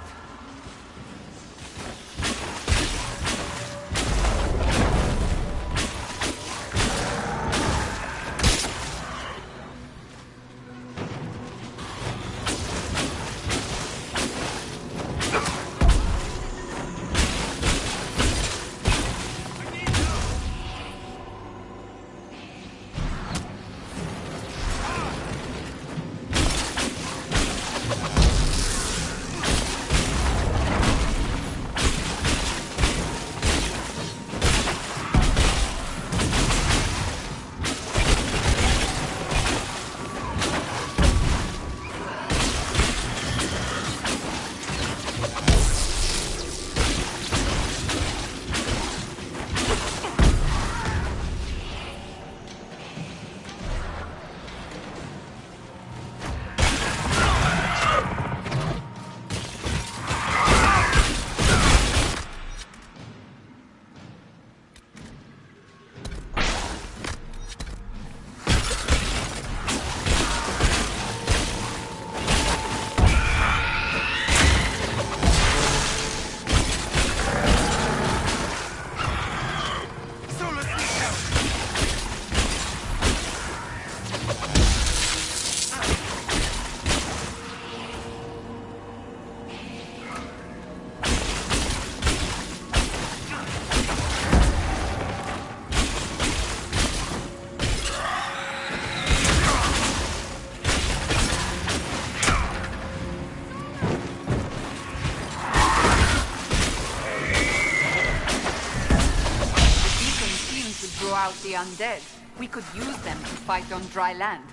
Out the undead. We could use them to fight on dry land.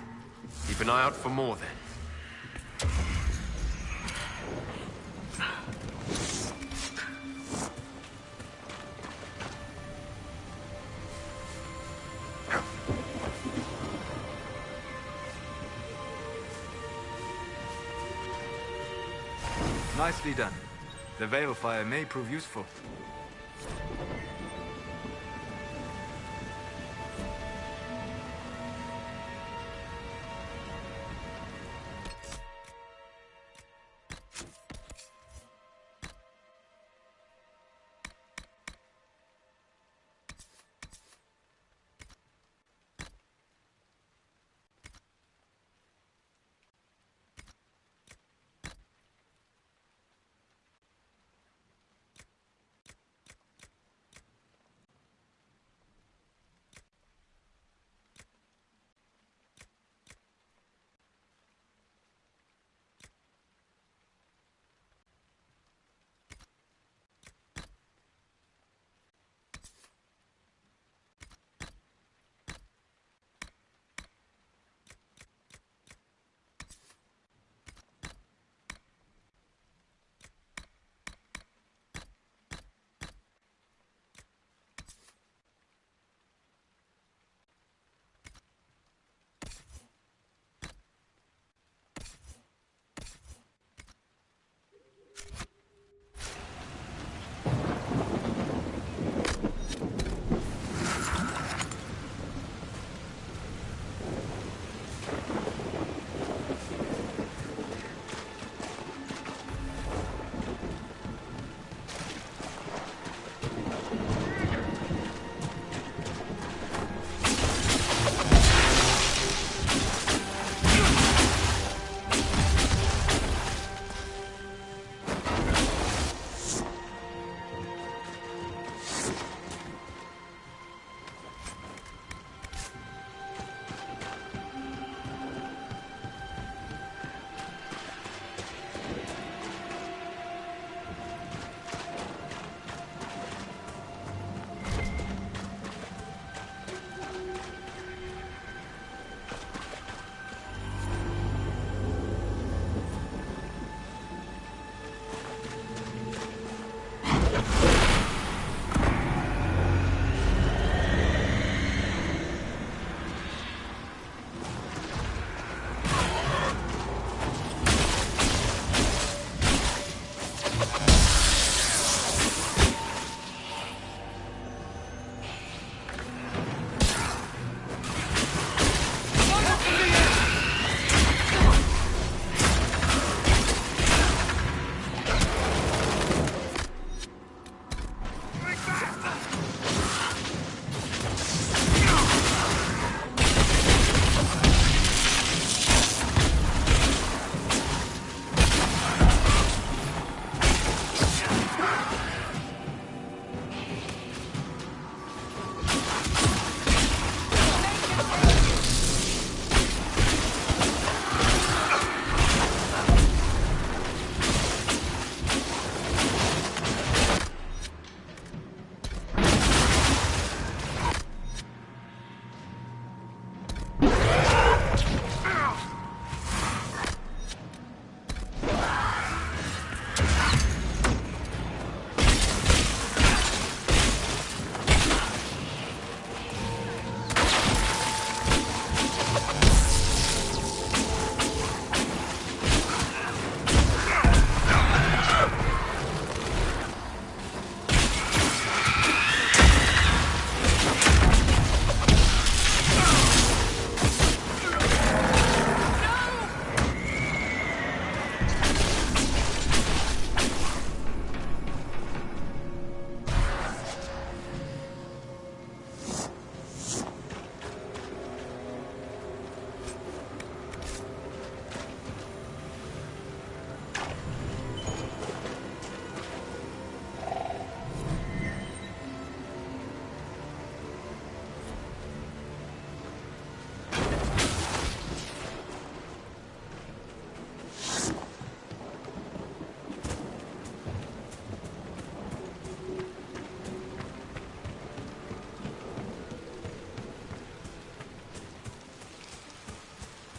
Keep an eye out for more, then. Nicely done. The Veilfire may prove useful.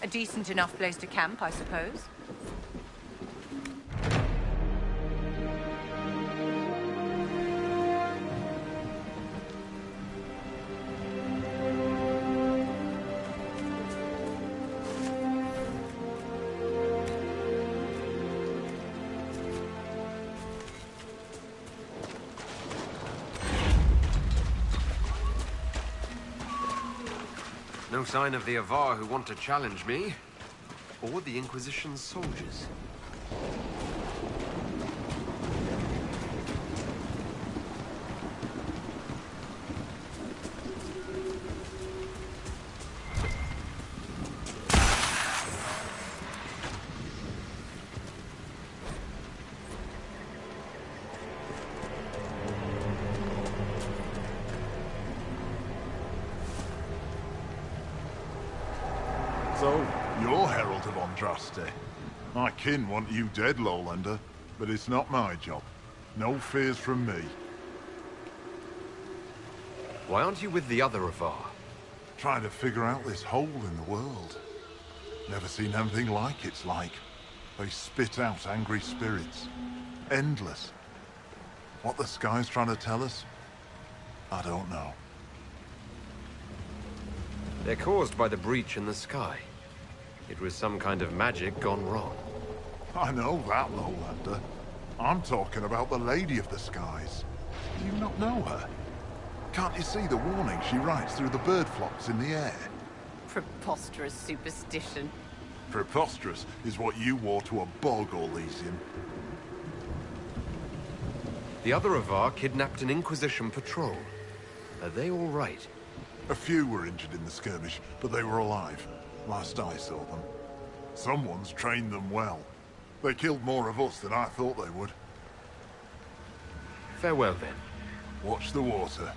A decent enough place to camp, I suppose. No sign of the Avar who want to challenge me, or the Inquisition's soldiers. So, you're Herald of Andraste. My kin want you dead, Lowlander, but it's not my job. No fears from me. Why aren't you with the other Avar? Trying to figure out this hole in the world. Never seen anything like it's like. They spit out angry spirits. Endless. What the sky's trying to tell us? I don't know. They're caused by the breach in the sky. It was some kind of magic gone wrong. I know that, Lowlander. I'm talking about the Lady of the Skies. Do you not know her? Can't you see the warning she writes through the bird flocks in the air? Preposterous superstition. Preposterous is what you wore to a bog, Elysium. The other Avar kidnapped an Inquisition patrol. Are they all right? A few were injured in the skirmish, but they were alive. Last I saw them. Someone's trained them well. They killed more of us than I thought they would. Farewell, then. Watch the water.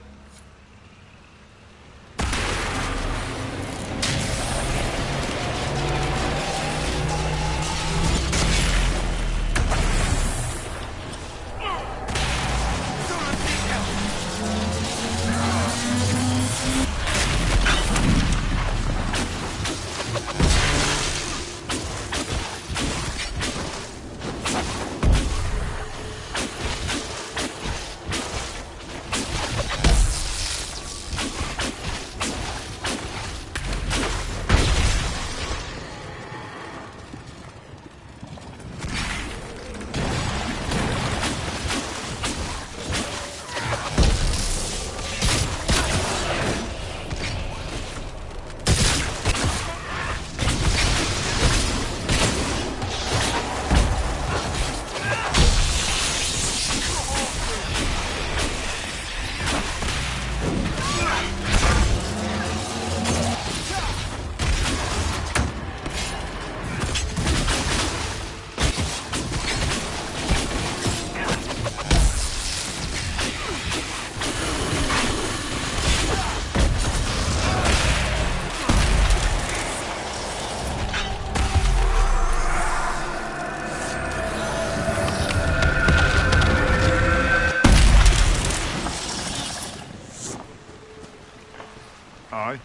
Aye.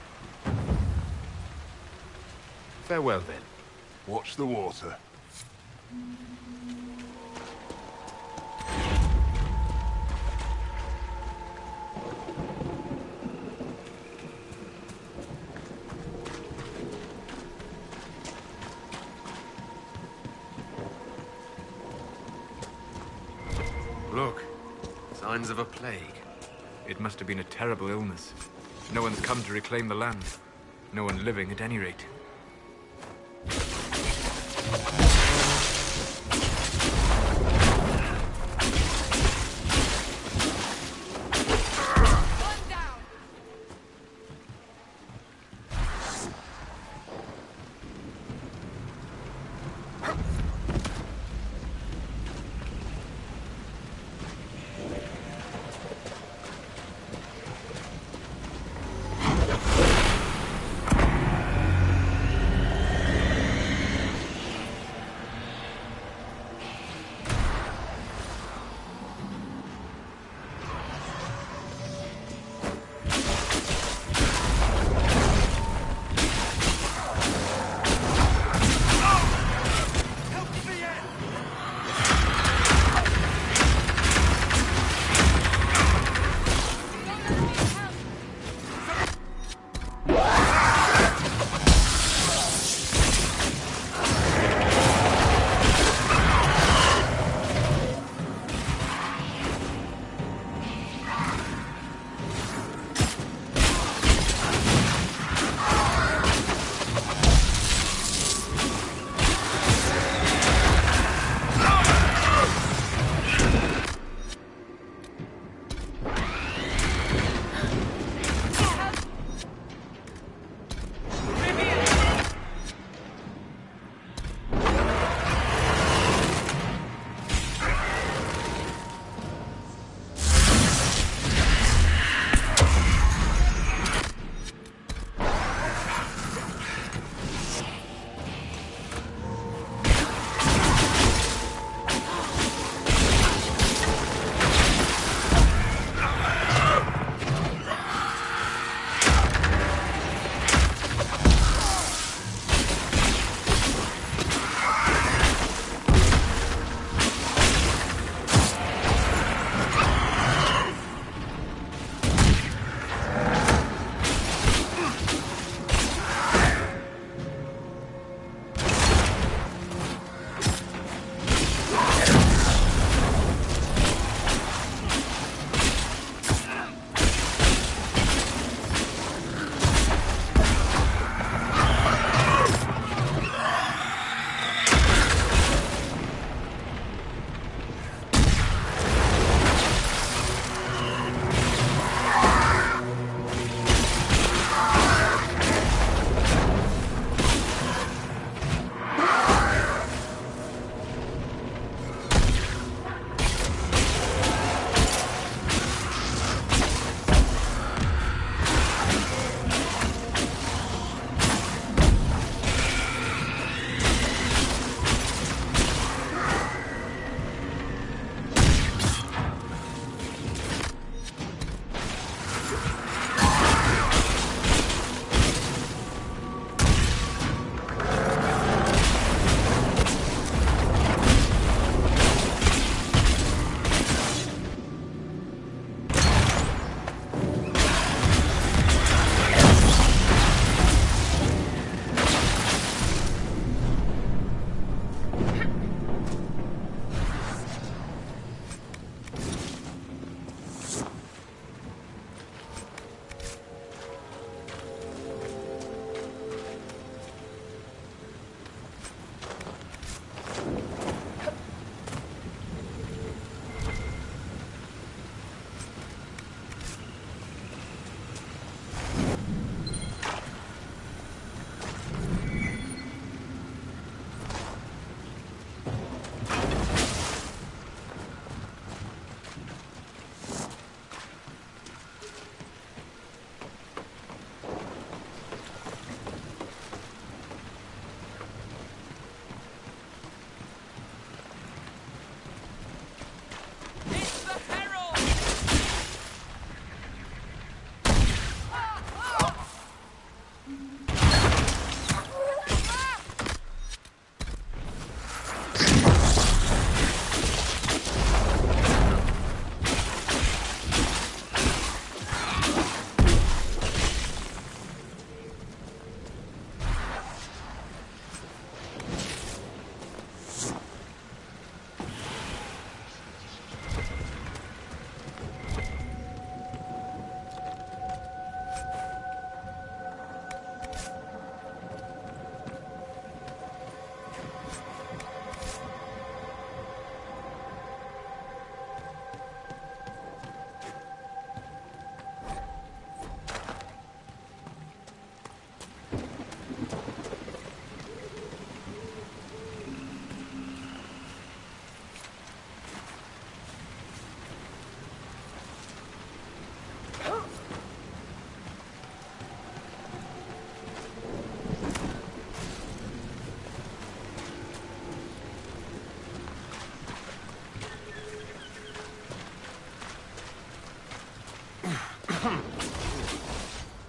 Farewell, then. Watch the water. Look. Signs of a plague. It must have been a terrible illness. No one's come to reclaim the land. No one living, at any rate.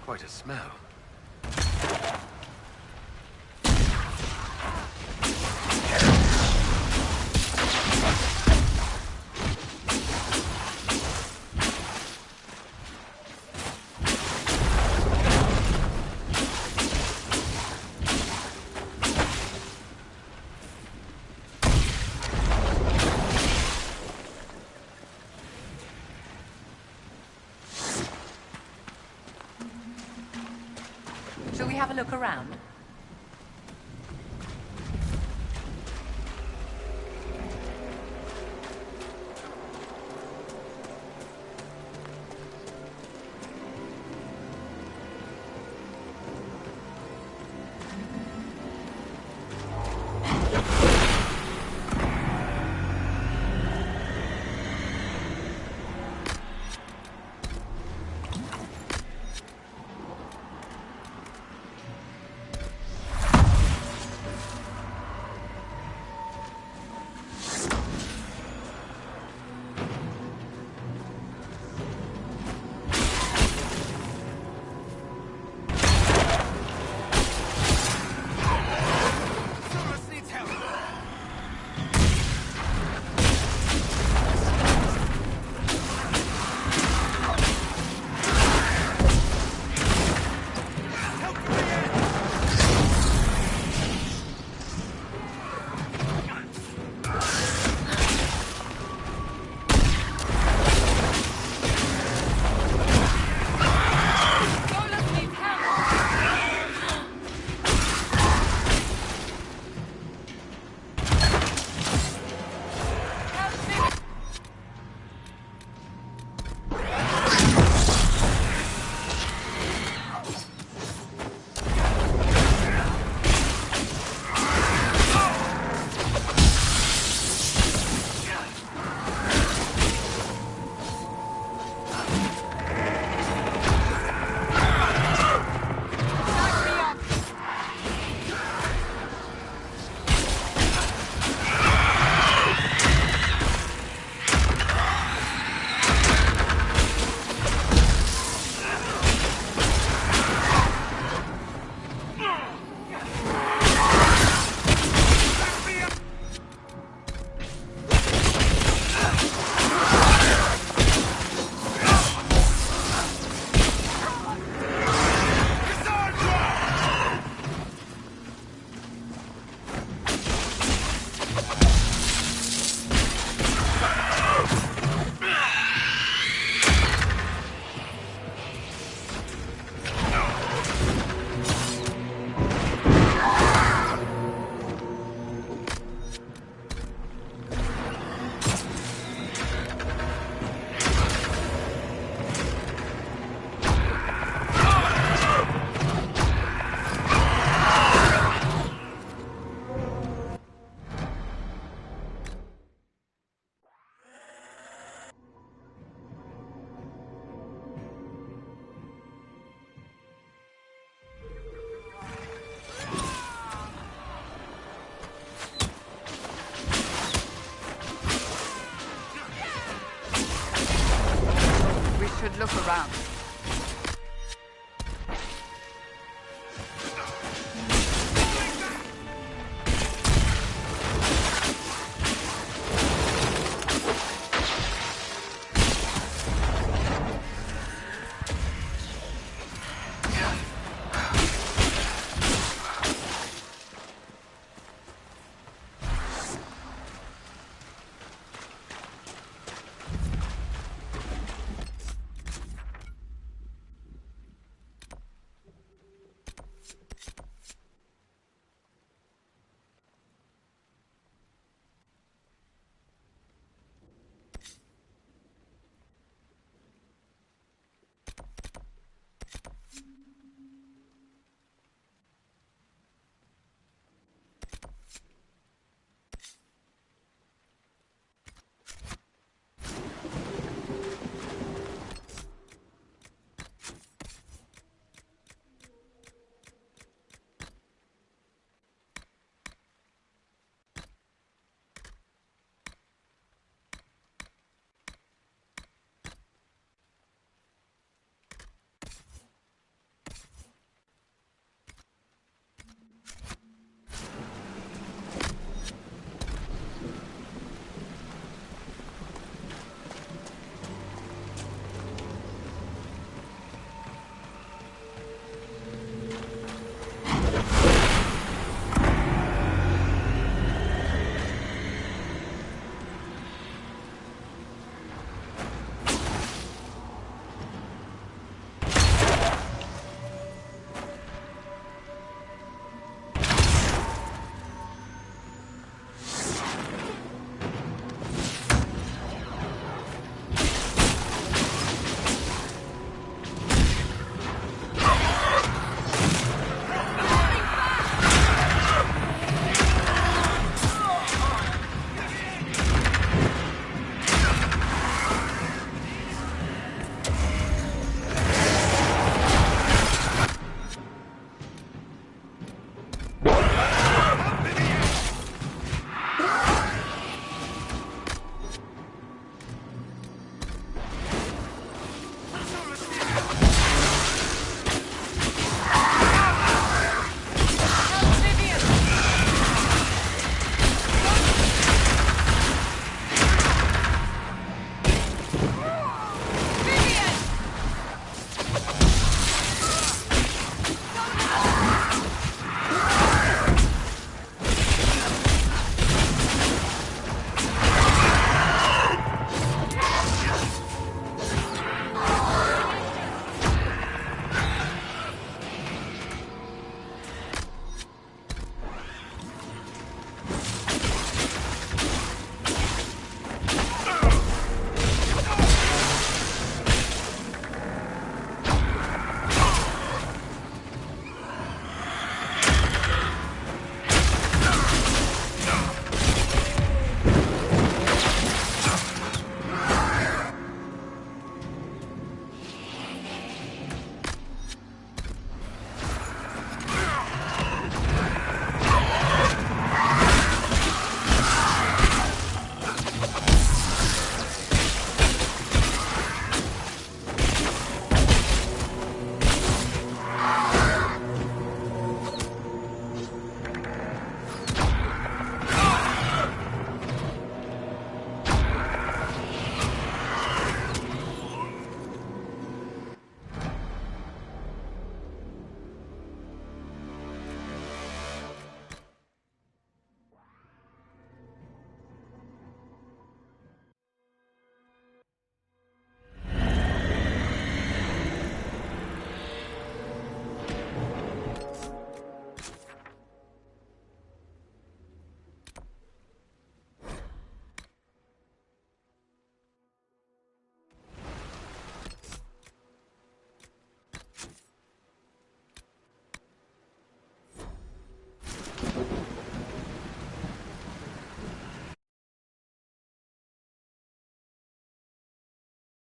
Quite a smell. Shall we have a look around?